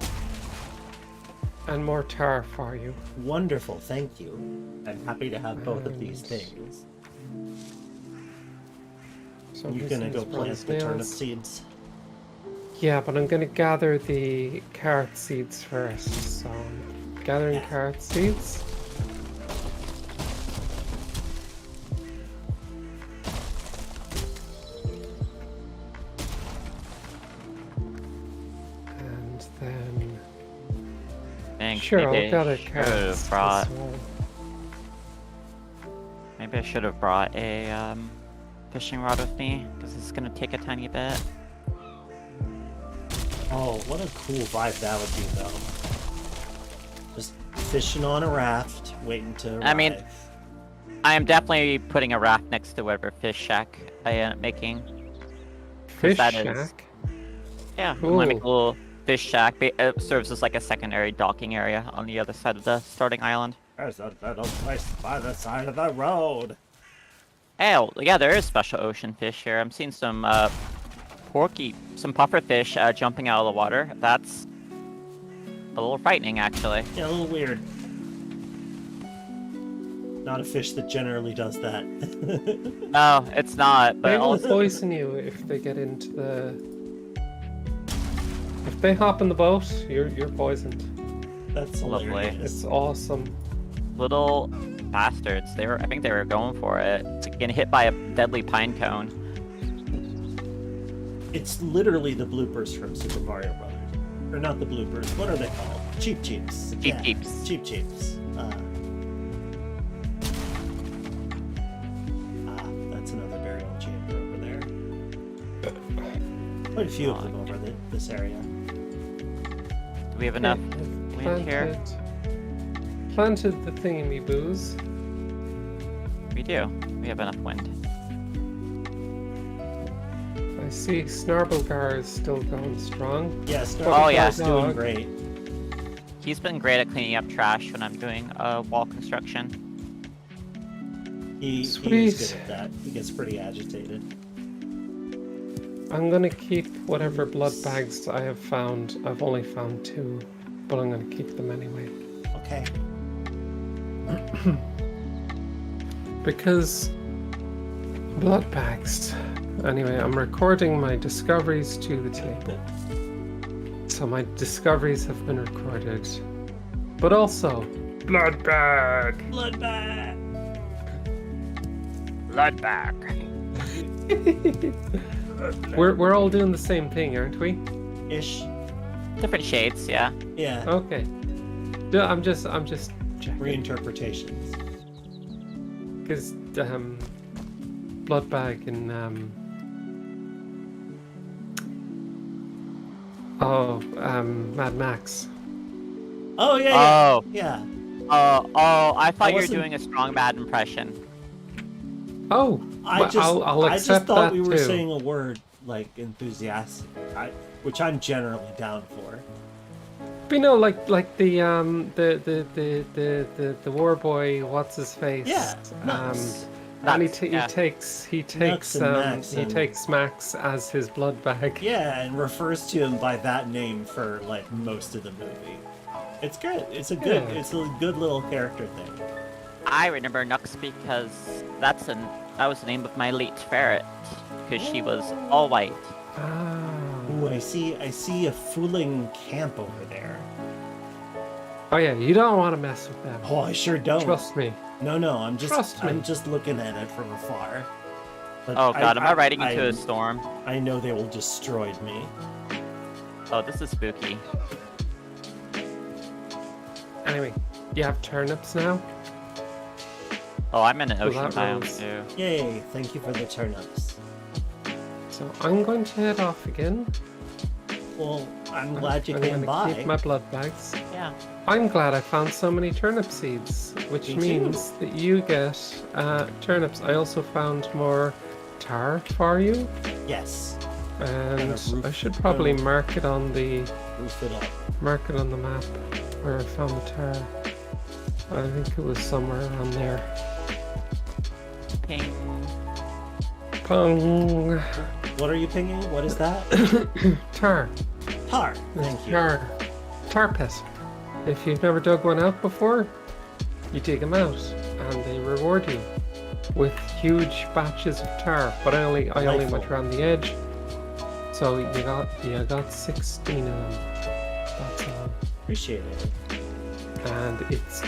and more tar for you. Wonderful, thank you. I'm happy to have both of these And- things. So You're this gonna is go plant bronze the turnip nails. seeds. Yeah, but I'm gonna gather the carrot seeds first. So I'm gathering Yeah. carrot seeds. And then Thanks. sure, maybe I'll gather I should carrots. have brought. as well. Maybe I should have brought a fishing rod with me because it's going to take a tiny bit. Oh, what a cool vibe that would be, though. Just fishing on a raft, waiting to arrive. I mean, I am definitely putting a raft next to whatever fish shack I end up making. Fish that is- shack. Yeah, I'm gonna make a Cool. little fish shack. It serves as like a secondary docking area on the other side of the starting island. There's a little place by the side of the road. Oh, yeah, there is special ocean fish here. I'm seeing some some puffer fish jumping out of the water. That's a little frightening, actually. Yeah, a little weird. Not a fish that generally does that. No, it's not. They But will also, poison you if they get into the. If they hop in the boat, you're poisoned. That's Lovely. hilarious. It's awesome. little bastards. I think they were going for it. It's getting hit by a deadly pine cone. It's literally the bloopers from Super Mario Brothers. Or not the bloopers, what are they called? Cheap Cheeps. Cheap Cheeps. Cheap Cheeps. That's another berry Quite a few of them over this area. Do we have enough wind here? Planted the thingy-boos. We do. We have enough wind. I see Snarblgar is still going strong. Yeah, Oh, yeah. Snarkle's doing great. He's been great at cleaning up trash when I'm doing wall construction. He's Sweet. good at that. He gets pretty agitated. I'm gonna keep whatever blood bags I have found. I've only found 2, but I'm gonna keep them anyway. Okay. Because blood bags. Anyway, I'm recording my discoveries to the table. So my discoveries have been recorded. But also, blood bag! Blood bag! Blood bag. We're all doing the same thing, aren't we? Ish. Different shades, yeah. Yeah. Okay. Yeah, I'm just checking. Reinterpretations. Because blood bag and Mad Max. Oh, yeah, Oh. yeah. I thought you were wasn't- doing a strong bad impression. Oh, I well, just, I'll I just accept thought that we were too. saying a word like enthusiastic, which I'm generally down for. But you know, like the war boy, what's his face? Yeah, Max. And Nuts, yeah. he takes and Max he and- takes Max as his blood bag. Yeah, and refers to him by that name for like most of the movie. It's good. It's a good. Yeah. It's a good little character thing. I remember Nux because that was the name of my late ferret, because she was all white. Ah. Ooh, I see a fooling camp over there. Oh yeah, you don't want to mess with them. Oh, I sure don't. Trust me. No, I'm Trust me. just looking at it from afar. But Oh god, am I riding into a storm? I know they will destroy me. Oh, this is spooky. Anyway, do you have turnips now? Oh, I'm in an Well, ocean that biome rules. too. Yay! Thank you for the turnips. So I'm going to head off again. Well, I'm glad you I'm came gonna by. keep my blood bags. Yeah. I'm glad I found so many turnip seeds, which Me too. means that you get turnips. I also found more tar for you, Yes. and And a roof- I should probably mark it on the Roof it up. the map where I found the tar. I think it was somewhere around there. Ping. Pong. What are you pinging? What is that? Tar. Tar. Thank you. Tar pit. If you've never dug one out before, you dig them out, and they reward you with huge batches of tar. But I only Delightful. went around the edge, so you got 16 of them. That's all. Appreciate it. And it's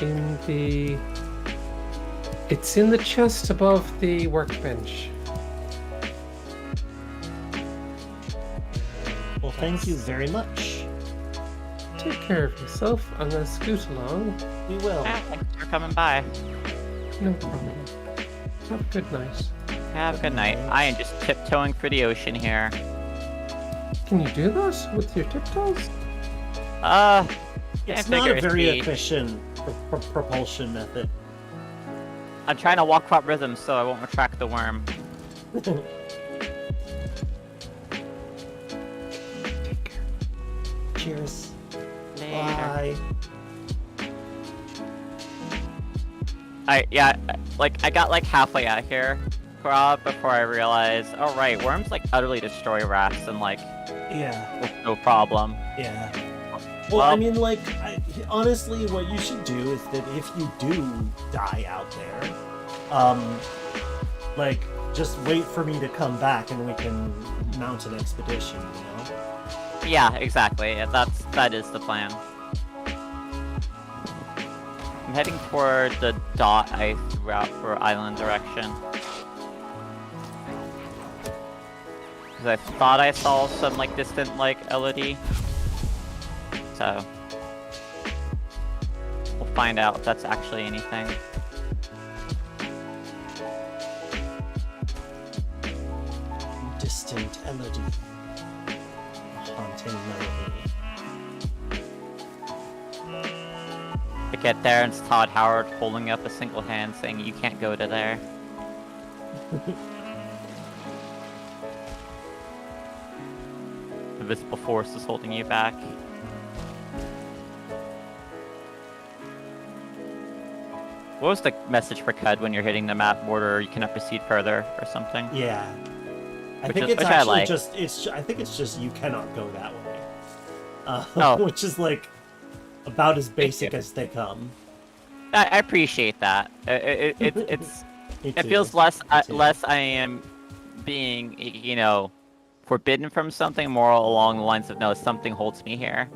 in the chest above the workbench. Well, thank you very much. Take care of yourself. I'm gonna scoot along. We will. Ah, thanks for coming by. No problem. Have a good night. Have a good night. I am just tiptoeing through the ocean here. Can you do that with your tiptoes? It's I not figure a it'd very be- efficient propulsion method. I'm trying to walk that rhythm so I won't attract the worm. Take care. Cheers. Later. Bye. I got like halfway out here, Rob, before I realized, oh right, worms like utterly destroy rats and like Yeah. with no problem. Yeah. Well, I Well- mean, like, honestly, what you should do is that if you do die out there, like, just wait for me to come back and we can mount an expedition, you know? Yeah, exactly. That is the plan. I'm heading toward the dot I threw out for island direction. Because I thought I saw some like distant like LED. So we'll find out if that's actually anything. distant melody. Haunting melody. I get there and it's Todd Howard holding up a single hand saying, "You can't go to there." The visible force is holding you back. What was the message for Cud when you're hitting the map border? You cannot proceed further, or something. Yeah. I Which think is- it's which I actually like. I think it's just you cannot go that way. Oh. Which is like about as basic you. as they come. I appreciate that. It's Me it too. feels less Me too. less I am being, you know, forbidden from something, more along the lines of, no, something holds me here.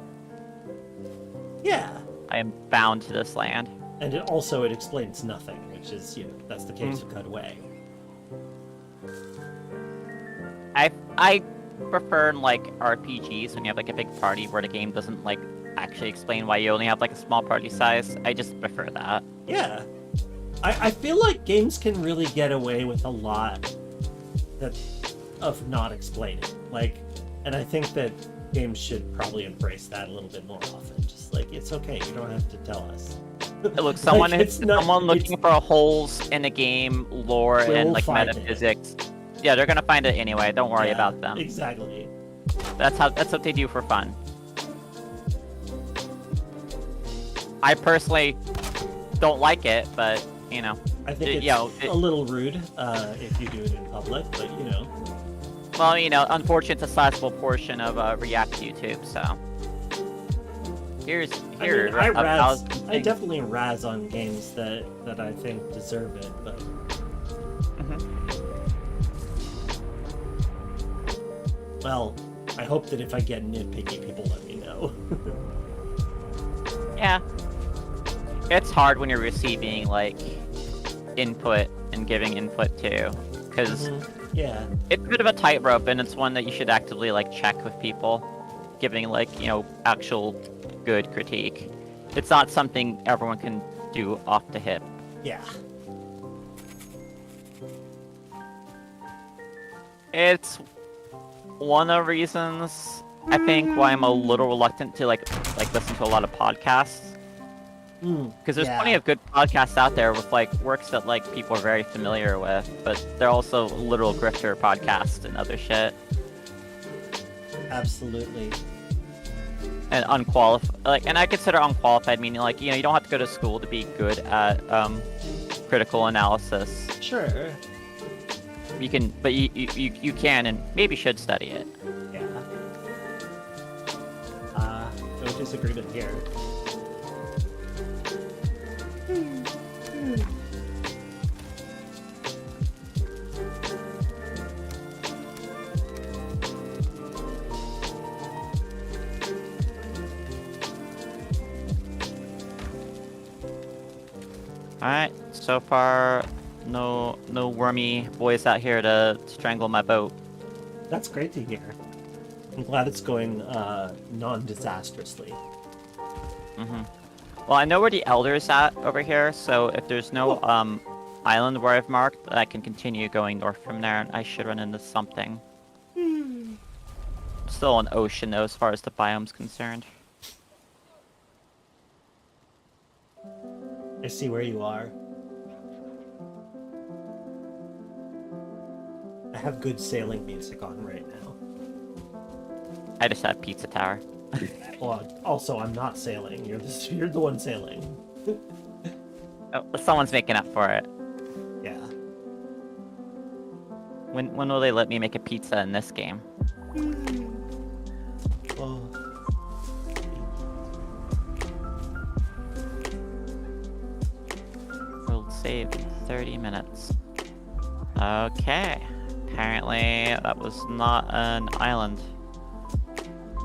Yeah. I am bound to this land. And it explains nothing, which is, that's the case of Cut Away. I prefer like RPGs when you have like a big party where the game doesn't like actually explain why you only have like a small party size. I just prefer that. Yeah. I feel like games can really get away with a lot of not explaining. Like, and I think that games should probably embrace that a little bit more often. Just like, it's okay, you don't have to tell us. Look, someone Like, it's not- someone looking it's- for holes in a game lore Will and like find it. metaphysics. Yeah, they're gonna find it anyway. Don't worry Yeah, about them. Exactly. That's what they do for fun. I personally don't like it, but you know. I think it's a little rude if you do it in public, but Well, you know, unfortunately, it's a sizable portion of React YouTube, so. Here. I definitely razz on games that I think deserve it, but well, I hope that if I get nitpicky, people let me know. Yeah. It's hard when you're receiving, like, input and giving input too. Because Yeah. it's a bit of a tightrope, and it's one that you should actively, like, check with people. Giving, like, you know, actual good critique. It's not something everyone can do off the hip. Yeah. It's one of the reasons, I think, why I'm a little reluctant to, like listen to a lot of podcasts. Because there's plenty of good podcasts out there with like works that like people are very familiar with, but they're also literal grifter podcasts and other shit. Absolutely. And unqualified, and I consider unqualified meaning like, you know, you don't have to go to school to be good at critical analysis. Sure. You can, but you can and maybe should study it. Yeah. No disagreement here. Alright, so far, no wormy boys out here to strangle my boat. That's great to hear. I'm glad it's going non-disastrously. Well, I know where the Elder's at over here, so if there's no island where I've marked, I can continue going north from there, and I should run into something. Still an ocean, though, as far as the biome's concerned. I see where you are. I have good sailing music on right now. I just have Pizza Tower. Well, also, I'm not sailing. You're the one sailing. Oh, someone's making up for it. Yeah. When will they let me make a pizza in this game? Well, We'll save 30 minutes. Okay. Apparently, that was not an island.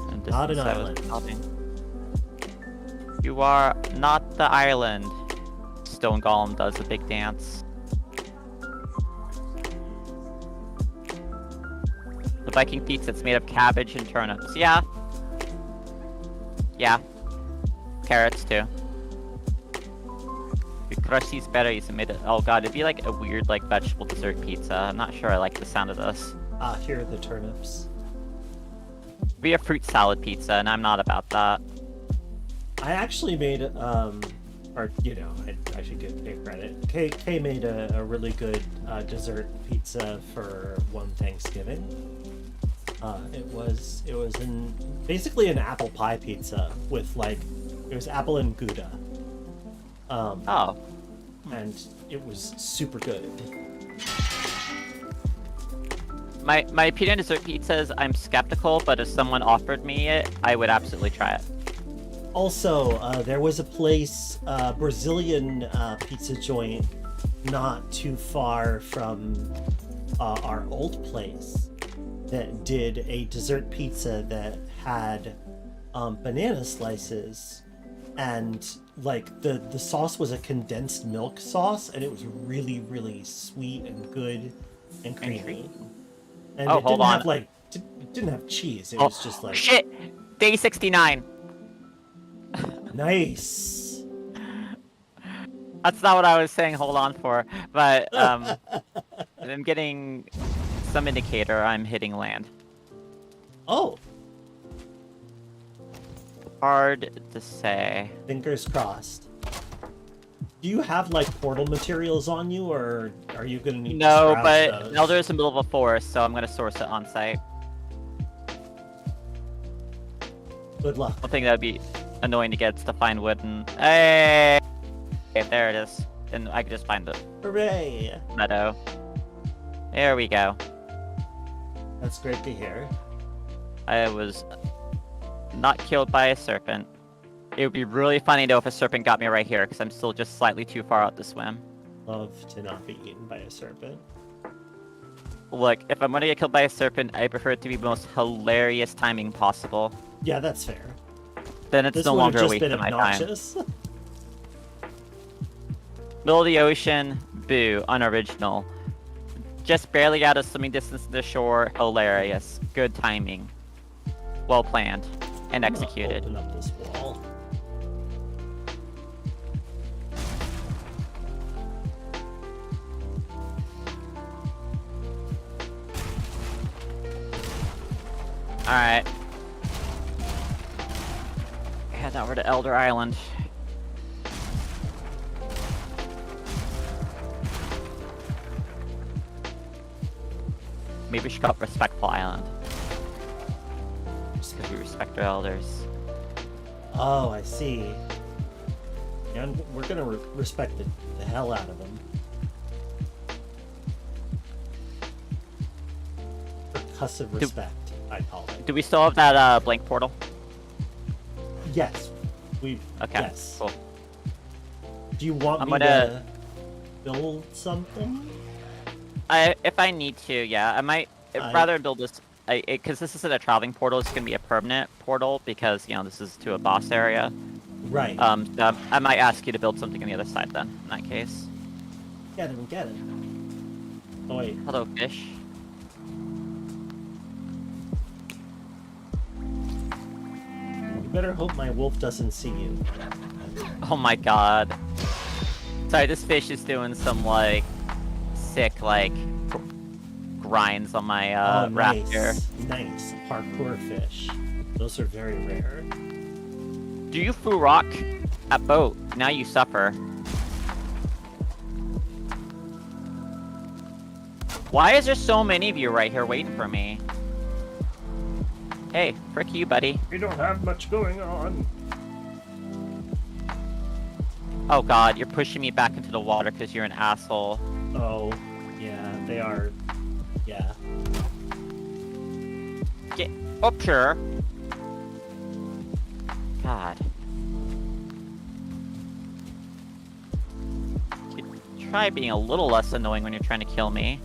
And Not an distance I was island. traveling. You are not the island. Stone Golem does a big dance. The Viking pizza's made of cabbage and turnips. Yeah. Yeah. Carrots too. You crush these berries and made it. Oh god, it'd be like a weird like vegetable dessert pizza. I'm not sure I like the sound of this. Ah, here are the turnips. Be a fruit salad pizza, and I'm not about that. I actually made, or, you know, I should give Kay credit. Kay made a really good dessert pizza for one Thanksgiving. It was basically an apple pie pizza with, like, it was apple and Gouda. Oh. And it was super good. My opinion on dessert pizzas, I'm skeptical, but if someone offered me it, I would absolutely try it. Also, there was a place, Brazilian pizza joint, not too far from our old place, that did a dessert pizza that had banana slices, and like the sauce was a condensed milk sauce, and it was really, really sweet and good and creamy. And Oh, it hold didn't on. have like it didn't have cheese. It was just like Shit! Day 69. nice. That's not what I was saying hold on for, but I'm getting some indicator I'm hitting land. Oh, Hard to say. fingers crossed. Do you have like portal materials on you, or are you gonna need No, to scrounge but those? Elder is in the middle of a forest, so I'm gonna source it on site. Good luck. One thing that would be annoying to get is to find wood and... Hey! Okay, there it is. And I can just find the Hooray! meadow. There we go. That's great to hear. I was not killed by a serpent. It would be really funny though if a serpent got me right here, because I'm still just slightly too far out to swim. Love to not be eaten by a serpent. Look, if I'm gonna get killed by a serpent, I prefer it to be the most hilarious timing possible. Yeah, that's fair. Then it's This no would have longer a just waste been of my time. obnoxious. Middle of the ocean, boo, unoriginal. Just barely out of swimming distance to the shore, hilarious. Good timing. Well planned. And I'm gonna executed. Open up this wall. Alright. Head over to Elder Island. Maybe we should call it Respectful Island. Just because we respect our elders. Oh, I see. And we're gonna respect the hell out of them. Percussive respect, I call it. Do we still have that blank portal? Yes. We. Okay, Yes. cool. Do you want I'm me gonna- to build something? If I need to, yeah. I might rather build this, because this isn't a traveling portal, it's going to be a permanent portal, because, you know, this is to a boss area. Right. So I might ask you to build something on the other side then, in that case. Get him, get it. Oh wait. Hello, fish. You better hope my wolf doesn't see you. Oh my god. Sorry, this fish is doing some, like, sick, like, grinds on my Oh, raft here. Nice. Parkour fish. Those are very rare. Do you foo rock at boat? Now you suffer. Why is there so many of you right here waiting for me? Hey, frick you, buddy. We don't have much going on. Oh god, you're pushing me back into the water because you're an asshole. Oh, yeah, they are. Yeah. Get up here. God. You could try being a little less annoying when you're trying to kill me.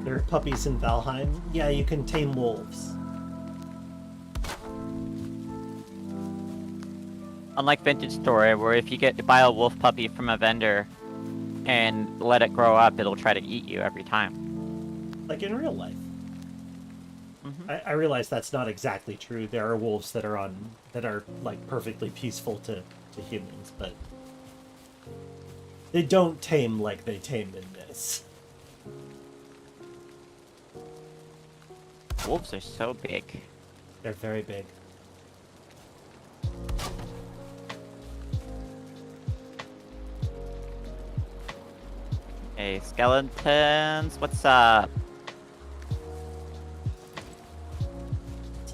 There are puppies in Valheim. Yeah, you can tame wolves. Unlike Vintage Story, where if you get to buy a wolf puppy from a vendor and let it grow up, it'll try to eat you every time. like in real life. Mhm. I realize that's not exactly true. There are wolves that are like perfectly peaceful to humans, but they don't tame like they tame in this. Wolves are so big. They're very big. Hey, skeletons, what's up?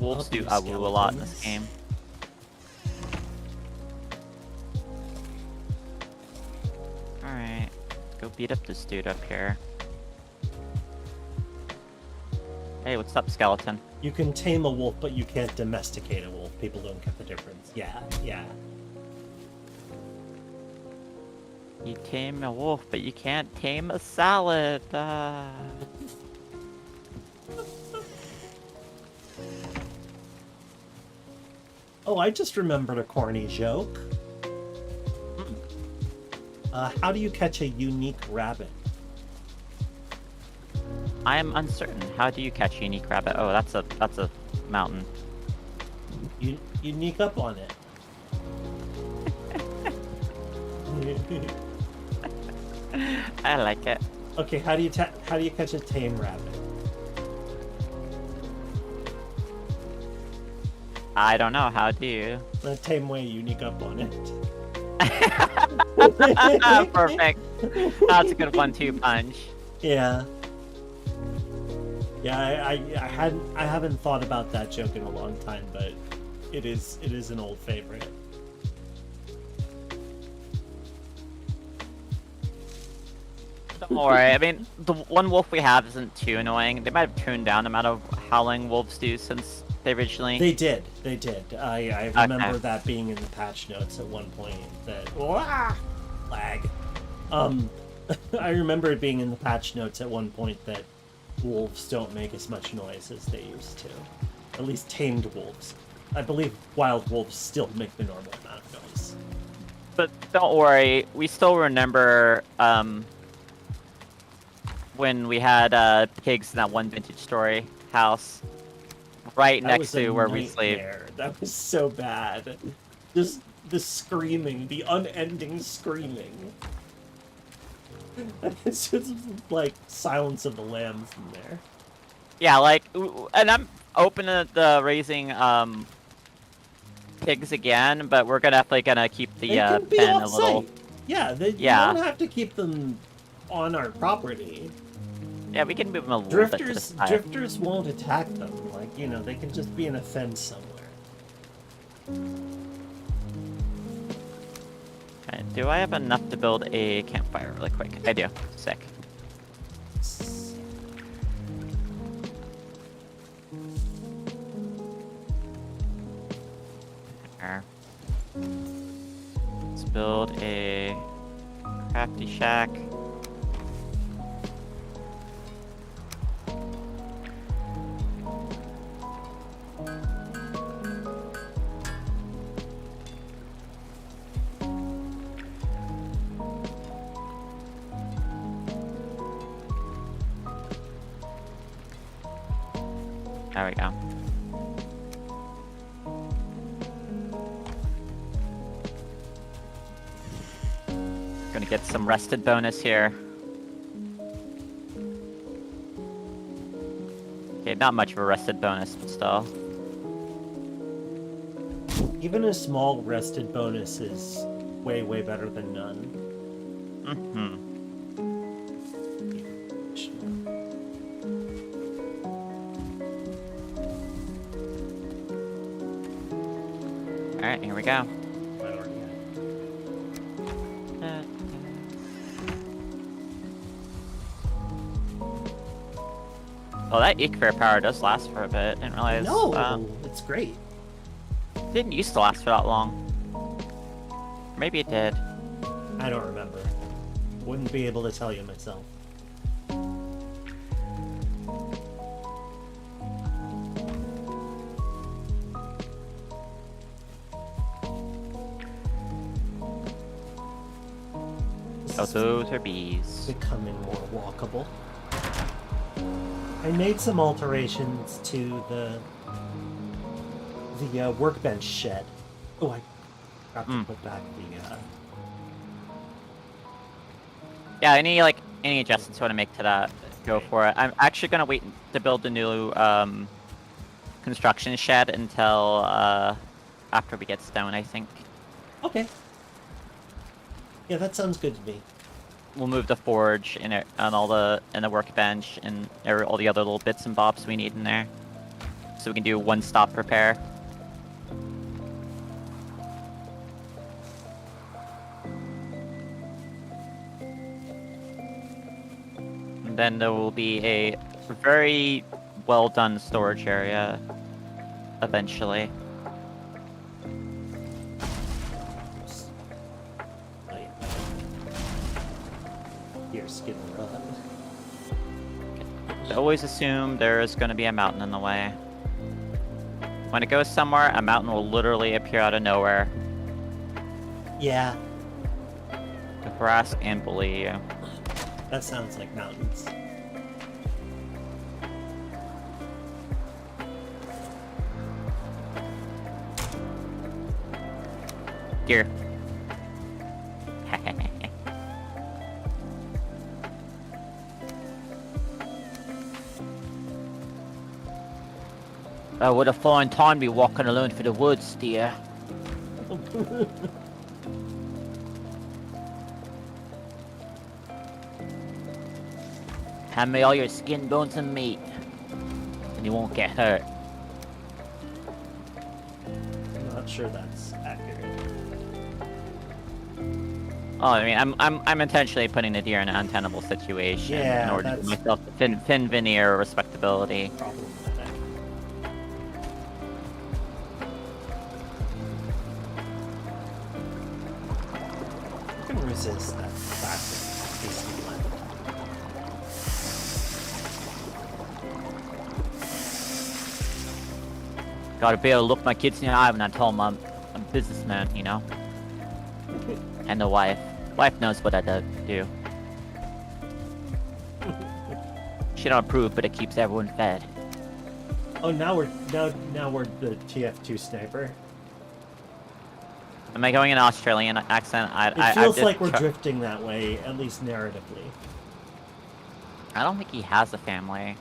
Wolves do Love you, woo a lot in this skeletons. game. Alright, go beat up this dude up here. Hey, what's up, skeleton? You can tame a wolf, but you can't domesticate a wolf. People don't get the difference. Yeah, yeah. You tame a wolf, but you can't tame a salad. Oh, I just remembered a corny joke. How do you catch a unique rabbit? I am uncertain. How do you catch a unique rabbit? Oh, that's a mountain. You sneak up on it. I like it. Okay, how do you catch a tame rabbit? I don't know. How do you? The tame way, you sneak up on it. Perfect. That's a good 1-2 punch. Yeah. Yeah, I haven't thought about that joke in a long time, but it is an old favorite. Don't worry. I mean, the one wolf we have isn't too annoying. They might have tuned down the amount of howling wolves do since they originally. They did. I remember that being in the patch notes at one point. That lag. I remember it being in the patch notes at one point that wolves don't make as much noise as they used to. At least tamed wolves. I believe wild wolves still make the normal amount of noise. But don't worry, we still remember when we had pigs in that one vintage story house right That next was a to where we sleep. nightmare. That was so bad. Just the screaming, the unending screaming. It's just like Silence of the Lambs in there. Yeah, like, and I'm open to the raising pigs again, but we're definitely gonna keep the They can be pen a off-site. little. Yeah, Yeah. you don't have to keep them on our property. Yeah, we can move them a little bit to the side. Drifters won't attack them. Like, you know, they can just be in a fence somewhere. Okay, do I have enough to build a campfire really quick? I do. Sick. There. Let's build a crafty shack. There we go. Gonna get some rested bonus here. Okay, not much of a rested bonus, but still. Even a small rested bonus is way, way better than none. Mm-hmm. Alright, here we go. Well, that Ikver power does last for a bit. Didn't realize. No, it's great. Didn't used to last for that long. Maybe it did. I don't remember. Wouldn't be able to tell you myself. Oh, those are bees. Becoming more walkable. I made some alterations to the workbench shed. Oh, I forgot to put back the. Yeah, any adjustments you want to make to that, go for it. I'm actually gonna wait to build the new construction shed until after we get stone, I think. Okay. Yeah, that sounds good to me. We'll move the forge and the workbench and all the other little bits and bobs we need in there, so we can do one-stop repair. And then there will be a very well done storage area eventually. Here, skid and run. I always assume there is going to be a mountain in the way. When it goes somewhere, a mountain will literally appear out of nowhere Yeah, to harass and bully you. that sounds like mountains. Deer. Oh, what a fine time to be walking alone through the woods, dear. Hand me all your skin, bones, and meat, and you won't get hurt. I'm not sure that's accurate. Oh, I mean, I'm intentionally putting the deer in an untenable situation Yeah, in order to that's- give myself the thin veneer of respectability. Problematic. I can resist that classic tasty blend. Gotta be able to look my kids in the eye when I tell them I'm a businessman, you know? And the wife. Wife knows what I do. She don't approve, but it keeps everyone fed. Oh, now we're the TF2 sniper. Am I going in Australian accent? It feels like we're drifting that way, at least narratively. I don't think he has a family.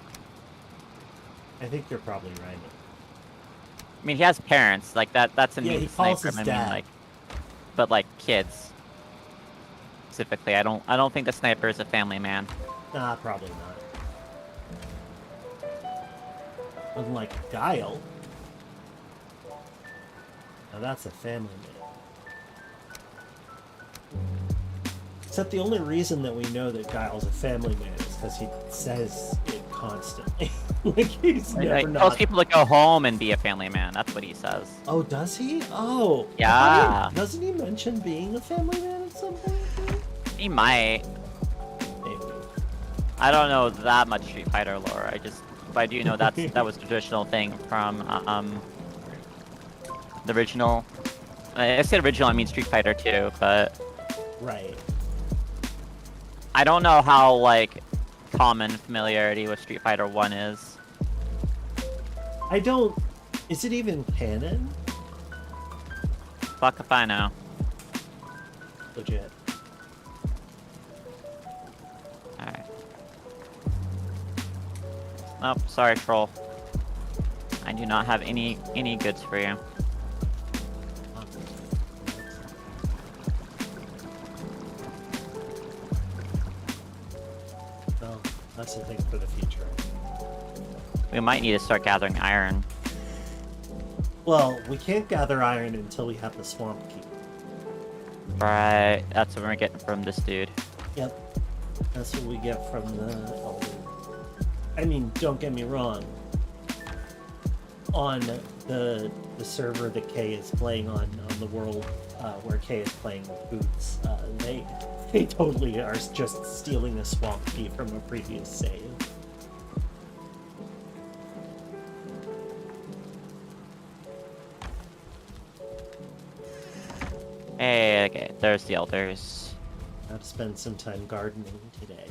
I think you're probably right. I mean, he has parents. Like that's a Yeah, new he calls sniper. his I mean, dad. but like kids specifically. I don't think the sniper is a family man. Nah, probably not. Unlike Guile. Now that's a family man. Except the only reason that we know that Guile's a family man is because he says it constantly. Like he's never Like, not. tells people to go home and be a family man. That's what he says. Oh, does he? Oh. I Yeah. thought doesn't he mention being a family man at some point? He might. Maybe. I don't know that much Street Fighter lore. I do know that was a traditional thing from the original. I say original, I mean Street Fighter 2, but Right. I don't know how like common familiarity with Street Fighter 1 is. I don't. Is it even canon? Fuck if I know. Legit. Alright. Oh, sorry, troll. I do not have any goods for you. Well, that's the thing for the future. We might need to start gathering iron. Well, we can't gather iron until we have the swamp key. Right, that's what we're getting from this dude. Yep. That's what we get from the elder. I mean, don't get me wrong. On the server that Kay is playing on the world where Kay is playing with Boots, they totally are just stealing the swamp key from a previous save. Hey, okay, there's the elders. I have to spend some time gardening today.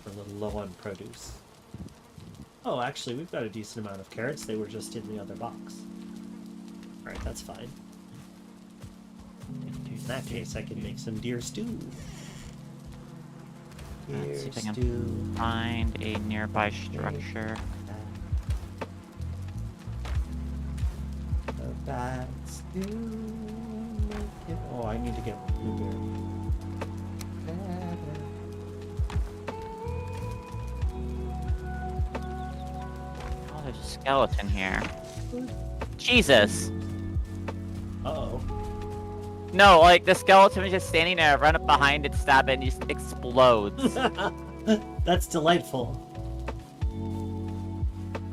We're a little low on produce. Oh, actually, we've got a decent amount of carrots. They were just in the other box. Alright, that's fine. In that case, I can make some deer stew. Let's see if I can Stew. find a nearby structure. Bad stew. Oh, I need to get blueberry. Oh, there's a skeleton here. Jesus! Uh-oh. No, like, the skeleton is just standing there, I run up behind it, stab it, and it just explodes. That's delightful.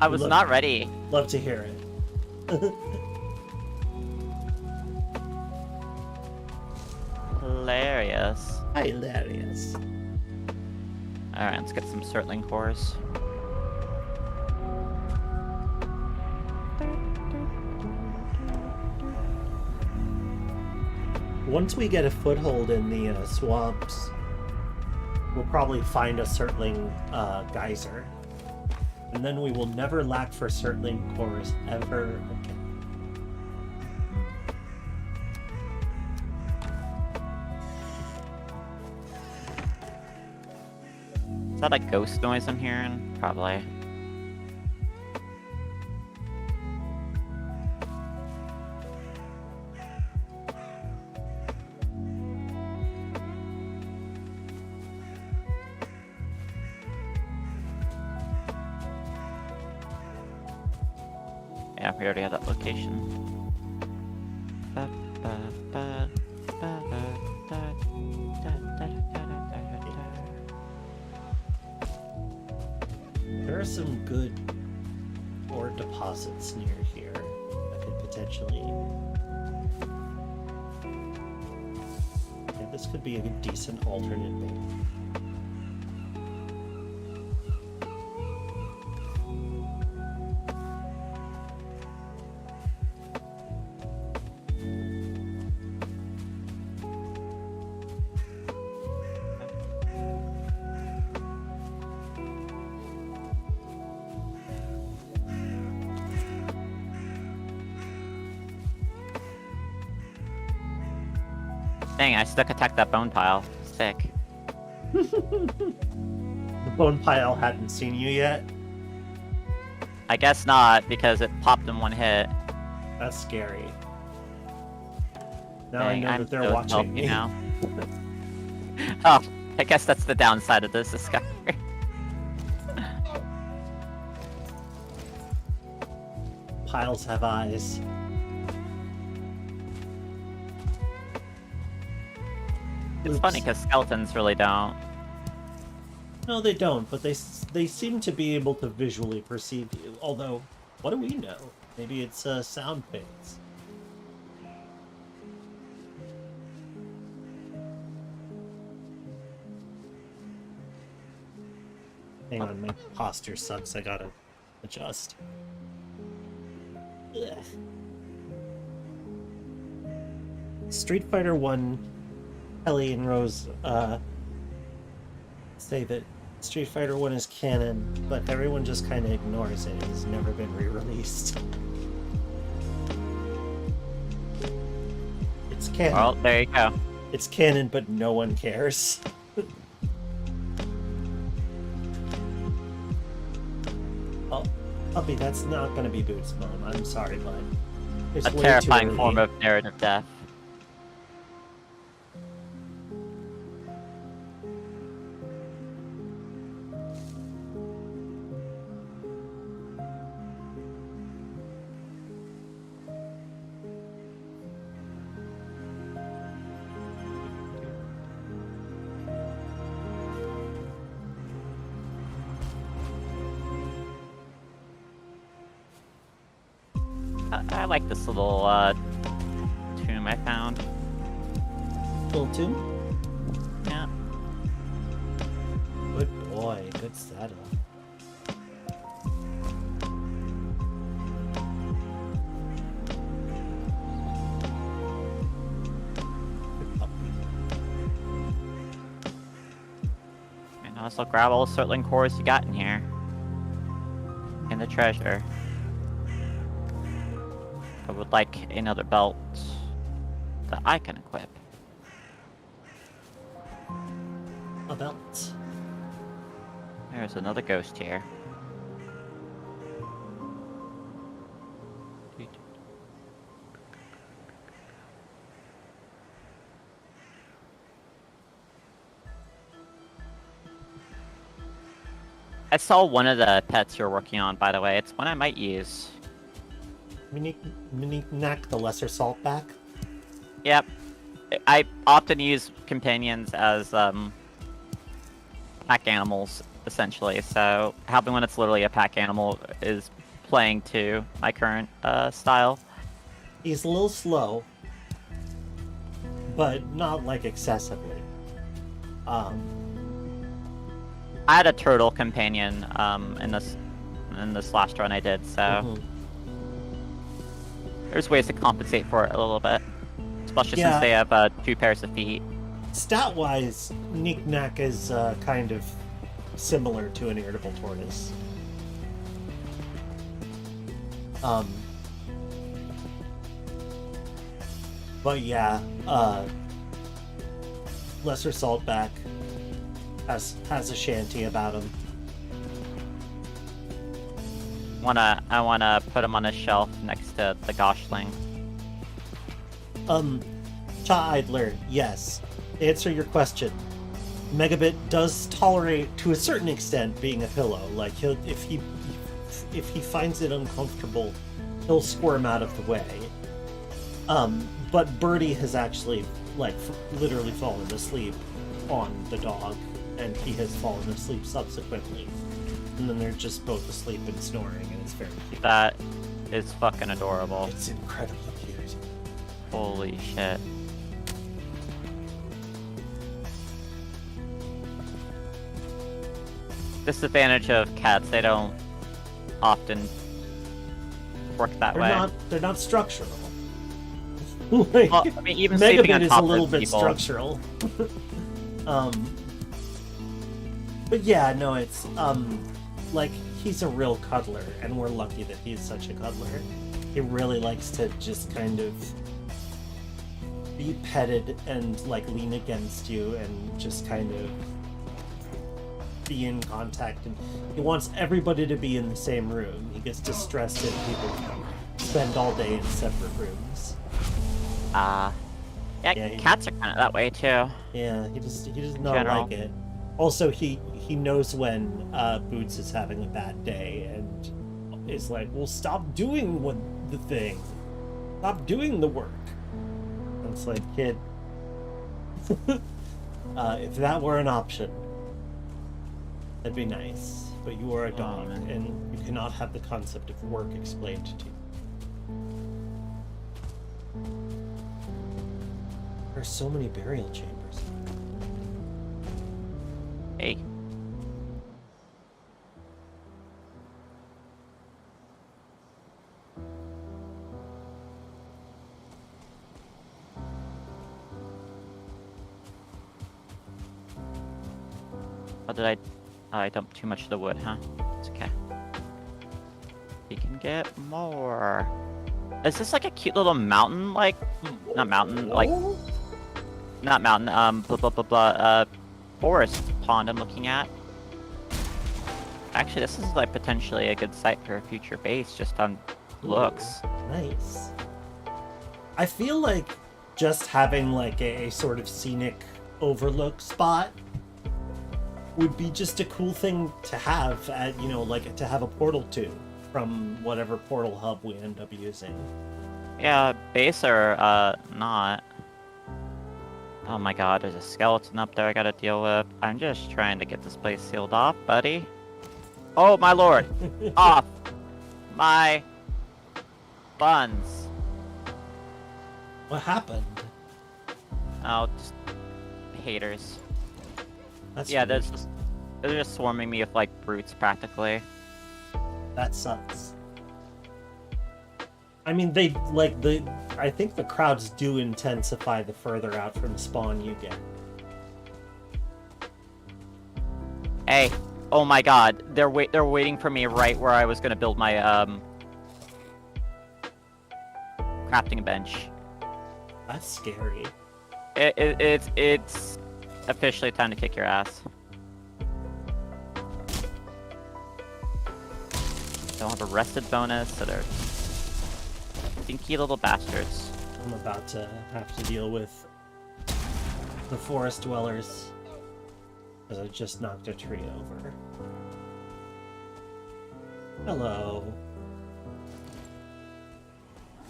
I was not ready. Love to hear it. Hilarious. Hilarious. Alright, let's get some Surtling cores. Once we get a foothold in the swamps, we'll probably find a Surtling geyser. And then we will never lack for Surtling cores ever again. Is that a ghost noise I'm hearing? Probably. Yeah, we already have that location. There are some good ore deposits near here that could potentially... Yeah, this could be a decent alternate base. Dang, I stuck attack that bone pile. Sick. The bone pile hadn't seen you yet? I guess not, because it popped in one hit. That's scary. Now I Dang, know I'm that they're so watching healthy me. now. Oh, I guess that's the downside of this discovery. Piles have eyes. It's Oops. funny because skeletons really don't. No, they don't, but they seem to be able to visually perceive you. Although, what do we know? Maybe it's sound phase. Hang on, my posture sucks. I gotta adjust. Ugh. Street Fighter 1, Ellie and Rose say that Street Fighter 1 is canon, but everyone just kind of ignores it. It's never been re-released. It's canon. Well, there you go. It's canon, but no one cares. Oh, puppy, that's not gonna be Boots' mom. I'm sorry, bud. It's A way too terrifying early. form of narrative death. I like this little tomb I found. Little tomb? Yeah. Good boy, good saddle. And also grab all the Surtling cores you got in here. taking the treasure. I would like another belt that I can equip. A belt. There's another ghost here. I saw one of the pets you're working on, by the way. It's one I might use. Miniknak, the lesser saltback. Yep. I often use companions as pack animals, essentially. So having one that's literally a pack animal is playing to my current style. He's a little slow, but not like excessively. I had a turtle companion in this last run I did, so Mhm. there's ways to compensate for it a little bit, especially Yeah. since they have 2 pairs of feet. Stat-wise, Knick-Knack is kind of similar to an irritable tortoise. But yeah, lesser saltback has a shanty about him. I wanna put him on a shelf next to the Goshling. Cha-Idler, yes. To answer your question, Megabit does tolerate, to a certain extent, being a pillow. Like, if he finds it uncomfortable, he'll squirm out of the way. But Birdie has actually, like, literally fallen asleep on the dog, and he has fallen asleep subsequently. And then they're just both asleep and snoring, and it's very cute. That is fucking adorable. It's incredibly cute. Holy shit. Disadvantage of cats, they don't often work that way. They're not structural. Like, Well, I mean, even sleeping Megabit on is top a little of bit people. structural. But yeah, no, it's like, he's a real cuddler, and we're lucky that he's such a cuddler. He really likes to just kind of be petted and like lean against you and just kind of be in contact, and he wants everybody to be in the same room. He gets distressed if people spend all day in separate rooms. Yeah, Yeah, cats are kind of that way too. Yeah, he does not General. like it. Also, he knows when Boots is having a bad day and is like, well, stop doing the thing. Stop doing the work. And it's like, kid, if that were an option, that'd be nice. But you are a dog, man. and you cannot have the concept of work explained to you. There are so many burial chambers. Hey. Oh, did I dumped too much of the wood, huh? It's okay. We can get more. Is this like a cute little mountain, like, not mountain, like, not mountain, forest pond I'm looking at? Actually, this is like potentially a good site for a future base, just on looks. Nice. I feel like just having like a sort of scenic overlook spot would be just a cool thing to have at, you know, like to have a portal to from whatever portal hub we end up using. Yeah, base or not. Oh my god, there's a skeleton up there I gotta deal with. I'm just trying to get this place sealed off, buddy. Oh my lord! Off my buns. What happened? Oh, just haters. That's Yeah, weird. they're just swarming me with like brutes practically. That sucks. I mean, I think the crowds do intensify the further out from spawn you get. Hey, Oh my god, they're waiting for me right where I was gonna build my crafting bench. That's scary. It's officially time to kick your ass. Don't have a rested bonus, so they're stinky little bastards. I'm about to have to deal with the forest dwellers. Because I just knocked a tree over. Hello.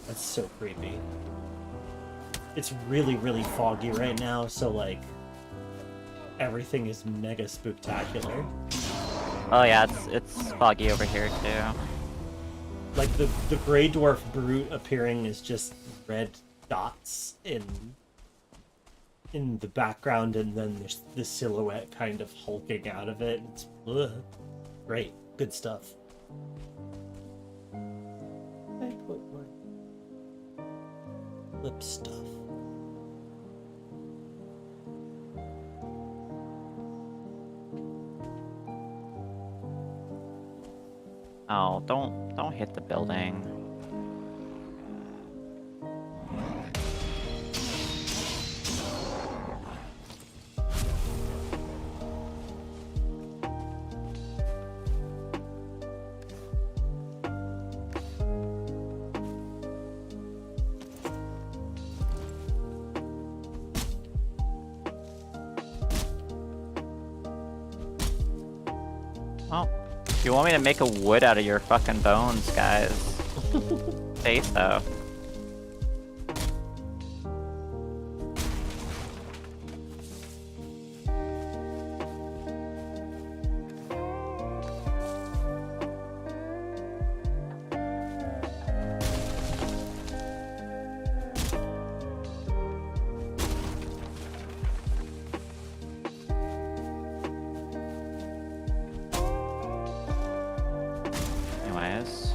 That's so creepy. It's really, really foggy right now, so like everything is mega spooktacular. Oh yeah, it's foggy over here too. Like the gray dwarf brute appearing is just red dots in the background, and then there's the silhouette kind of hulking out of it. It's great, good stuff. I put my lip stuff. Oh, don't hit the building. Well, if you want me to make a wood out of your fucking bones, guys, say so. Anyways.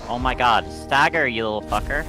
Oh my god, stagger, you little fucker.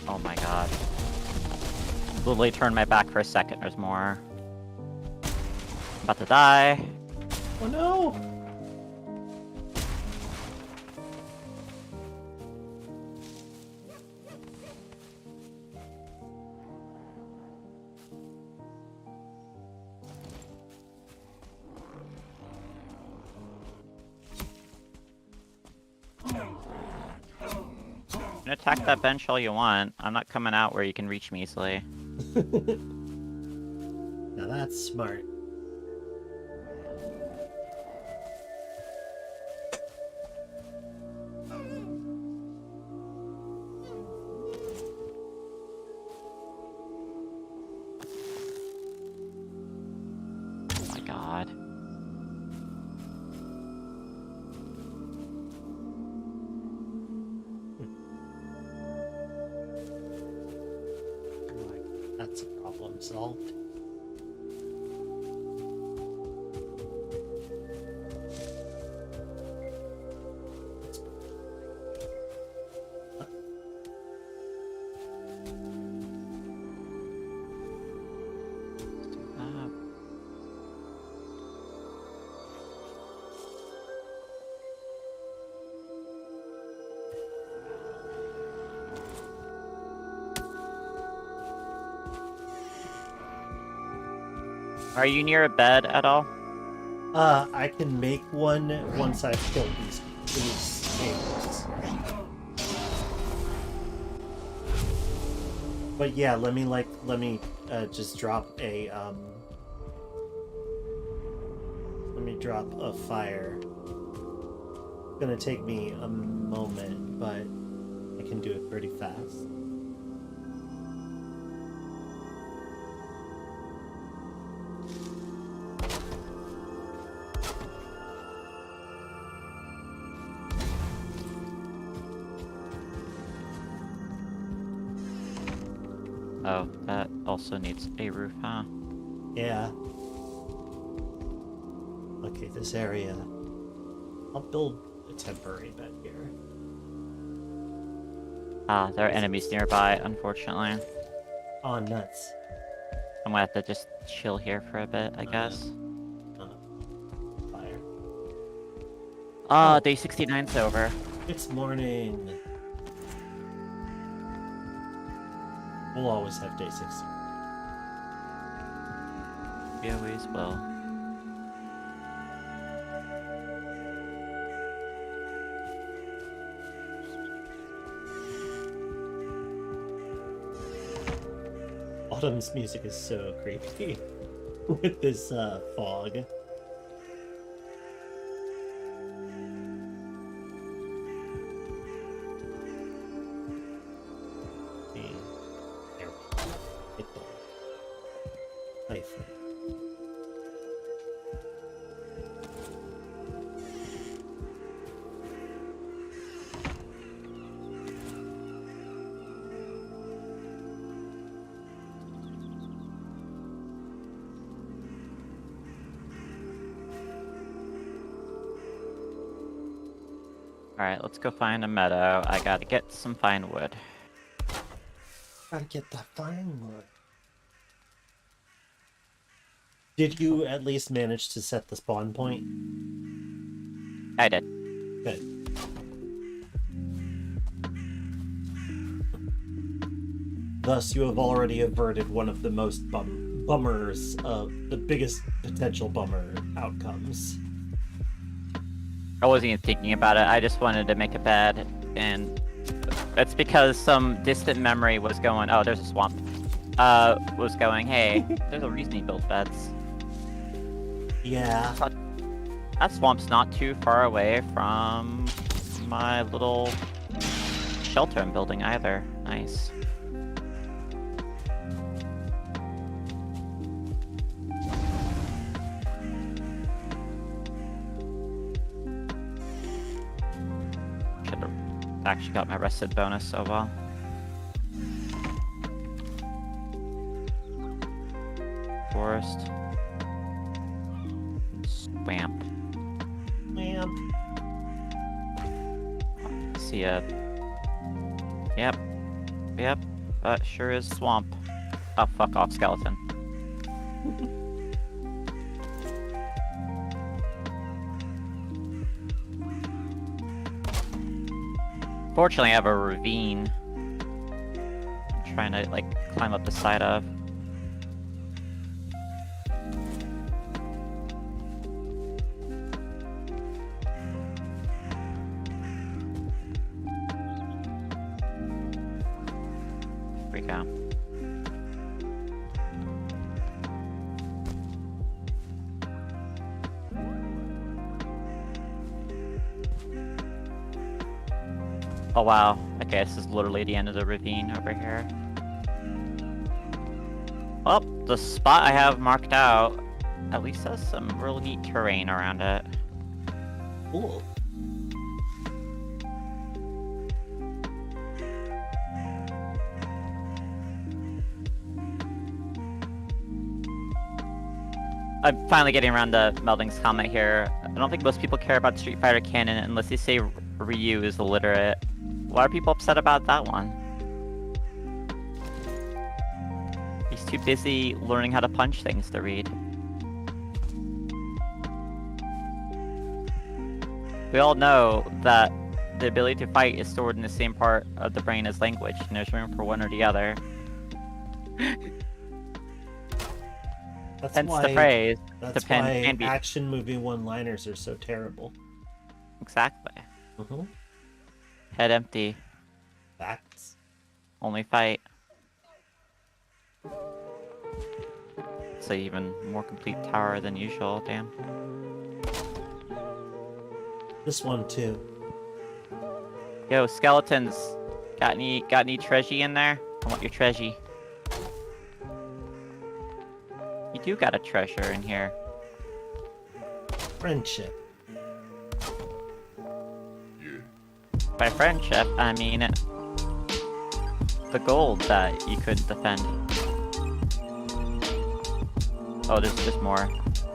Oh my god. Literally turned my back for a second, there's more. About to die. Oh no! You can attack that bench all you want. I'm not coming out where you can reach me easily. Now that's smart. Oh my god. That's a problem solved. Are you near a bed at all? I can make one once I've killed these animals. But yeah, let me just drop a let me drop a fire. It's gonna take me a moment, but I can do it pretty fast. Oh, that also needs a roof, huh? Yeah. Okay, this area. I'll build a temporary bed here. Ah, there are enemies nearby, unfortunately. Oh, nuts. I'm gonna have to just chill here for a bit, I guess. Fire. Ah, Oh. day 69's over. It's morning. We'll always have day 60. We always will. Autumn's music is so creepy with this fog. There we go. Hit the knife. Alright, let's go find a meadow. I gotta get some fine wood. Gotta get that fine wood. Did you at least manage to set the spawn point? I did. Good. Thus, you have already averted one of the most bummers, the biggest potential bummer outcomes. I wasn't even thinking about it. I just wanted to make a bed, and that's because some distant memory was going, oh, there's a swamp. Was going, hey, there's a reason he built beds. Yeah. That swamp's not too far away from my little shelter I'm building either. Nice. Should've actually got my rested bonus, oh well. Forest. Swamp. Lamp. See ya. Yep. Yep. That sure is swamp. Oh, fuck off, skeleton. Fortunately, I have a ravine I'm trying to, like, climb up the side of. Here we go. Oh wow, okay, this is literally the end of the ravine over here. Well, the spot I have marked out at least has some real neat terrain around it. Cool. I'm finally getting around to Melding's comment here. I don't think most people care about Street Fighter canon unless they say Ryu is illiterate. Why are people upset about that one? He's too busy learning how to punch things to read. We all know that the ability to fight is stored in the same part of the brain as language, and there's room for one or the other. That's Hence why the phrase. that's Depend why can be action movie one-liners are so terrible. exactly. Mm-hmm. Head empty. Facts. Only fight. It's an even more complete tower than usual. Damn. This one too. Yo, skeletons. Got any treasure in there? I want your treasure. You do got a treasure in here. Friendship. By friendship, I mean the gold that you couldn't defend. Oh, there's more.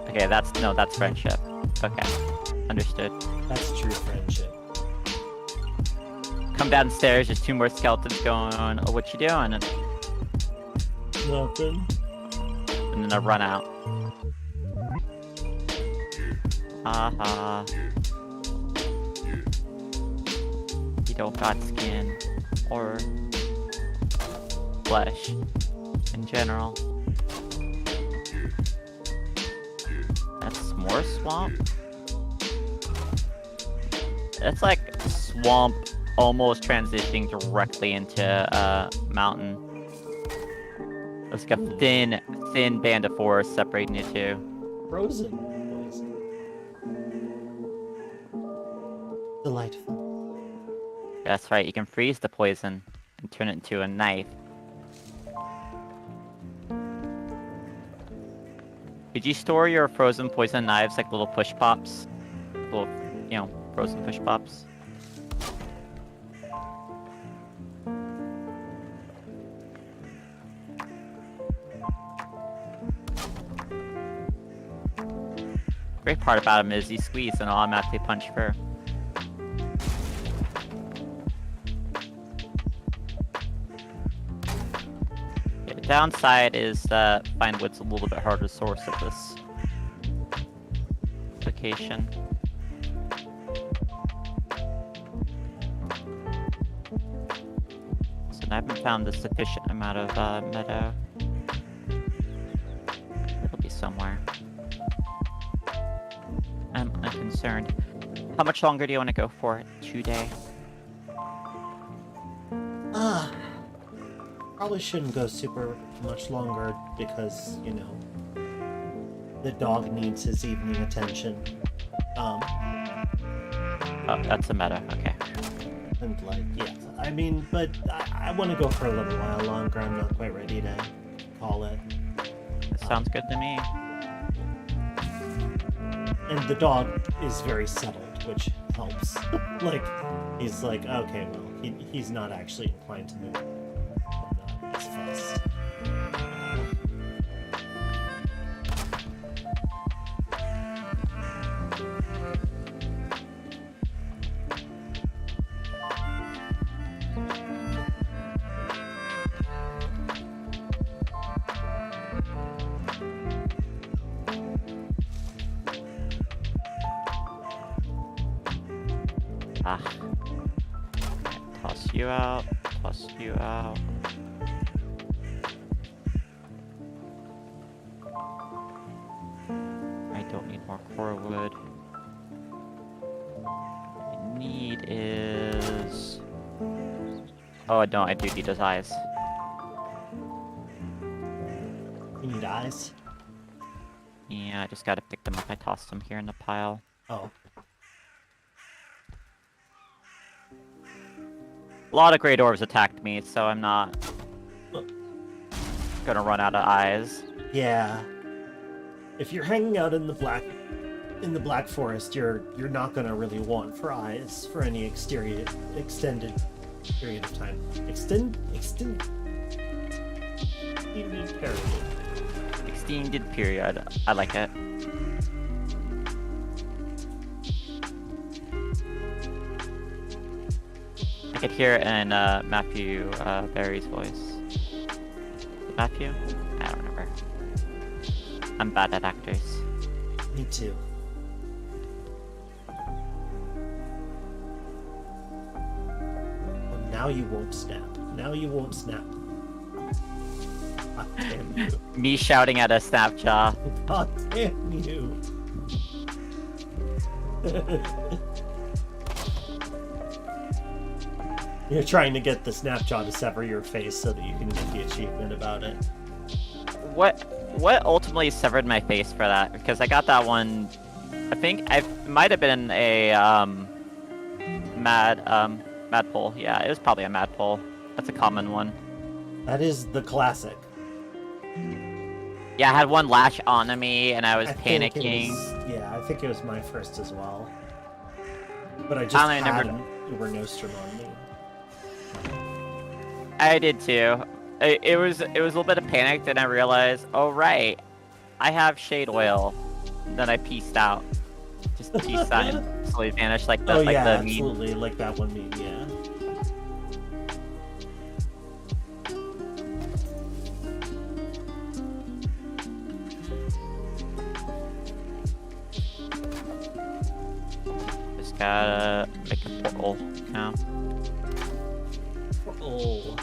Okay, that's friendship. Okay, understood. That's true friendship. Come downstairs. There's 2 more skeletons going on. Oh, what you doing? Nothing. And then I run out. Haha. You don't got skin or flesh in general. That's more swamp. It's like swamp almost transitioning directly into mountain. It's like a thin band of forest separating the two. Frozen poison. Delightful. That's right, you can freeze the poison and turn it into a knife. Did you store your frozen poison knives like little push pops? Little, frozen push pops? Great part about him is you squeeze and automatically punch fur. Yeah, the downside is that find wood's a little bit harder to source at this location. So I haven't found a sufficient amount of meadow. It'll be somewhere. I'm unconcerned. How much longer do you want to go for today? Probably shouldn't go super much longer because, the dog needs his evening attention. Oh, that's a meta. Okay. And yeah, I mean, but I want to go for a little while longer. I'm not quite ready to call it. That sounds good to me. And the dog is very settled, which helps. He's like, okay, well, he's not actually inclined to move. I'm not as fussed. Toss you out, toss you out. I don't need more core wood. What I need is... Oh, no, I do need his eyes. You need eyes? Yeah, I just gotta pick them up. I tossed them here in the pile. Oh. A lot of great orbs attacked me, so I'm not gonna run out of eyes. Yeah. If you're hanging out in the Black Forest, you're not gonna really want for eyes for any extended period of time. Extended period. Extended period. I like it. I could hear it in Matthew Barry's voice. Is it Matthew? I don't remember. I'm bad at actors. Me too. Well, now you won't snap. Now you won't snap. God damn you. Me shouting at a Snapjaw. God damn you. You're trying to get the Snapjaw to sever your face so that you can get the achievement about it. What ultimately severed my face for that? Because I got that one. I think it might have been a mad pole. Yeah, it was probably a mad pole. That's a common one. That is the classic. Yeah, I had one latch onto me, and I was I think it panicking. was- yeah, I think it was my first as well. But I just I had never- an Uber Nostrum on me. I did too. It was a little bit of panic, then I realized, oh right, I have shade oil. Then I pieced out. Just pieced out and slowly vanished like the Oh like yeah, the meme. absolutely, like that one meme, yeah. Just gotta make a portal now. Oh.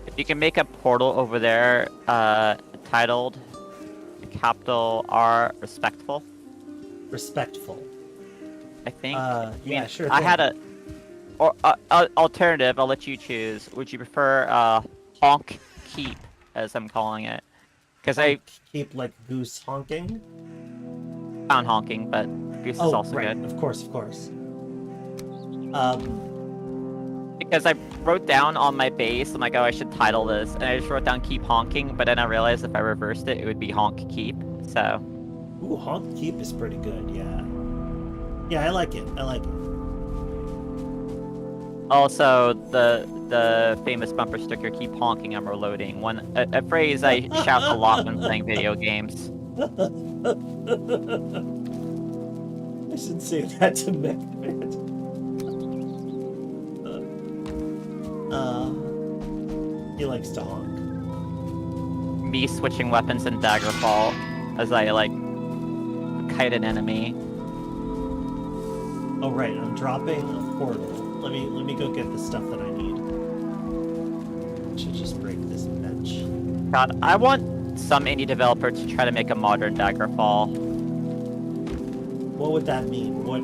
If you can make a portal over there, titled capital R respectful, Respectful. I think. Yeah, sure I thing. had a or alternative. I'll let you choose. Would you prefer honk keep, as I'm calling it? Because I Keep like goose honking. found honking, but goose is also right. good. Of course. Because I wrote down on my base, I'm like, oh, I should title this, and I just wrote down keep honking, but then I realized if I reversed it, it would be honk keep. So Ooh, honk keep is pretty good. Yeah. Yeah, I like it. also the famous bumper sticker "keep honking, I'm reloading." A phrase I shout a lot when playing video games. I should say that to McMahon. He likes to honk. Me switching weapons in Daggerfall as I like kite an enemy. Oh right, I'm dropping a portal. Let me go get the stuff that I need. Should just break this bench. God, I want some indie developer to try to make a modern Daggerfall. What would that mean? What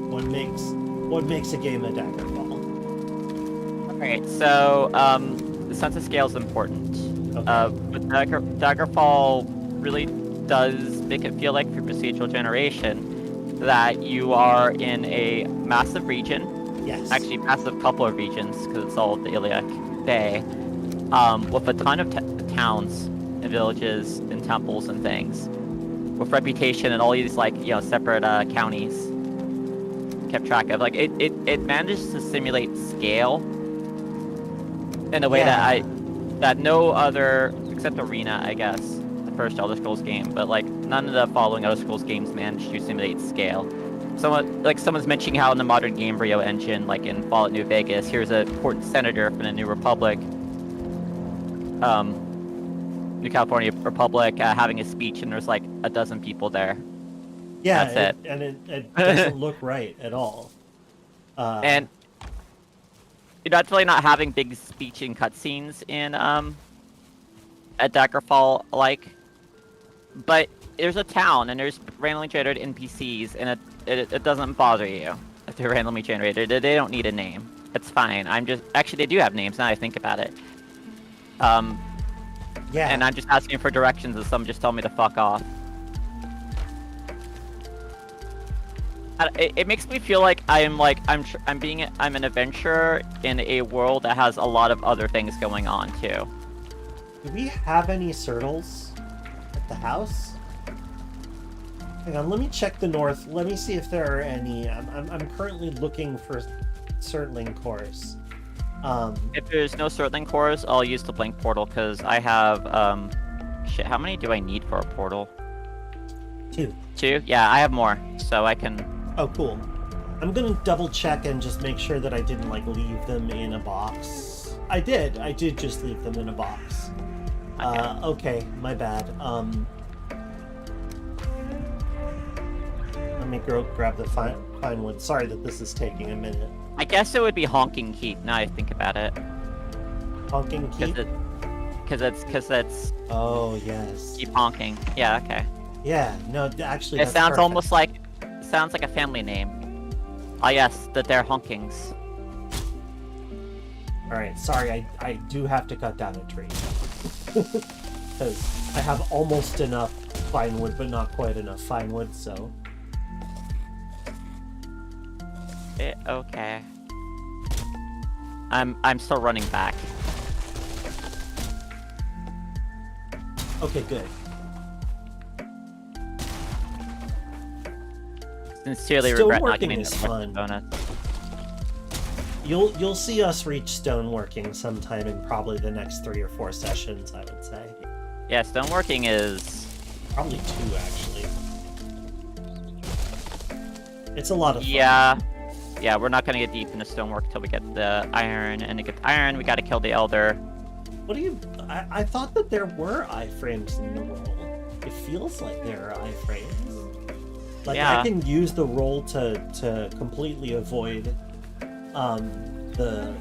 makes a game a Daggerfall? Alright, so the sense of scale is important. Okay. But Daggerfall really does make it feel like for procedural generation that you are in a massive region. Yes. Actually, massive couple of regions because it's all the Iliac Bay, with a ton of towns and villages and temples and things, with reputation and all these separate counties kept track of. Like it manages to simulate scale in a way that no other, except Arena, I guess, the first Elder Scrolls game, but like none of the following Elder Scrolls games managed to simulate scale. Someone's mentioning how in the modern Gamebryo engine, like in Fallout New Vegas, here's a port senator from the New Republic, New California Republic, having a speech, and there's like a dozen people there. Yeah, That's it. And it doesn't look right at all. And that's really not having big speech and cutscenes in at Daggerfall but there's a town and there's randomly generated NPCs, and it doesn't bother you if they're randomly generated. They don't need a name. It's fine. Actually they do have names now I think about it. Yeah. And I'm just asking for directions, and some just tell me to fuck off. It makes me feel like I'm an adventurer in a world that has a lot of other things going on too. Do we have any Surtles at the house? Hang on, let me check the north. Let me see if there are any. I'm currently looking for Surtling cores. If there's no Surtling cores, I'll use the Blink Portal because I have shit. How many do I need for a portal? 2. 2? Yeah, I have more, so I can. Oh, cool. I'm gonna double check and just make sure that I didn't leave them in a box. I did just leave them in a box. Okay, my bad. Let me go grab the fine wood. Sorry that this is taking a minute. I guess it would be Honking Keep now I think about it. Honking keep? Because it's Oh, yes. keep honking. Yeah, okay. Yeah, no, actually, It that's sounds perfect. almost like a family name. Ah, yes, that they're honkings. Alright, sorry, I do have to cut down a tree. Because I have almost enough fine wood, but not quite enough fine wood, so... Okay. I'm still running back. Okay, good. Sincerely regret not Stoneworking getting is the fun. bonus. You'll see us reach stoneworking sometime in probably the next 3 or 4 sessions, I would say. Yeah, stoneworking is... Probably 2, actually. It's a lot of fun. Yeah, we're not gonna get deep into stonework till we get the iron, and to get the iron, we gotta kill the elder. What do you... I thought that there were iframes in the roll. It feels like there are iframes. Like, Yeah. I can use the roll to completely avoid the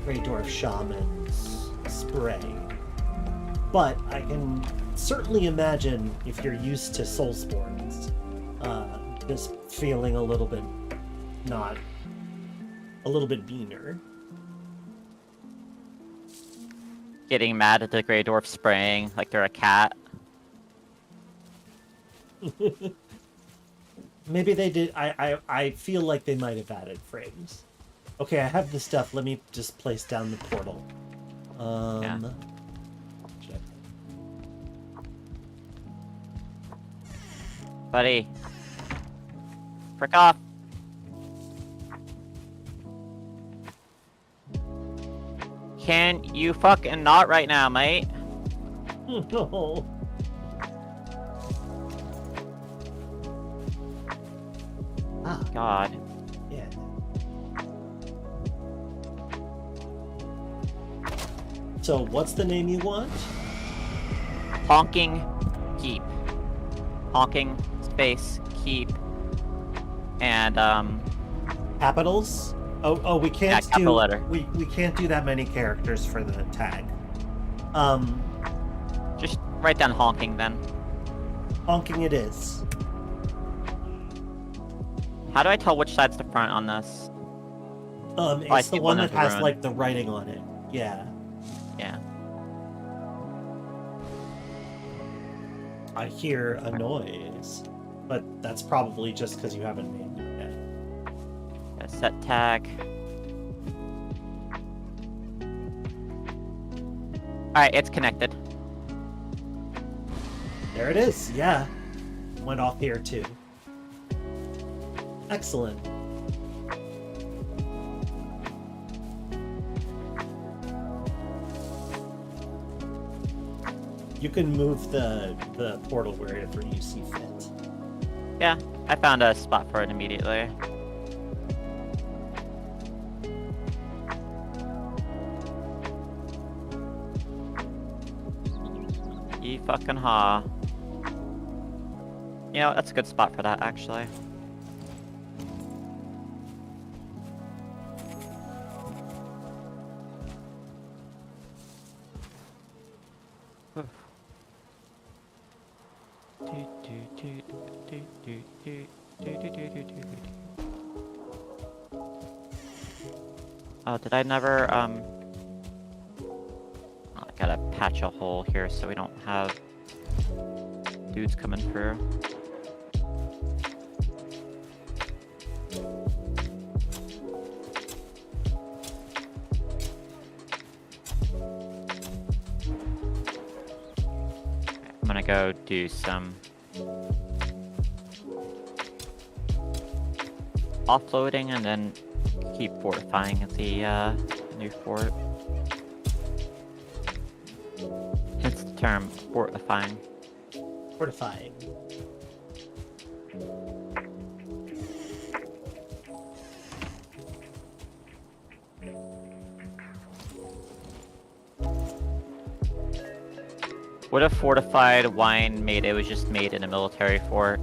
Grey Dwarf Shaman's spray. But I can certainly imagine if you're used to soul spawns, just feeling a little bit meaner. Getting mad at the Grey Dwarf spraying like they're a cat. Maybe they did. I feel like they might have added frames. Okay, I have the stuff. Let me just place down the portal. Yeah. Check. Buddy. Frick off. Can you fucking not right now, mate? No. Ah, God. yeah. So, what's the name you want? Honking keep. Honking space keep. And Capitals? Oh, we can't Yeah, capital do letter. we can't do that many characters for the tag. just write down honking then. Honking it is. How do I tell which side's the front on this? I It's see the one one that as a has rune. like the writing on it. Yeah. Yeah. I hear a noise, but that's probably just because you haven't made it yet. Set tag. Alright, it's connected. There it is. Yeah, went off here too. Excellent. You can move the portal wherever you see fit. Yeah, I found a spot for it immediately. Ye fucking ha. You know, that's a good spot for that, actually. Oh, did I never, I gotta patch a hole here so we don't have dudes coming through. I'm gonna go do some offloading and then keep fortifying the new fort. Hence the term fortifying. Fortifying. What if fortified wine made it was just made in a military fort?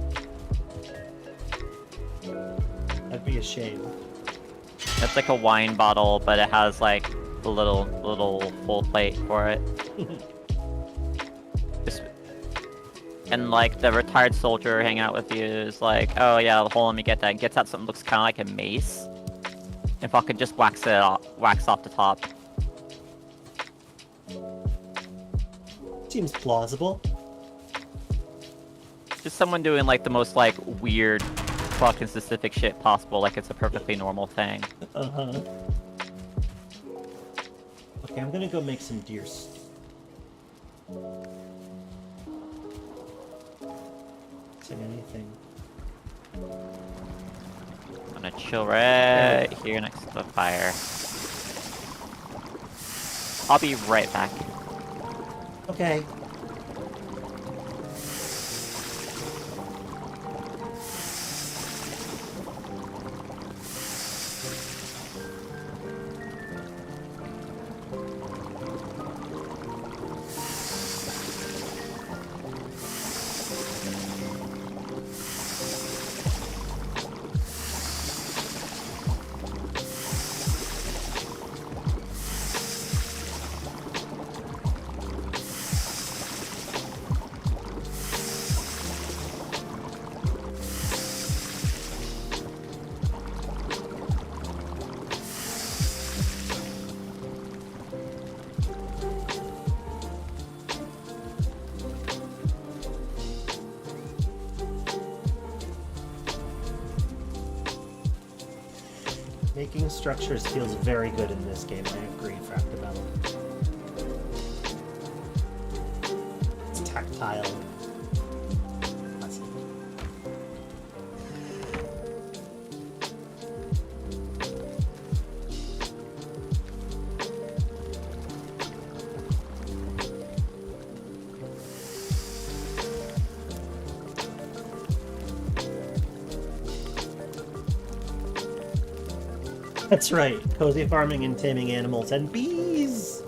That'd be a shame. It's like a wine bottle, but it has like the little full plate for it. Just, and like the retired soldier hanging out with you is like, oh yeah, hold on, let me get that. And gets out something that looks kind of like a mace, and fucking just wax off the top. Seems plausible. Just someone doing like the most like weird, fucking specific shit possible, like it's a perfectly normal thing. Uh-huh. Okay, I'm gonna go make some deer stew. Saying anything? I'm gonna chill right here next to the fire. I'll be right back. Okay. Making structures feels very good in this game, I agree, Fractabella. It's tactile. Pleasant. That's right, cozy farming and taming animals and bees!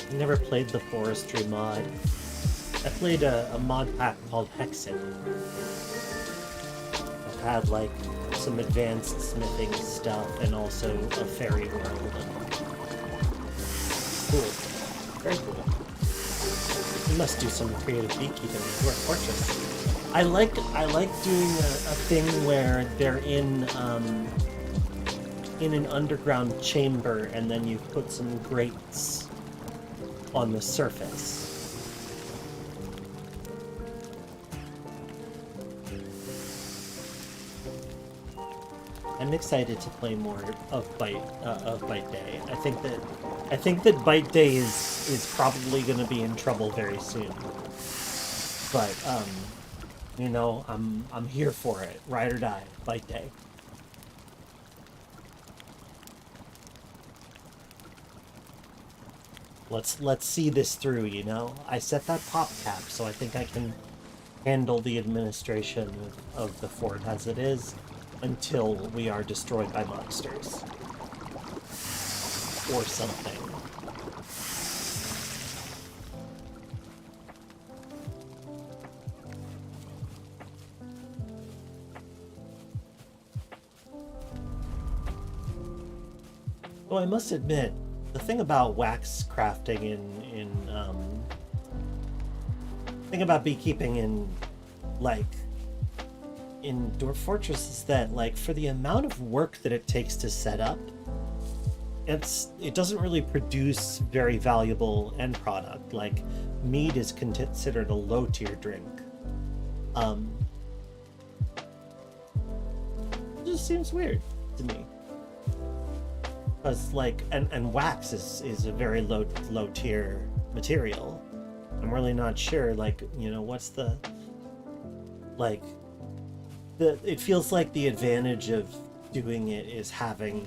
I never played the forestry mod. I played a mod pack called Hexen. It had like some advanced smithing stuff and also a fairy world. Cool. Very cool. You must do some creative beekeeping in Dwarf Fortress. I like doing a thing where they're in an underground chamber and then you put some grates on the surface. I'm excited to play more of Bite Day. I think that Bite Day is probably going to be in trouble very soon. But you know, I'm here for it. Ride or die, Bite Day. Let's see this through, you know? I set that pop cap, so I think I can handle the administration of the fort as it is until we are destroyed by monsters. Or something. Though I must admit, the thing about wax crafting thing about beekeeping in Dwarf Fortress is that, like, for the amount of work that it takes to set up, it doesn't really produce very valuable end product. Like, mead is considered a low tier drink. It just seems weird to me. Because, like, and wax is a very low tier material. I'm really not sure, like, you know, what's the Like, it feels like the advantage of doing it is having,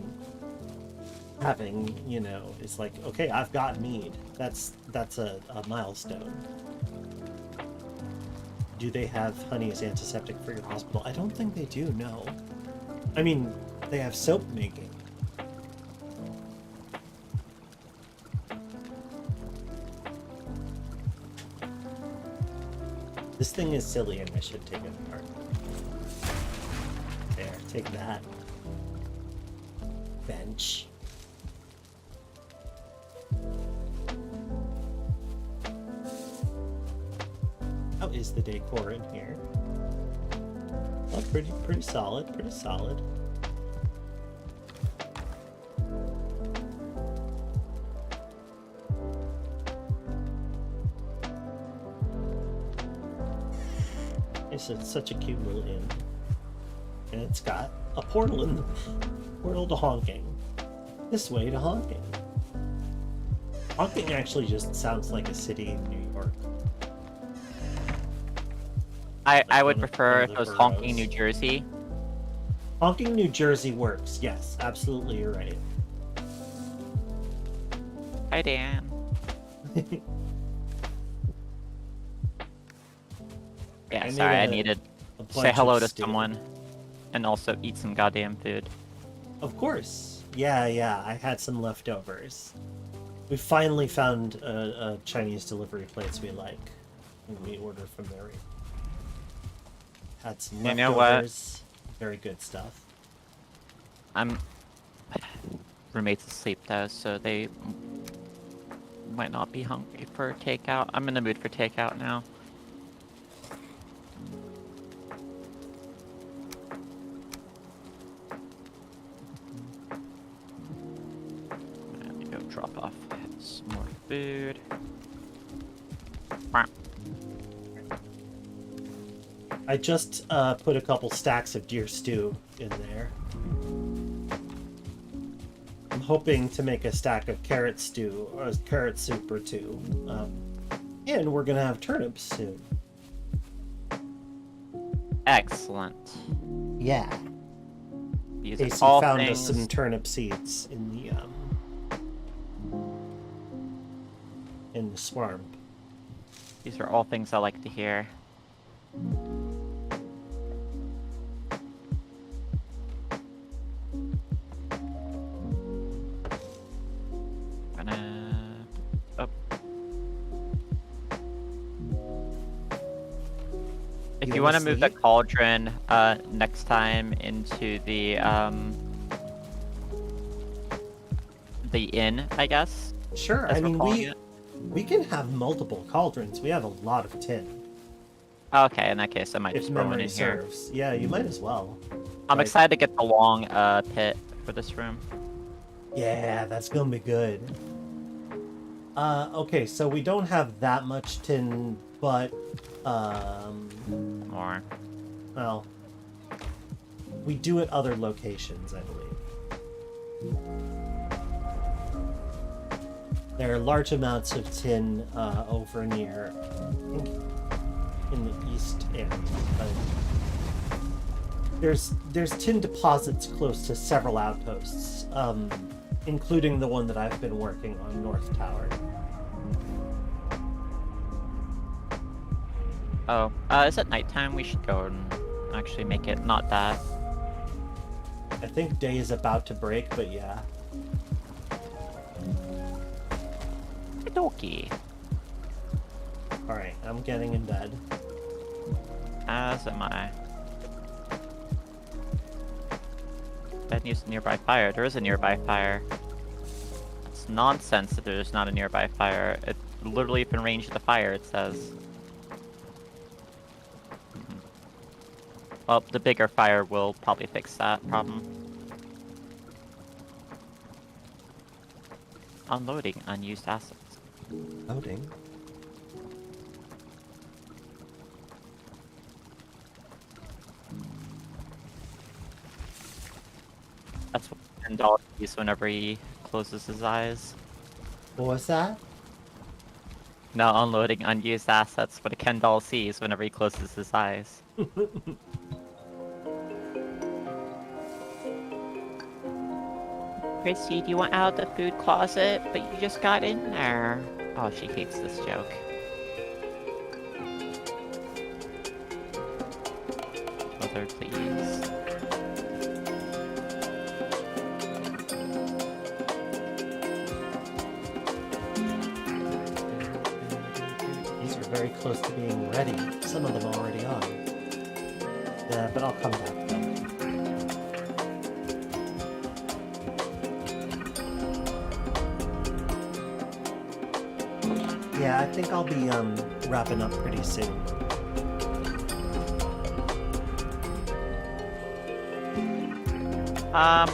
you know, it's like, okay, I've got mead. That's a milestone. Do they have honey as antiseptic for your hospital? I don't think they do, no. I mean, they have soap making. This thing is silly and I should take it apart. There, take that. Bench. How is the decor in here? Oh, pretty solid, pretty solid. It's such a cute little inn. And it's got a portal in the portal to honking. This way to honking. Honking actually just sounds like a city in New York. I would one of- prefer one if of it was the honking boroughs. New Jersey. Honking New Jersey works, yes, absolutely, you're right. Hi, Dan. Yeah, I sorry, made I needed A to say bunch hello of to stew. someone and also eat some goddamn food. Of course. Yeah, I had some leftovers. We finally found a Chinese delivery place we like. And we order from there. Had some You know what? leftovers. Very good stuff. I'm roommates asleep though, so they might not be hungry for takeout. I'm in the mood for takeout now. Let me go drop off some more food. I just put a couple stacks of deer stew in there. I'm hoping to make a stack of carrot stew or carrot soup or two. And we're gonna have turnips soon. Excellent. Yeah. These Casey are all found things. us some turnip seeds in the swamp. These are all things I like to hear. Oh. If you want to move the sleep? cauldron next time into the inn, I guess. Sure, as I we're mean calling it. we can have multiple cauldrons. We have a lot of tin. Okay, in that case, I might If just throw one memory in here. serves. Yeah, you might as well. I'm Like- excited to get the long pit for this room. Yeah, that's gonna be good. Okay, so we don't have that much tin, but More. well, we do at other locations, I believe. There are large amounts of tin over near, I think, in the east end. There's tin deposits close to several outposts, including the one that I've been working on, North Tower. Oh, is it nighttime? We should go and actually make it not that. I think day is about to break, but yeah. Doki. Alright, I'm getting in bed. As am I. Bed needs a nearby fire. There is a nearby fire. It's nonsense that there's not a nearby fire. It literally within range of the fire, it says. Well, the bigger fire will probably fix that problem. Unloading unused assets. Loading. That's what $10 is whenever he closes his eyes. What was that? Now unloading unused assets, what a Ken doll sees whenever he closes his eyes. Chrissy, do you want out of the food closet? But you just got in there. Oh, she hates this joke. Mother, please. These are very close to being ready. Some of them already are. Yeah, but I'll come back to them. Yeah, I think I'll be wrapping up pretty soon. I'm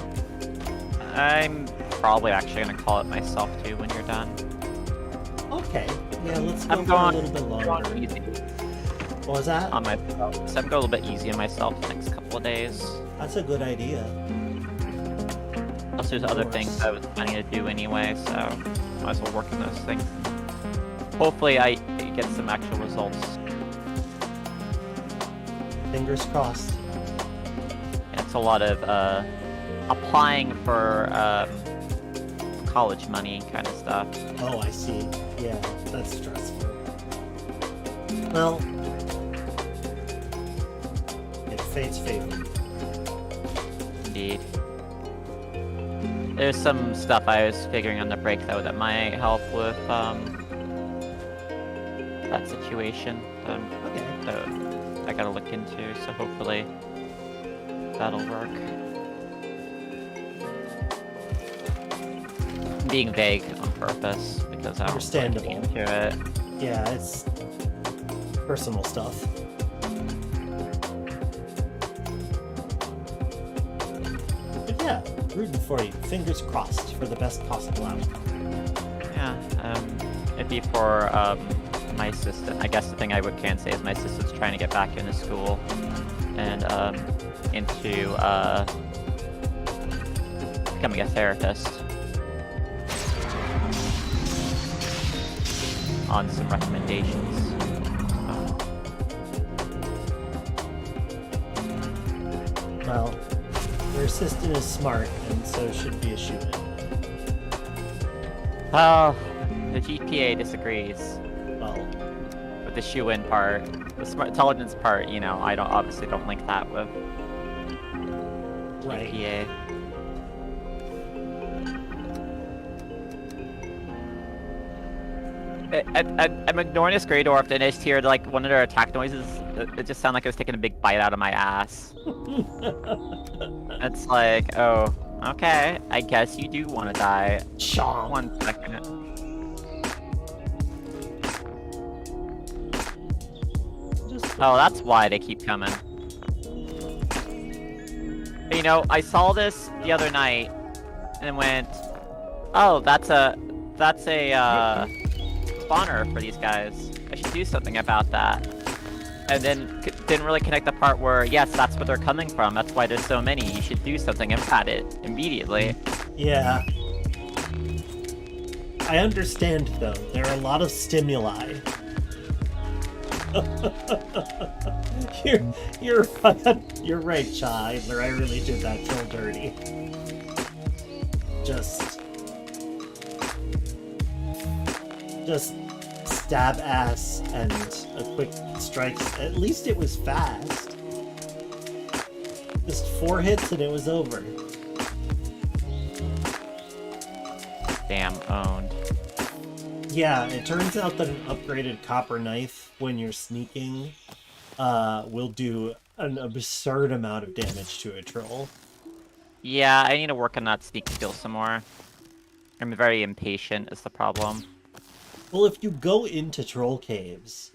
probably actually gonna call it myself too when you're done. Okay. Yeah, let's go I'm for a going, little bit longer. going easy What was that? on myself. So I'm going a little bit easy on myself the next couple of days. That's a good idea. Plus, there's other things I was planning to do anyway, so might as well work on those things. Hopefully, I get some actual results. Fingers crossed. It's a lot of applying for college money kind of stuff. Oh, I see. Yeah, that's stressful. Well, it fates favor. Indeed. There's some stuff I was figuring on the break though that might help with that situation. Okay. That I gotta look into. So hopefully that'll work. I'm being vague on purpose because I don't Understandable. really get into it. Yeah, it's personal stuff. But yeah, rooting for you. Fingers crossed for the best possible outcome. Yeah, it'd be for my assistant. I guess the thing can say is my assistant's trying to get back into school and into becoming a therapist on some recommendations. Well, your assistant is smart, and so should be a shoo-in. Well, the GPA disagrees Well, with the shoe-in part. The smart intelligence part, you know, I obviously don't link that with right. GPA. I'm ignoring this Greydwarf and I just hear like one of their attack noises. It just sounded like it was taking a big bite out of my ass. It's like, oh, okay, I guess you do want to die. Chomp. 1 second. Oh, that's why they keep coming. But, you know, I saw this the other night and went, oh, that's a spawner for these guys. I should do something about that. And then didn't really connect the part where, yes, that's where they're coming from. That's why there's so many. You should do something about it immediately. Yeah. I understand, though. There are a lot of stimuli. You're right, Chidler. I really did that troll dirty. Just stab ass and a quick strike. At least it was fast. Just 4 hits and it was over. Damn, owned. Yeah, it turns out that an upgraded copper knife, when you're sneaking, will do an absurd amount of damage to a troll. Yeah, I need to work on that sneak skill some more. I'm very impatient is the problem. Well, if you go into troll caves,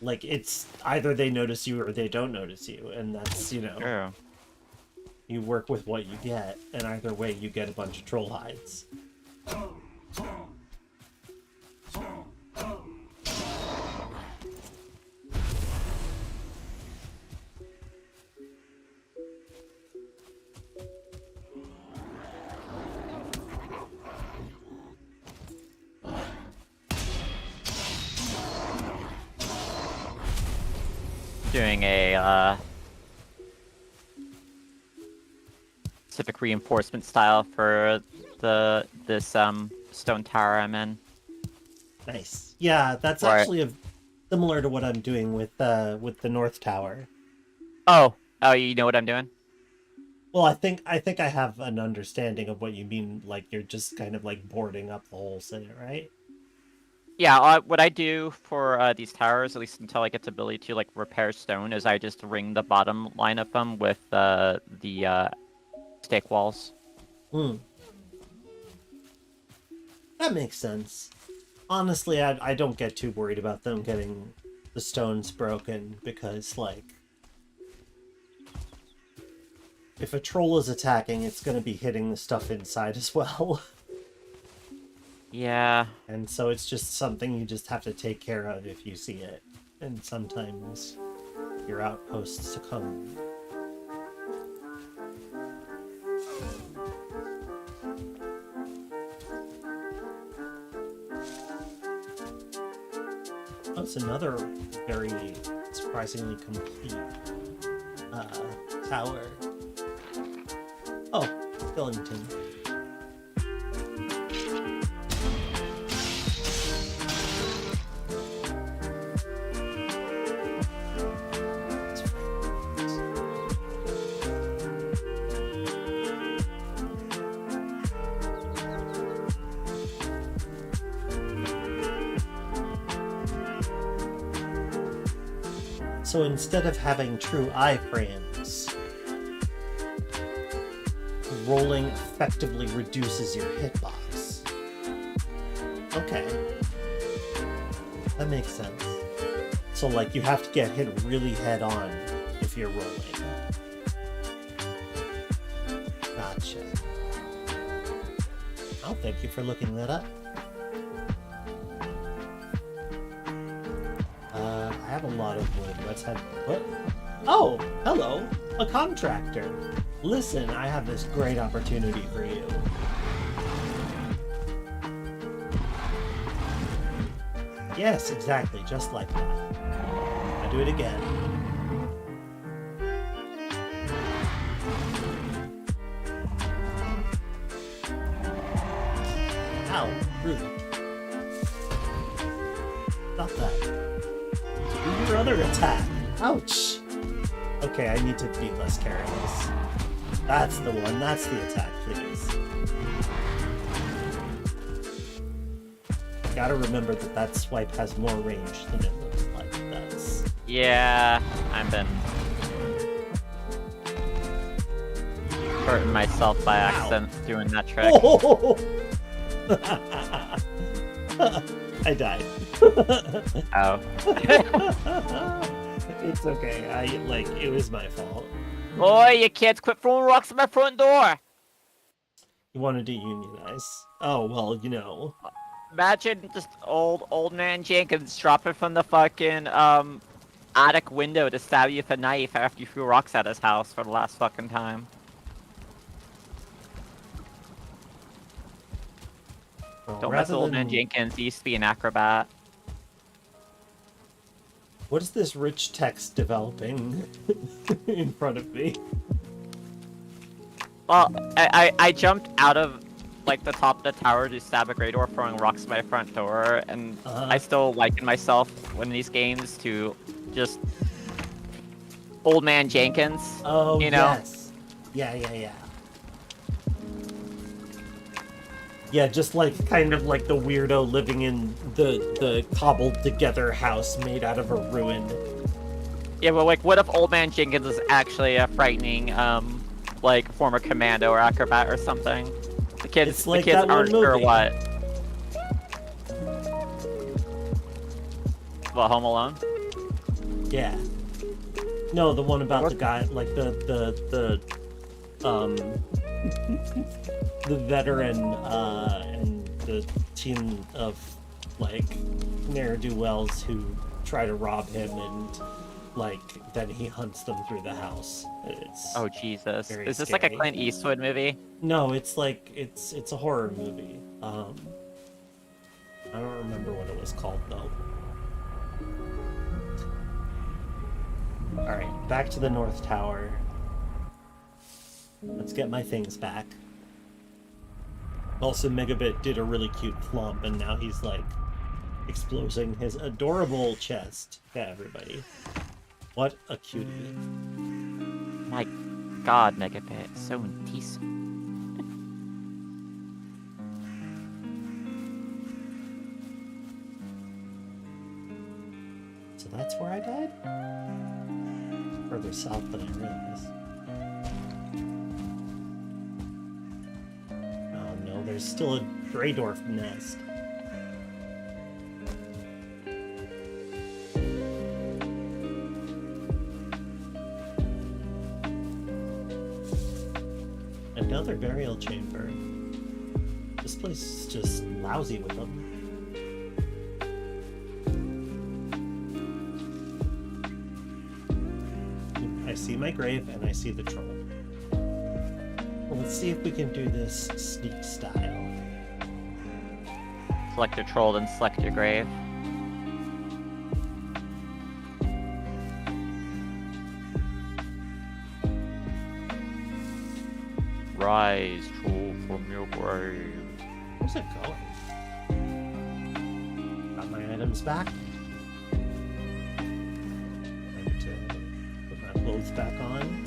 like, it's either they notice you or they don't notice you, and that's, you know, True. you work with what you get, and either way you get a bunch of troll hides. doing a specific reinforcement style for this stone tower I'm in. Nice. Yeah, that's Right. actually similar to what I'm doing with the North Tower. Oh, you know what I'm doing? Well, I think I have an understanding of what you mean. Like you're just kind of like boarding up the whole city, right? Yeah, what I do for these towers, at least until I get the ability to like repair stone, is I just ring the bottom line of them with the stake walls. Hmm. That makes sense. Honestly, I don't get too worried about them getting the stones broken because, like, if a troll is attacking, it's going to be hitting the stuff inside as well. Yeah. And so it's just something you just have to take care of if you see it. And sometimes your outposts succumb. Oh, it's another very surprisingly complete tower. Oh, Billington. So instead of having true iframes, rolling effectively reduces your hitbox. Okay. That makes sense. So, like, you have to get hit really head-on if you're rolling. Gotcha. Oh, thank you for looking that up. I have a lot of wood. Let's head... What? Oh, hello! A contractor! Listen, I have this great opportunity for you. Yes, exactly, just like that. I do it again. Ow, rude. Stop that. Do your other attack. Ouch. Okay, I need to be less careless. That's the one. That's the attack, please. Gotta remember that swipe has more range than it looks like it does. Yeah, I've been hurting myself by accident doing that trick. Oh! I died. Oh. It's okay. It was my fault. Boy, you kids, quit throwing rocks at my front door! You wanted to unionize. Oh, well, you know. Imagine just old man Jenkins dropping from the fucking attic window to stab you with a knife after you threw rocks at his house for the last fucking time. Well, Don't mess with rather old man than- Jenkins, he used to be an acrobat. What is this rich text developing in front of me? Well, I jumped out of like the top of the tower to stab a great door throwing rocks at my front door, and I still liken myself in these games to just old man Jenkins. Oh, you know? yes. Yeah. Yeah, just like kind of like the weirdo living in the cobbled together house made out of a ruin. Yeah, but like, what if old man Jenkins is actually a frightening, like former commando or acrobat or something? The kids, It's like the kids that one aren't sure movie. what. What, Home Alone? Yeah. No, the one about the guy, like the the veteran and the team of like ne'er-do-wells who try to rob him, and like then he hunts them through the house. It's Oh Jesus! very Is this like a scary. Clint Eastwood movie? No, it's like it's a horror movie. I don't remember what it was called though. Alright, back to the North Tower. Let's get my things back. Also, Megabit did a really cute flump, and now he's, like, exposing his adorable chest to everybody. What a cutie. My god, Megabit, so decent. So that's where I died? Further south than I realized. Oh no, there's still a Greydorf nest. Another burial chamber. This place is just lousy with them. I see my grave and I see the troll. Well, let's see if we can do this sneak style. Select your troll, then select your grave. Rise, troll, from your grave. Where's it going? Got my items back. Time to put my clothes back on.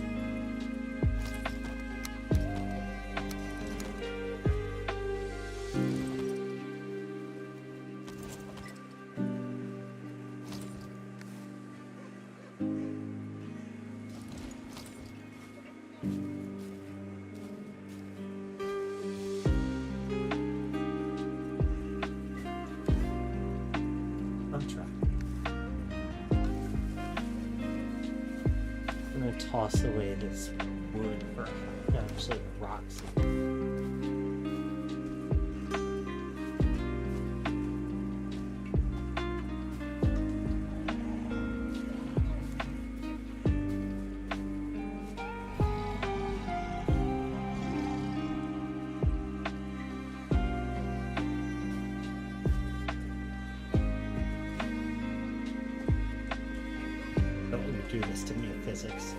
Toss away this wood for actually rocks. Don't let me do this to me in physics.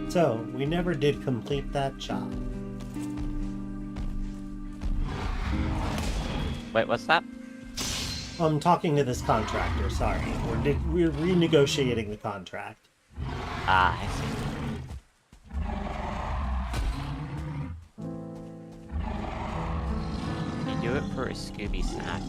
So, we never did complete that job. Wait, what's that? I'm talking to this contractor, sorry. We're renegotiating the contract. Ah, I see. You do it for a Scooby snack.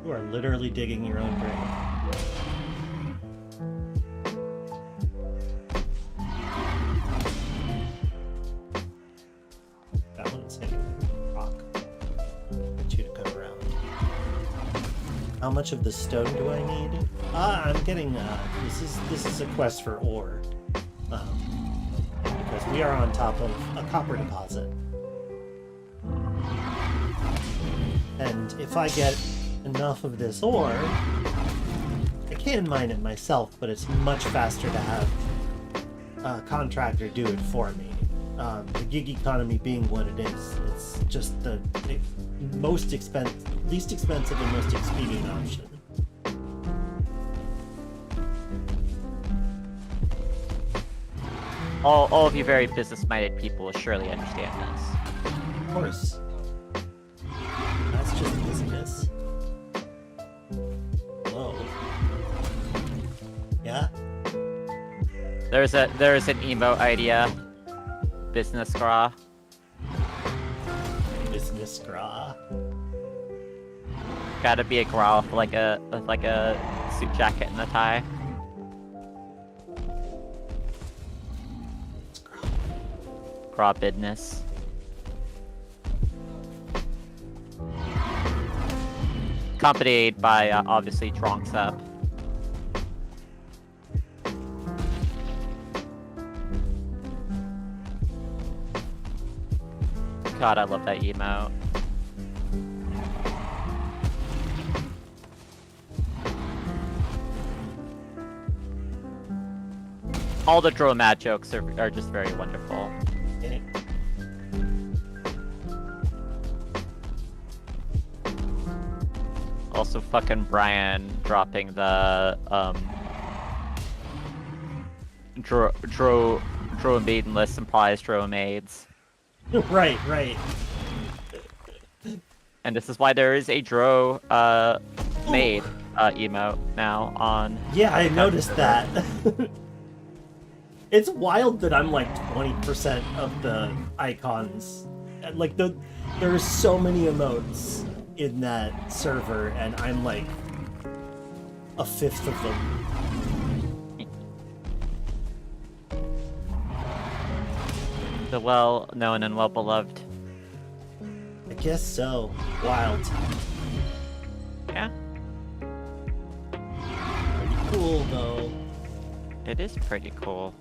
You are literally digging your own grave. That one's hitting a rock. Get you to come around. How much of the stone do I need? I'm getting this is a quest for ore. Because we are on top of a copper deposit. And if I get enough of this ore, I can mine it myself, but it's much faster to have a contractor do it for me. The gig economy being what it is, it's just the least expensive and most expedient option. All of you very business-minded people will surely understand this. Of course. That's just business. Whoa. Yeah? There's an emote idea. business gra. Business gra. Gotta be a gra with like a suit jacket and a tie. Gra business. Accompanied by obviously Trunks up. God, I love that emote. All the Dromad jokes are just very wonderful. Eh. Also, fucking Brian dropping the Dro Maidenless implies Dro Maids. Right, right. And this is why there is a Dro maid emote now on. Yeah, I noticed that. It's wild that I'm like 20% of the icons. Like there's so many emotes in that server, and I'm like a fifth of them. The well-known and well-beloved. I guess so. Wild. Yeah, Pretty cool though. it is pretty cool.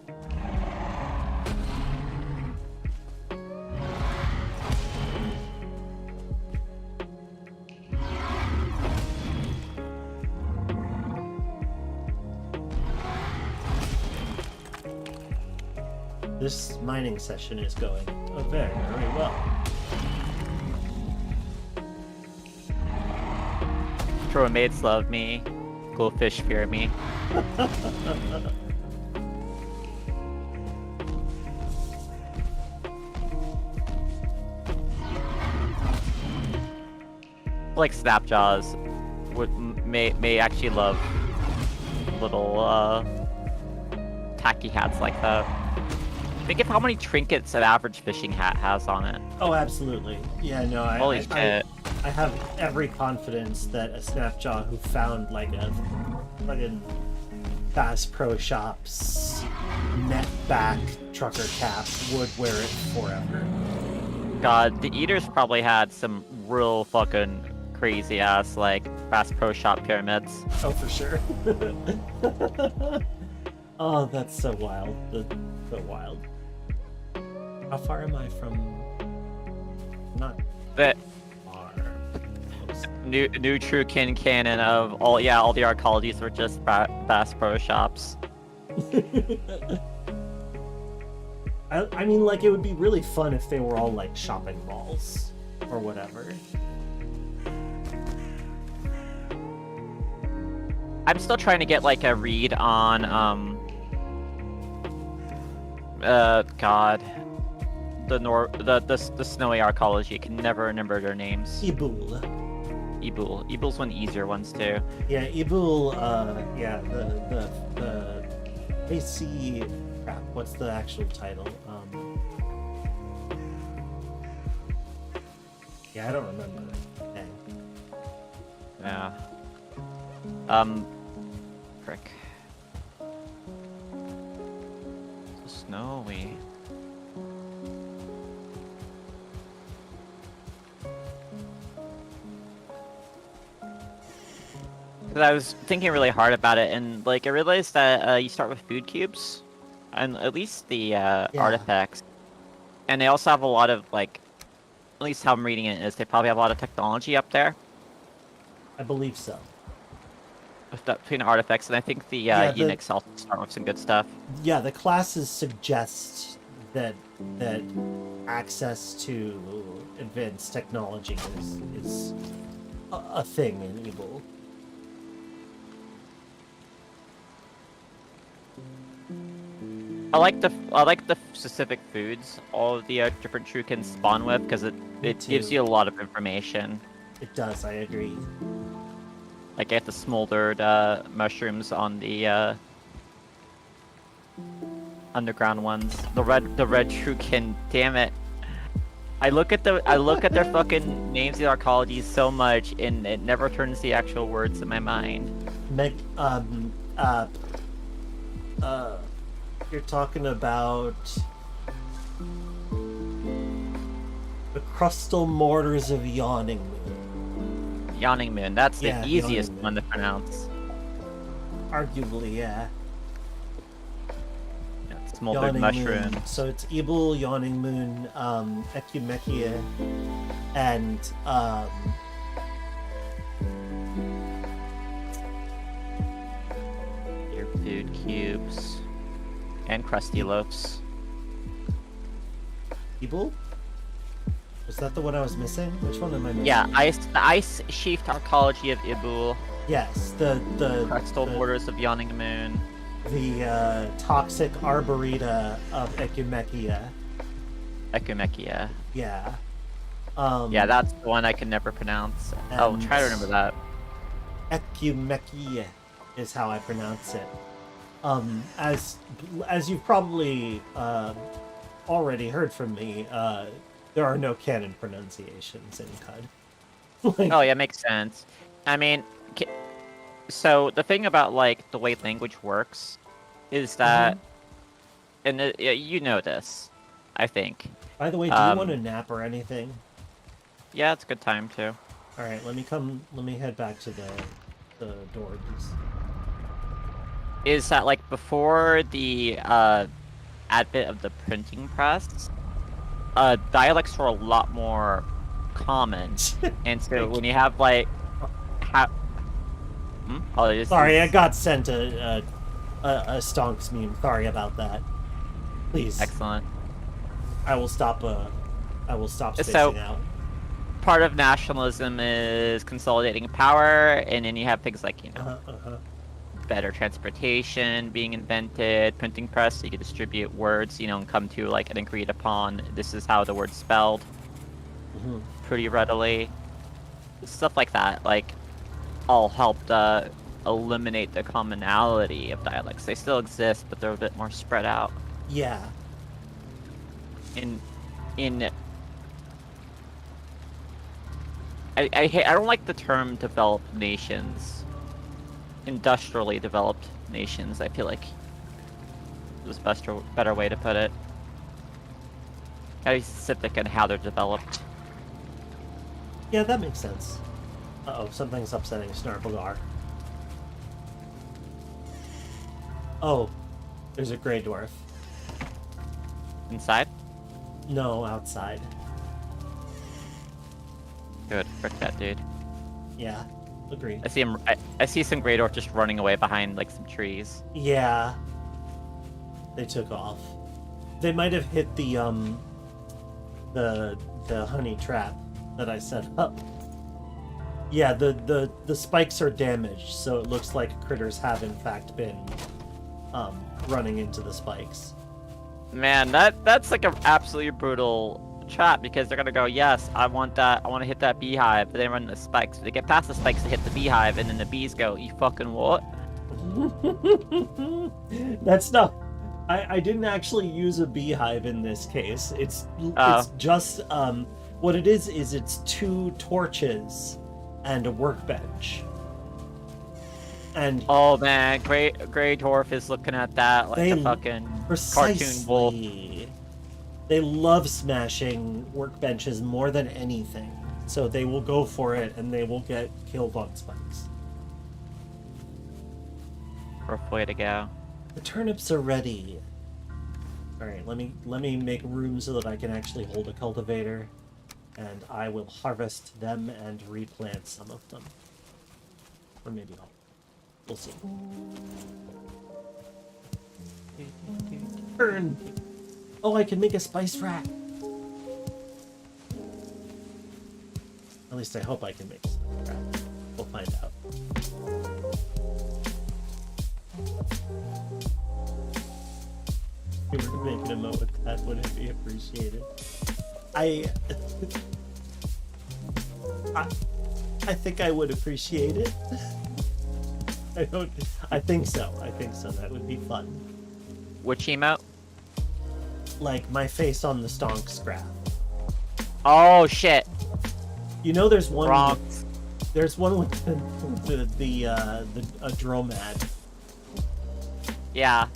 This mining session is going very, very well. Dro maids love me. Goldfish fear me. Like Snapjaws may actually love little tacky hats like that. Think of how many trinkets an average fishing hat has on it. Oh, absolutely. Yeah, no, Holy shit. I have every confidence that a Snapjaw who found like a fucking Bass Pro Shops net back trucker cap would wear it forever. God, the Eaters probably had some real fucking crazy ass like Bass Pro Shop pyramids. Oh, for sure. Oh, that's so wild. So wild. How far am I from? Not But far. new true canon of all the arcologies were just Bass Pro Shops. I mean, like, it would be really fun if they were all like shopping malls or whatever. I'm still trying to get like a read on God, the snowy arcology. I can never remember their names. Ibul. Ibul's one of the easier ones too. Yeah, Ibul. Yeah, the AC. Crap. What's the actual title? Yeah, I don't remember. Dang. Yeah. Frick. So snowy. Because I was thinking really hard about it, and like I realized that you start with food cubes, and at least the artifacts, and they also have a lot of like, at least how I'm reading it is, they probably have a lot of technology up there. I believe so. Between artifacts, and I think the Unix also start with some good stuff. Yeah, the classes suggest that access to advanced technology is a thing in Evil. I like the specific foods all of the different Trucans spawn with, because it gives you a lot of information. It does, I agree. Like I get the smoldered mushrooms on the underground ones. The red Trukin, damn it. I look at their fucking names in arcology so much, and it never turns the actual words in my mind. You're talking about the crustal mortars of Yawning Moon. Yawning Moon, that's the Yeah, easiest Yawning Moon. one to pronounce. Arguably, yeah. Yeah, smoldered mushroom. Moon. So it's Ebul, Yawning Moon, Ecumechia, and Your food cubes. And crusty loaves. Ebul? Was that the one I was missing? Which one am I missing? Yeah, the ice sheathed arcology of Ibul. Yes, the Crustal borders of Yawning Moon. the toxic arboreta of Ecumechia. Ecumechia. Yeah. Yeah, that's the one I can never pronounce. I'll try to remember that. Ecumechia is how I pronounce it. As you've probably already heard from me, there are no canon pronunciations in CUD. Oh yeah, makes sense. I mean, so the thing about like the way language works is that, and you know this, I think. By the way, do you want a nap or anything? Yeah, it's a good time too. All right, let me head back to the door. Is that like before the advent of the printing press, dialects were a lot more common, and so when you have like, Sorry, I got sent a stonks meme. Sorry about that. Please. Excellent. I will stop spacing So- out. Part of nationalism is consolidating power, and then you have things like, you know, better transportation being invented, printing press, so you can distribute words, you know, and come to like an agreed upon, this is how the word's spelled pretty readily. Stuff like that, like, all helped eliminate the commonality of dialects. They still exist, but they're a bit more spread out. Yeah. I don't like the term developed nations. Industrially developed nations, I feel like was a better way to put it. Gotta be specific in how they're developed. Yeah, that makes sense. Uh-oh, something's upsetting Snarplegar. Oh, there's a Grey Dwarf. Inside? No, outside. Good, frick that dude. Yeah, agreed. I see him. I see some Grey Dwarf just running away behind like some trees. Yeah. They took off. They might have hit the honey trap that I set up. Yeah, the spikes are damaged, so it looks like critters have in fact been running into the spikes. Man, that's like an absolutely brutal trap, because they're gonna go, yes, I want that, I want to hit that beehive, but they run the spikes. They get past the spikes to hit the beehive, and then the bees go, you fucking what? That's not. I didn't actually use a beehive in this case. It's just what it is it's 2 torches and a workbench. And Oh man, Grey Dwarf is looking at that like a fucking cartoon wolf. They love smashing workbenches more than anything. So they will go for it and they will get killed on spikes. Rough way to go. The turnips are ready. Alright, let me make room so that I can actually hold a cultivator. And I will harvest them and replant some of them. Or maybe I'll. We'll see. Turn! Oh, I can make a spice rack! At least I hope I can make a spice rack. We'll find out. If you were to make an emote with that, would it be appreciated? I think I would appreciate it. I think so. That would be fun. Which emote? like my face on the stonks graph. Oh shit. You know, there's one. Wrong. There's one with the dromad. Yeah.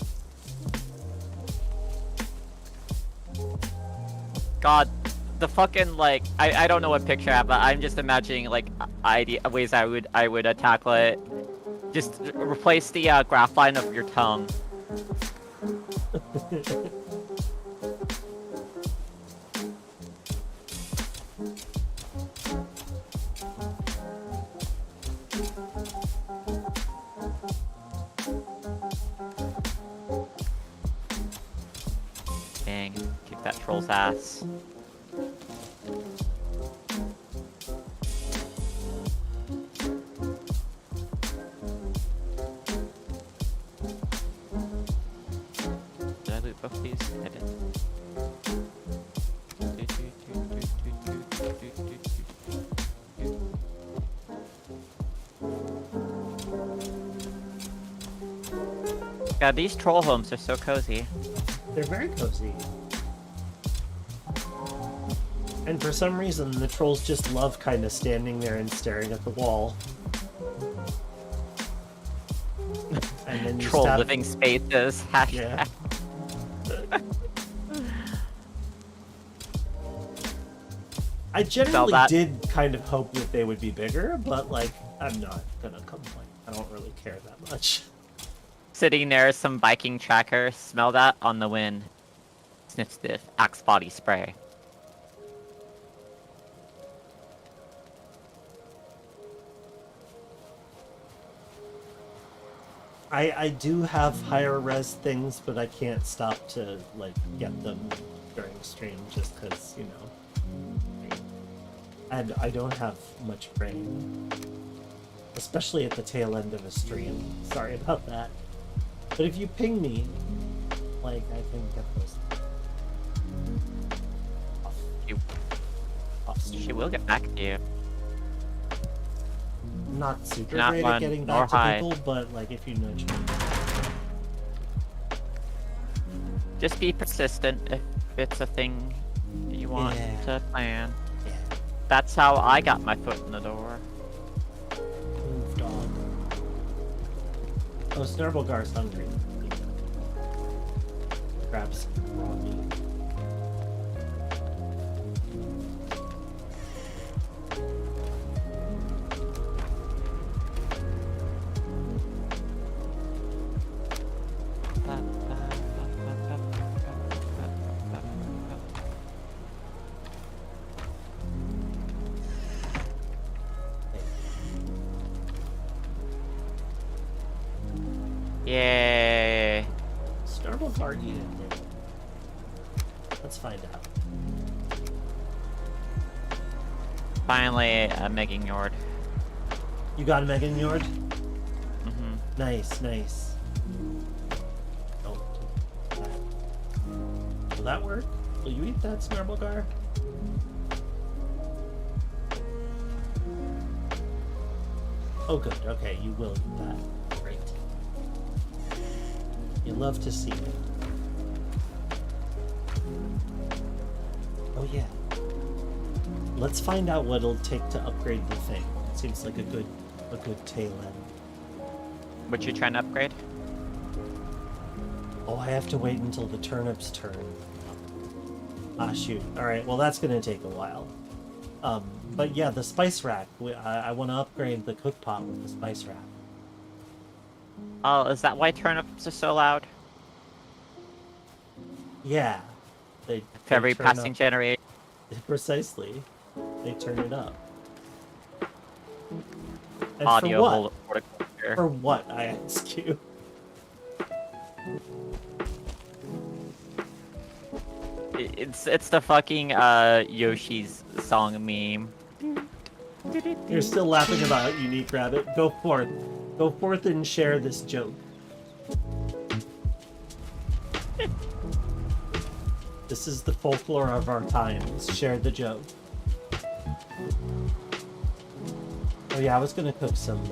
God, the fucking like I don't know what picture I have, but I'm just imagining like ways I would tackle it. Just replace the graph line of your tongue. Dang, kick that troll's ass. Did I loot both these? I did. God, these troll homes are so cozy. They're very cozy. And for some reason, the trolls just love kind of standing there and staring at the wall. And then you Troll stab... living spaces. Hashtag. Yeah. I generally that. did kind of hope that they would be bigger, but like, I'm not gonna complain. I don't really care that much. Sitting there, some Viking tracker. Smell that on the wind. Sniff stiff. Axe body spray. I do have higher res things, but I can't stop to like get them during stream just because, you know. And I don't have much brain. Especially at the tail end of a stream. Sorry about that. But if you ping me, like, I can get those. She will get back to you. I'm not super Not great one, at getting nor back to high. people, but like if you nudge me. Just be persistent if it's a thing you want Yeah. to plan. Yeah. That's how I got my foot in the door. Move, dog. Oh, Snurbblegar's hungry. Grab some raw meat. Yay! Snurbblegar eating it. Let's find out. Finally, a Megan Yord. You got a Megan Yord? Mm-hmm. Nice, nice. Oh, will that work? Will you eat that, Snurbblegar? Oh, good. Okay, you will eat that. Great. You love to see it. Oh yeah. Let's find out what it'll take to upgrade the thing. It seems like a good tail end. What you trying to upgrade? Oh, I have to wait until the turnip's turn. Ah, shoot. Alright, well that's gonna take a while. But yeah, the spice rack. I want to upgrade the cook pot with the spice rack. Oh, is that why turnips are so loud? Yeah. They For every turn passing up. generation. Precisely. They turn it up. And Audio for what? horticulture. For what, I ask you? It's the fucking Yoshi's song meme. You're still laughing about Unique Rabbit. Go forth. Go forth and share this joke. This is the folklore of our times. Share the joke. Oh yeah, I was gonna cook some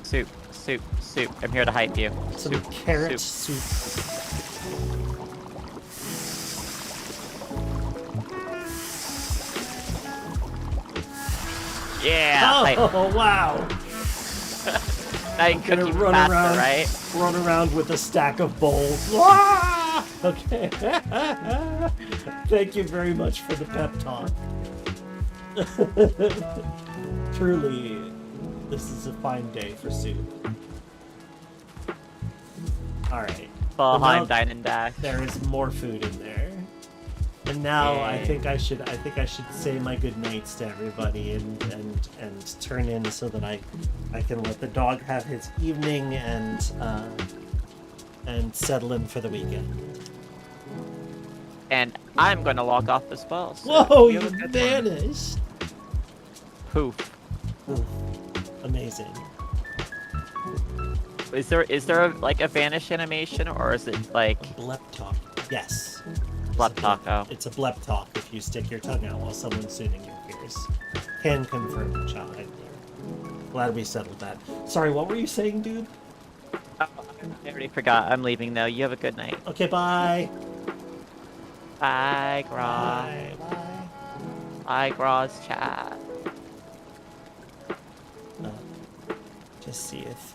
soup. Soup. I'm here to hype you. Some Soup. carrot Soup. soup. Yeah. Oh, wow. Night I'm gonna cookie run faster, around, right? run around with a stack of bowls. Ah! Okay. Thank you very much for the pep talk. Truly, this is a fine day for soup. All right. Valheim Dine and Dash. There is more food in there. And now I Yay. think I should say my good nights to everybody and turn in so that I can let the dog have his evening and settle in for the weekend. And I'm going to log off as well. So Whoa, you you have a good one. vanished! Poof. Ooh, amazing. Is there like a vanish animation, or is it like Blep talk. Yes. blep taco? It's a blep talk if you stick your tongue out while someone's soothing your fears. Can confirm, child. Glad we settled that. Sorry, what were you saying, dude? Oh, I already forgot. I'm leaving now. You have a good night. Okay, bye. Bye, Gra. Bye. Bye. Bye, Gra's chat. Just see if